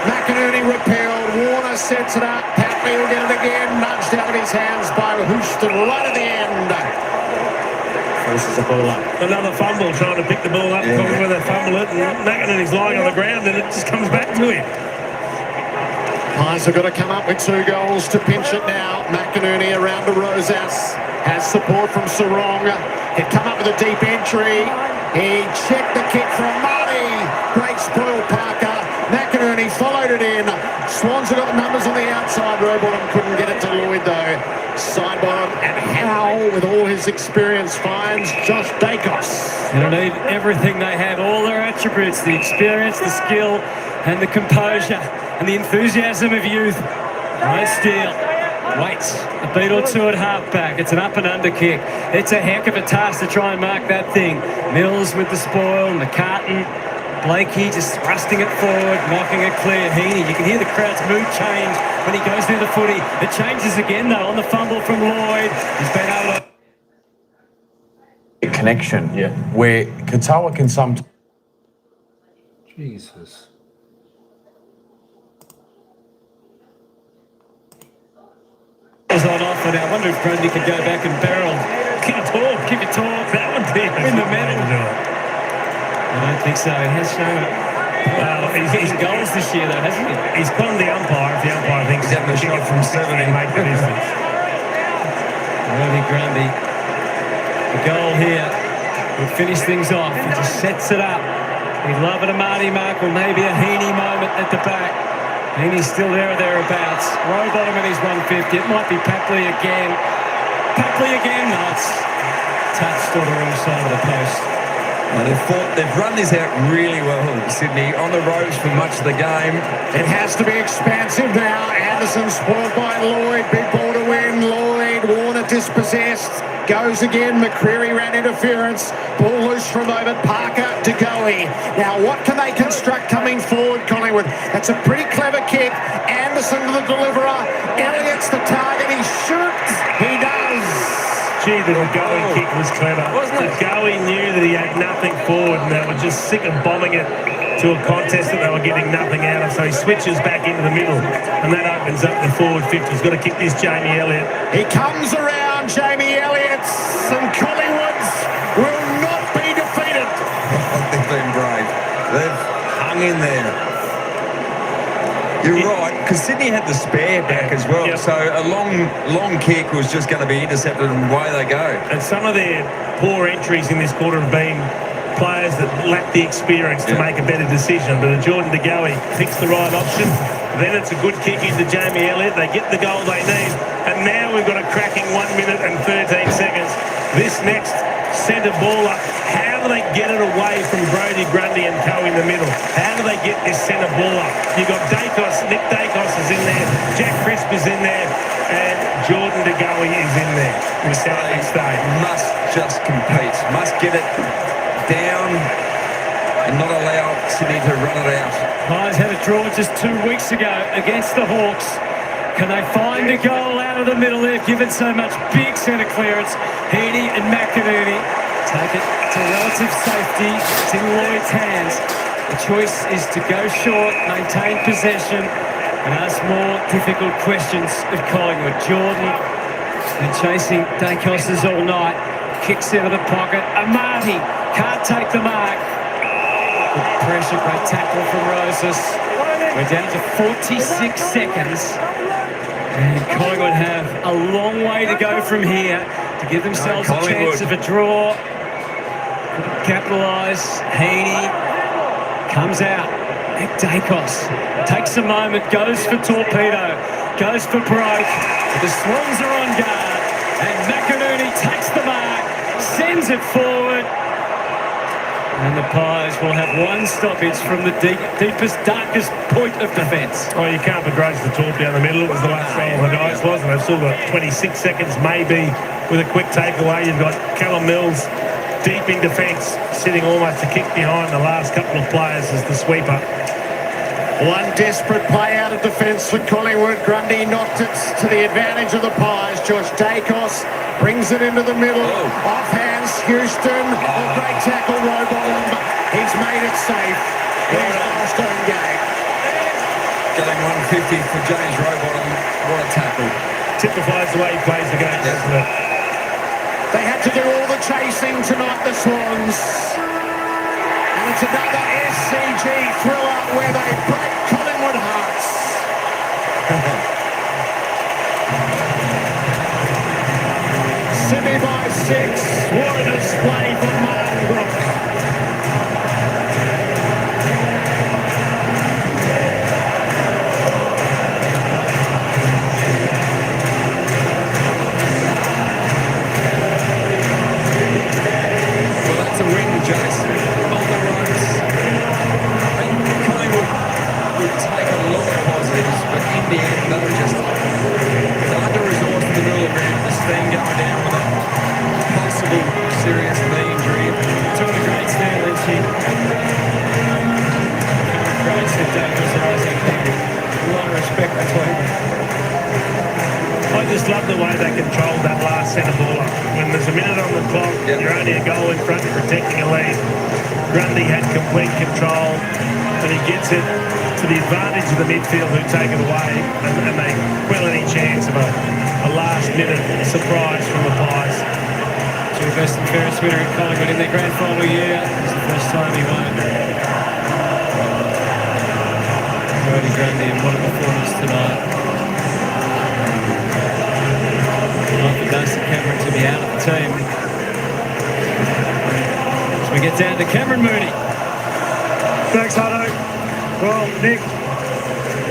McInerney repelled. Warner sets it up. Papley will get it again. Nudged out of his hands by Houston right at the end. Forces the ball up. Another fumble, trying to pick the ball up. Collingwood, they fumble it, and McInerney's lying on the ground, and it just comes back to him. Pies have got to come up with 2 goals to pinch it now. McInerney around to Rosas. Has support from Sarong. He'd come up with a deep entry. He checked the kick from Marty. Great spoil, Parker. McInerney followed it in. Swans have got the numbers on the outside. Rowbottom couldn't get it to Lloyd though. Side bottom, and Howe, with all his experience, finds Josh Dacos. They'll need everything they have, all their attributes, the experience, the skill, and the composure, and the enthusiasm of youth. No steal. Waits a beat or two at half-back. It's an up and under kick. It's a heck of a task to try and mark that thing. Mills with the spoil, McCartan, Blakey just thrusting it forward, knocking it clear. Heaney, you can hear the crowd's mood change when he goes through the footy. It changes again though on the fumble from Lloyd. He's been able to... Connection, where Katoa can sometimes... Jesus. Was on offer now. I wonder if Grundy could go back and barrel. Keep it talk. That would be in the middle. I don't think so. He has shown it. Well, he's getting goals this year, though, hasn't he? He's conned the umpire. If the umpire thinks he's having a shot from 70, make the distance. Rodney Grundy. The goal here will finish things off. He just sets it up. He'd love it a Marty Mark or maybe a Heaney moment at the back. Heaney's still there or thereabouts. Rowbottom at his 150. It might be Papley again. Papley again. No, it's touched on the wrong side of the post. Well, they've run this out really well, Sydney, on the ropes for much of the game. It has to be expansive now. Anderson spoiled by Lloyd. Big ball to win. Lloyd, Warner dispossessed. Goes again. McCreary ran interference. Ball loose for a moment. Parker to Goey. Now, what can they construct coming forward, Collingwood? That's a pretty clever kick. Anderson to the deliverer. Elliott's the target. He shoots. He does. Gee, the Goey kick was clever. Wasn't it? Goey knew that he had nothing forward, and they were just sick of bombing it to a contest that they were getting nothing out of. So he switches back into the middle, and that opens up the forward 50. He's got to kick this Jamie Elliott. He comes around, Jamie Elliott, and Collingwood will not be defeated. They've been brave. They've hung in there. You're right, because Sydney had the spare back as well, so a long kick was just going to be intercepted and away they go. And some of their poor entries in this quarter have been players that lack the experience to make a better decision, but Jordan De Goey picks the right option. Then it's a good kick into Jamie Elliott. They get the goal they need. And now we've got a cracking 1 minute and 13 seconds. This next centre baller, how do they get it away from Brodie Grundy and co in the middle? How do they get this centre baller? You've got Dacos, Nick Dacos is in there, Jack Crisp is in there, and Jordan De Goey is in there. Must just compete, must get it down and not allow Sydney to run it out. Pies had a draw just 2 weeks ago against the Hawks. Can they find a goal out of the middle? They've given so much big centre clearance. Heaney and McInerney take it to relative safety. It's in Lloyd's hands. The choice is to go short, maintain possession, and ask more difficult questions of Collingwood. Jordan been chasing Dacos all night. Kicks out of the pocket. Amati can't take the mark. Good pressure, great tackle from Roses. We're down to 46 seconds. And Collingwood have a long way to go from here to give themselves a chance of a draw. Capitalise. Heaney comes out. Nick Dacos takes a moment, goes for torpedo, goes for broke. The Swans are on guard, and McInerney takes the mark, sends it forward. And the Pies will have one stoppage from the deepest, darkest point of defence. Oh, you can't begrudge the torp down the middle. It was the last roll of the dice, wasn't it? They've still got 26 seconds maybe with a quick takeaway. You've got Callum Mills deep in defence, sitting almost a kick behind the last couple of players as the sweeper. One desperate play out of defence for Collingwood. Grundy knocked it to the advantage of the Pies. Josh Dacos brings it into the middle. Off hands, Houston. Great tackle, Rowbottom. He's made it safe. He's last home game. Going 150 for James Rowbottom. What a tackle. Typifies the way he plays the game, doesn't it? They had to do all the chasing tonight, the Swans. And it's another SCG thriller where they break Collingwood hearts. 6. What a display from Martin Brook. Well, that's a win, Jason. On the ropes. Collingwood would take a lot of positives, but in the end, they were just under-resourced in the middle of the ground. This thing going down with a possible serious knee injury. Doing a great stand, Lynchie. Great sit down for Isaac. A lot of respect between them. I just love the way they controlled that last centre baller. When there's a minute on the clock, you're only a goal in front of protecting a lead. Grundy had complete control, and he gets it to the advantage of the midfield who take it away, and they quell any chance of a last-minute surprise from the Pies. Two best and fairest winner in Collingwood in their grand final year. It's the first time he won. Brodie Grundy in what a performance tonight. Not for Dustin Cameron to be out of the team. As we get down to Cameron Mooney. Thanks, Hutto. Well, Nick,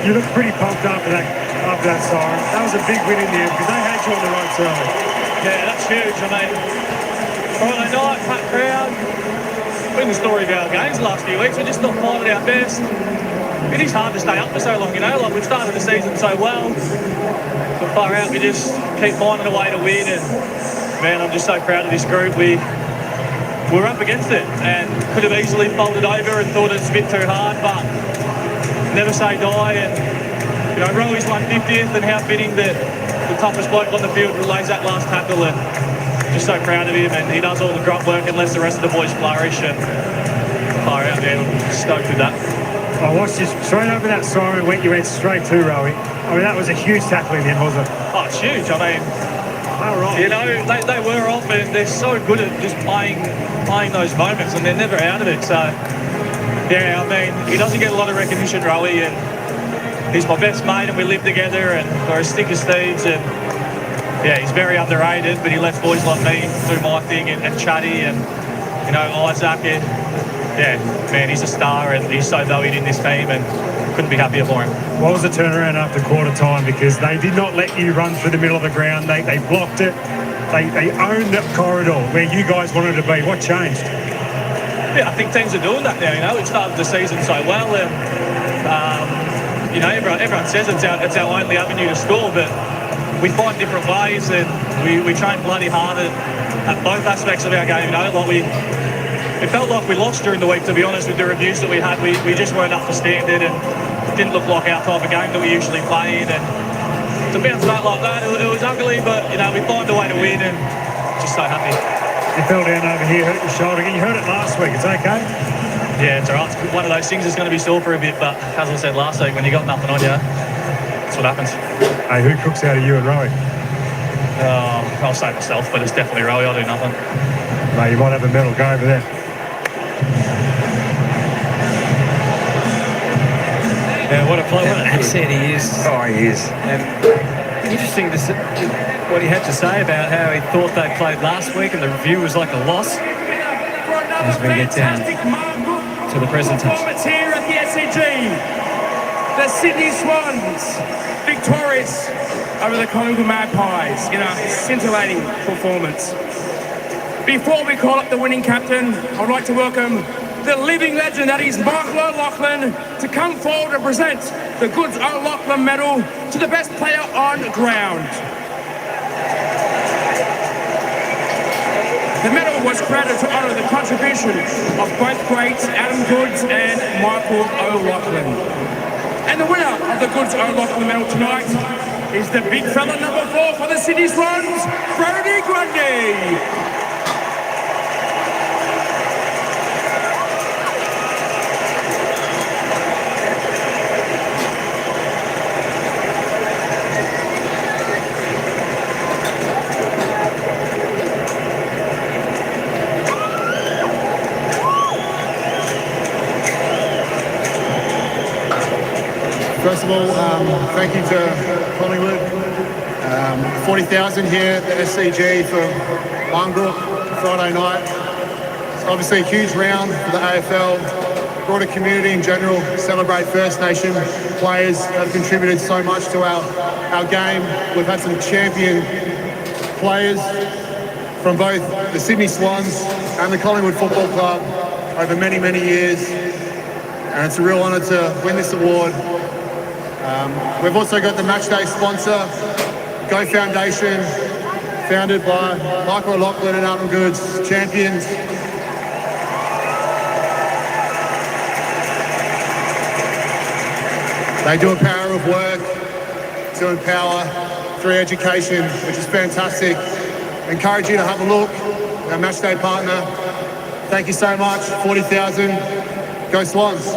you look pretty pumped after that siren. That was a big win in the end because they had you on the ropes early. Yeah, that's huge. I mean, Friday night, packed crowd. Been the story of our games the last few weeks. We're just not playing at our best. It is hard to stay up for so long, you know. Like, we've started the season so well. But far out, we just keep finding a way to win. And man, I'm just so proud of this group. We're up against it and could have easily folded over and thought it's a bit too hard, but never say die. And you know, Rowy's 150th, and how fitting that the toughest bloke on the field lays that last tackle. And just so proud of him, and he does all the grunt work and lets the rest of the boys flourish. And far out, man, I'm stoked with that. I watched you straight over that siren, you went straight to Rowy. I mean, that was a huge tackle in the end, wasn't it? Oh, it's huge. I mean, you know, they were off, and they're so good at just playing those moments, and they're never out of it. So, yeah, I mean, he doesn't get a lot of recognition, Rowy, and he's my best mate, and we live together, and we're as thick as thieves, and yeah, he's very underrated, but he lets boys like me do my thing, and Chuddy, and you know, Isaac, and yeah, man, he's a star, and he's so valued in this team, and couldn't be happier for him. What was the turnaround after quarter time? Because they did not let you run through the middle of the ground. They blocked it. They owned that corridor where you guys wanted to be. What changed? Yeah, I think teams are doing that now. You know, we've started the season so well, and you know, everyone says it's our only avenue to score, but we find different ways, and we train bloody hard at both aspects of our game. You know, like it felt like we lost during the week, to be honest, with the reviews that we had. We just weren't up to standard, and it didn't look like our type of game that we usually played. And to bounce back like that, it was ugly, but you know, we find a way to win, and just so happy. You fell down over here, hurt your shoulder. You hurt it last week. It's okay. Yeah, it's all right. It's one of those things that's going to be sore for a bit, but as I said last week, when you got nothing on you, that's what happens. Hey, who cooks out of you and Rowie? I'll say myself, but it's definitely Rowie. I'll do nothing. Mate, you might have a medal. Go over there. Yeah, what an asset he is. Oh, he is. And interesting to see what he had to say about how he thought they played last week, and the review was like a loss. As we get down to the presentation. Performance here at the SCG. The Sydney Swans victorious over the Collingwood Magpies in a scintillating performance. Before we call up the winning captain, I'd like to welcome the living legend that is Michael O'Loughlin to come forward and present the Goods O'Loughlin Medal to the best player on ground. The medal was created to honour the contribution of both greats Adam Goods and Michael O'Loughlin. And the winner of the Goods O'Loughlin medal tonight is the big fella number 4 for the Sydney Swans, Brodie Grundy. First of all, thank you to Collingwood. 40,000 here at the SCG for Mongrel Friday night. It's obviously a huge round for the AFL. Broader community in general celebrate First Nation players that have contributed so much to our game. We've had some champion players from both the Sydney Swans and the Collingwood Football Club over many, many years. And it's a real honour to win this award. We've also got the matchday sponsor, Go Foundation, founded by Michael O'Loughlin and Adam Goods, champions. They do a power of work to empower through education, which is fantastic. I encourage you to have a look, our matchday partner. Thank you so much, 40,000, go Swans.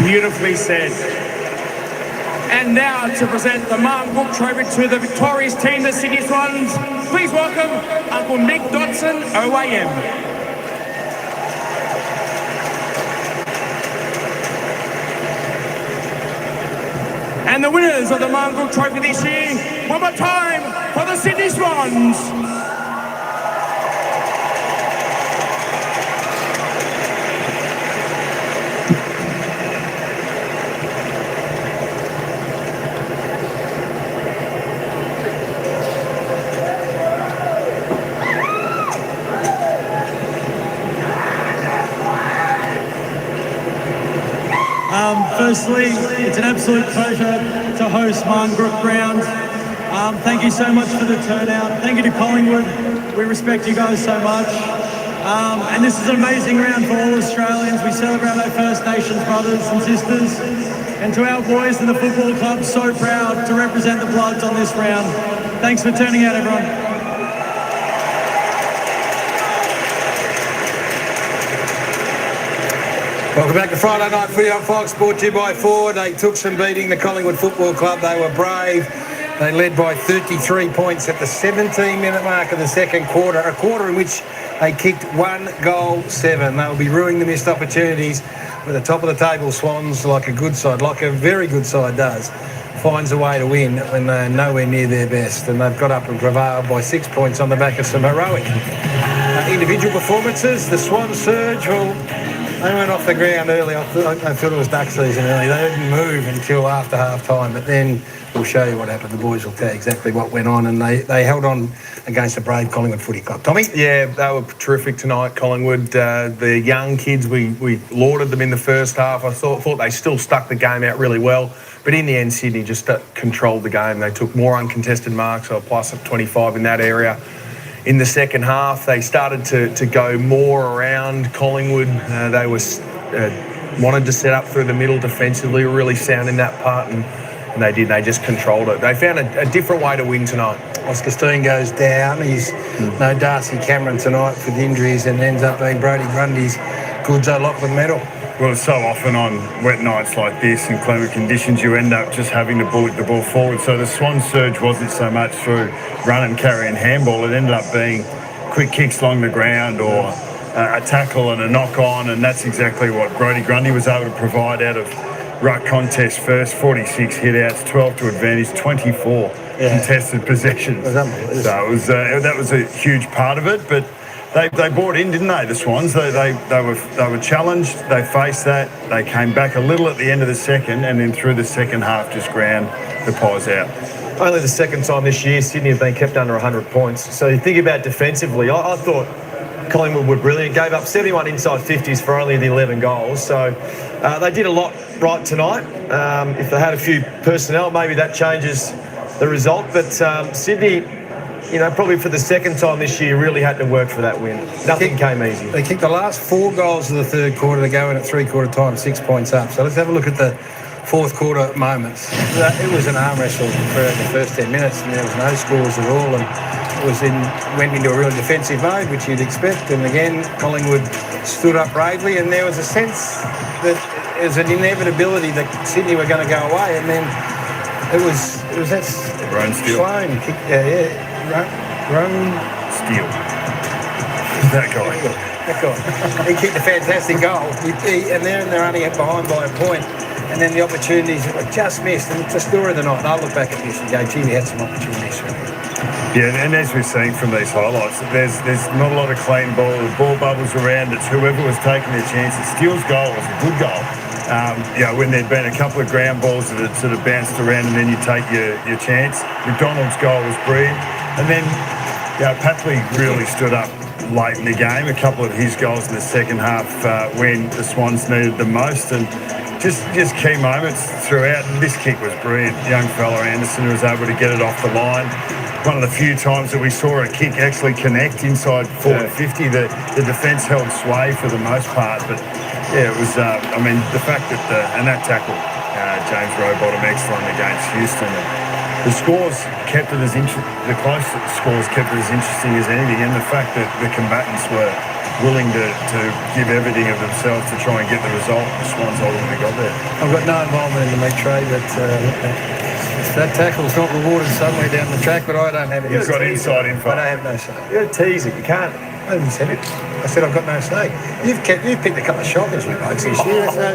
Beautifully said. And now to present the Martin Book Trophy to the victorious team, the Sydney Swans, please welcome Uncle Nick Dodson, OAM. And the winners of the Martin Book Trophy this year, one more time for the Sydney Swans. Firstly, it's an absolute pleasure to host Martin Brook Ground. Thank you so much for the turnout. Thank you to Collingwood. We respect you guys so much. And this is an amazing round for all Australians. We celebrate our First Nations brothers and sisters. And to our boys in the football club, so proud to represent the Bloods on this round. Thanks for turning out, everyone. Welcome back to Friday Night Footy on Fox, brought to you by Ford. They took some beating, the Collingwood Football Club. They were brave. They led by 33 points at the 17-minute mark of the second quarter, a quarter in which they kicked 1 goal, 7. They'll be ruining the missed opportunities. With the top of the table, Swans, like a good side, like a very good side does, finds a way to win when they're nowhere near their best. And they've got up and prevailed by 6 points on the back of some heroic individual performances. The Swans surge, well, they went off the ground early. I thought it was duck season early. They didn't move until after half-time, but then we'll show you what happened. The boys will tell you exactly what went on, and they held on against a brave Collingwood footy club. Tommy? Yeah, they were terrific tonight, Collingwood. The young kids, we lauded them in the first half. I thought they still stuck the game out really well. But in the end, Sydney just controlled the game. They took more uncontested marks, so a plus of 25 in that area. In the second half, they started to go more around Collingwood. They wanted to set up through the middle defensively, really sound in that part, and they did. They just controlled it. They found a different way to win tonight. Oscar Steen goes down. He's no Darcy Cameron tonight with injuries, and ends up being Brody Grundy's Goodzo Lachlan medal. Well, so often on wet nights like this and climate conditions, you end up just having to bullet the ball forward. So the Swans surge wasn't so much through run and carry and handball. It ended up being quick kicks along the ground or a tackle and a knock on, and that's exactly what Brody Grundy was able to provide out of ruck contest first. 46 hit outs, 12 to advantage, 24 contested possessions. So it was that was a huge part of it, but they bought in, didn't they, the Swans? They were challenged, they faced that, they came back a little at the end of the second, and then through the second half just ground the Pies out. Only the second time this year Sydney have been kept under 100 points. So you think about defensively, I thought Collingwood were brilliant, gave up 71 inside 50s for only the 11 goals. So they did a lot right tonight. If they had a few personnel, maybe that changes the result. But Sydney, probably for the second time this year, really had to work for that win. Nothing came easy. They kicked the last 4 goals of the third quarter to go in at three-quarter time, 6 points up. So let's have a look at the fourth quarter moments. It was an arm wrestle for the first 10 minutes, and there was no scores at all. And went into a real defensive mode, which you'd expect. And again, Collingwood stood up bravely, and there was a sense that it was an inevitability that Sydney were going to go away. And then it was that Roan Steele. Sloan kick, Roan Steele. That guy. He kicked a fantastic goal, and they're only behind by a point. And then the opportunities were just missed, and it's a story of the night. And I'll look back at this and go, gee, we had some opportunities. Yeah, and as we've seen from these highlights, there's not a lot of clean ball. The ball bubbles around. It's whoever was taking their chances. Steele's goal was a good goal. When there'd been a couple of ground balls that had sort of bounced around and then you take your chance. McDonald's goal was brilliant. And then Papley really stood up late in the game. A couple of his goals in the second half when the Swans needed them most. And just key moments throughout. And this kick was brilliant. Young fella Anderson was able to get it off the line. One of the few times that we saw a kick actually connect inside forward 50. The defence held sway for the most part, but yeah, it was. The fact that that tackle, James Rowbottom excellent against Houston. The scores kept it the close scores kept it as interesting as anything, and the fact that the combatants were willing to give everything of themselves to try and get the result. The Swans ultimately got there. I've got no involvement in the meat tray, but that tackle's not rewarded somewhere down the track, but I don't have it. You've got inside info. I don't have no say. You're a teaser, you can't. I didn't say it. I said I've got no say. You've picked a couple of shockers with blokes this year, so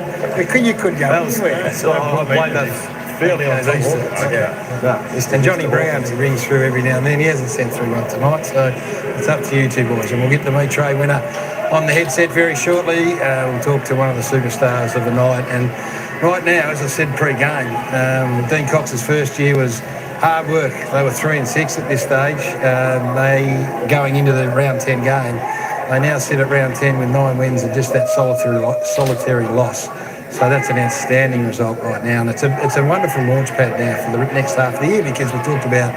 you could go anywhere. I played that fairly on And Johnny Brown, he rings through every now and then. He hasn't sent through one tonight, so it's up to you two boys. And we'll get the meat tray winner on the headset very shortly. We'll talk to one of the superstars of the night. And right now, as I said pre-game, Dean Cox's first year was hard work. They were 3-6 at this stage. They going into the round 10 game. They now sit at round 10 with 9 wins and just that solitary loss. So that's an outstanding result right now, and it's a wonderful launch pad now for the next half of the year, because we talked about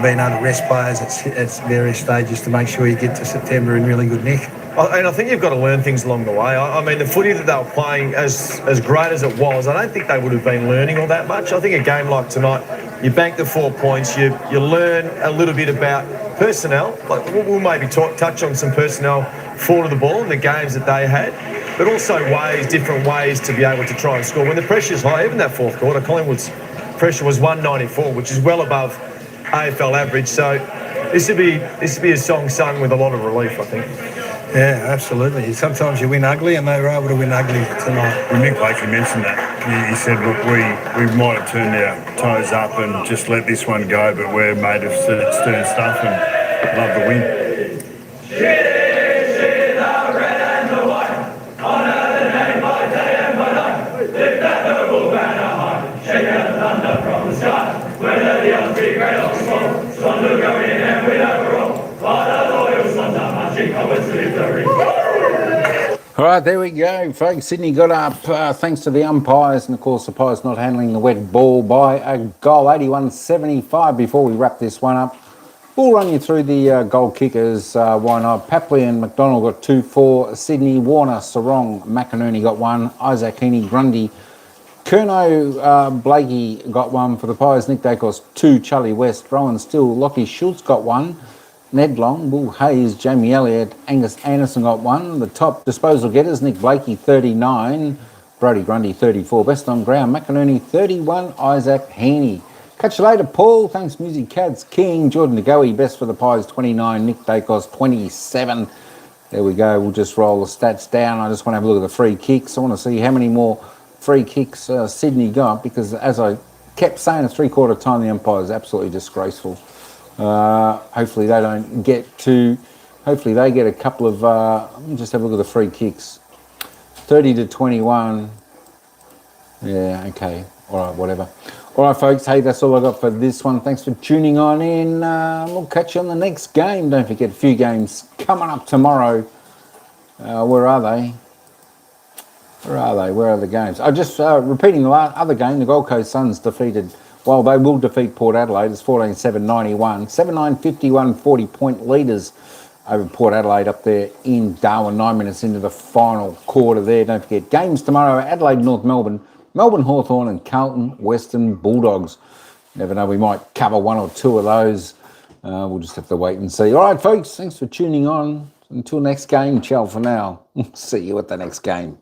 being able to rest players at various stages to make sure you get to September in really good nick. And I think you've got to learn things along the way. I mean, the footy that they were playing, as great as it was, I don't think they would have been learning all that much. I think a game like tonight, you bank the 4 points, you learn a little bit about personnel. Like we'll maybe touch on some personnel forward of the ball in the games that they had, but also different ways to be able to try and score. When the pressure's high, even that fourth quarter, Collingwood's pressure was 194, which is well above AFL average. So this would be a song sung with a lot of relief, I think. Yeah, absolutely. Sometimes you win ugly, and they were able to win ugly tonight. Well, Mick Blakey mentioned that. He said, look, we might have turned our toes up and just let this one go, but we're made of stern stuff and love the win. right, there we go, folks. Sydney got up thanks to the umpires, and of course the Pies not handling the wet ball by a goal, 81-75. Before we wrap this one up, we'll run you through the goal kickers. Why not? Papley and McDonald got 2 for Sydney. Warner, Sarong, McInerney got 1. Isaac Heaney, Grundy, Curnow, Blakey got 1 for the Pies. Nick Dacos 2. Charlie West, Rowan Still, Lockie Schultz got 1. Ned Long, Will Hayes, Jamie Elliott, Angus Anderson got 1. The top disposal getters, Nick Blakey 39, Brody Grundy 34. Best on ground, McInerney 31, Isaac Heaney. Catch you later, Paul. Thanks, Music Cats King. Jordan Nagoe, best for the Pies 29, Nick Dacos 27. There we go. We'll just roll the stats down. I just want to have a look at the free kicks. I want to see how many more free kicks Sydney got, because as I kept saying, a 3/4 time, the umpire is absolutely disgraceful. Hopefully they don't get to, hopefully they get a couple of, let me just have a look at the free kicks. 30-21. Yeah, okay. All right, whatever. All right, folks. Hey, that's all I got for this one. Thanks for tuning on in. We'll catch you on the next game. Don't forget, a few games coming up tomorrow. Where are they? Where are they? Where are the games? I'm just repeating the other game. The Gold Coast Suns defeated, well, they will defeat Port Adelaide. It's 14-7-91. 7-9, 51, 40-point leaders over Port Adelaide up there in Darwin. 9 minutes into the final quarter there. Don't forget, games tomorrow. Adelaide, North Melbourne. Melbourne, Hawthorn, and Carlton, Western Bulldogs. Never know, we might cover 1 or 2 of those. We'll just have to wait and see. All right, folks, thanks for tuning on. Until next game, ciao for now. See you at the next game.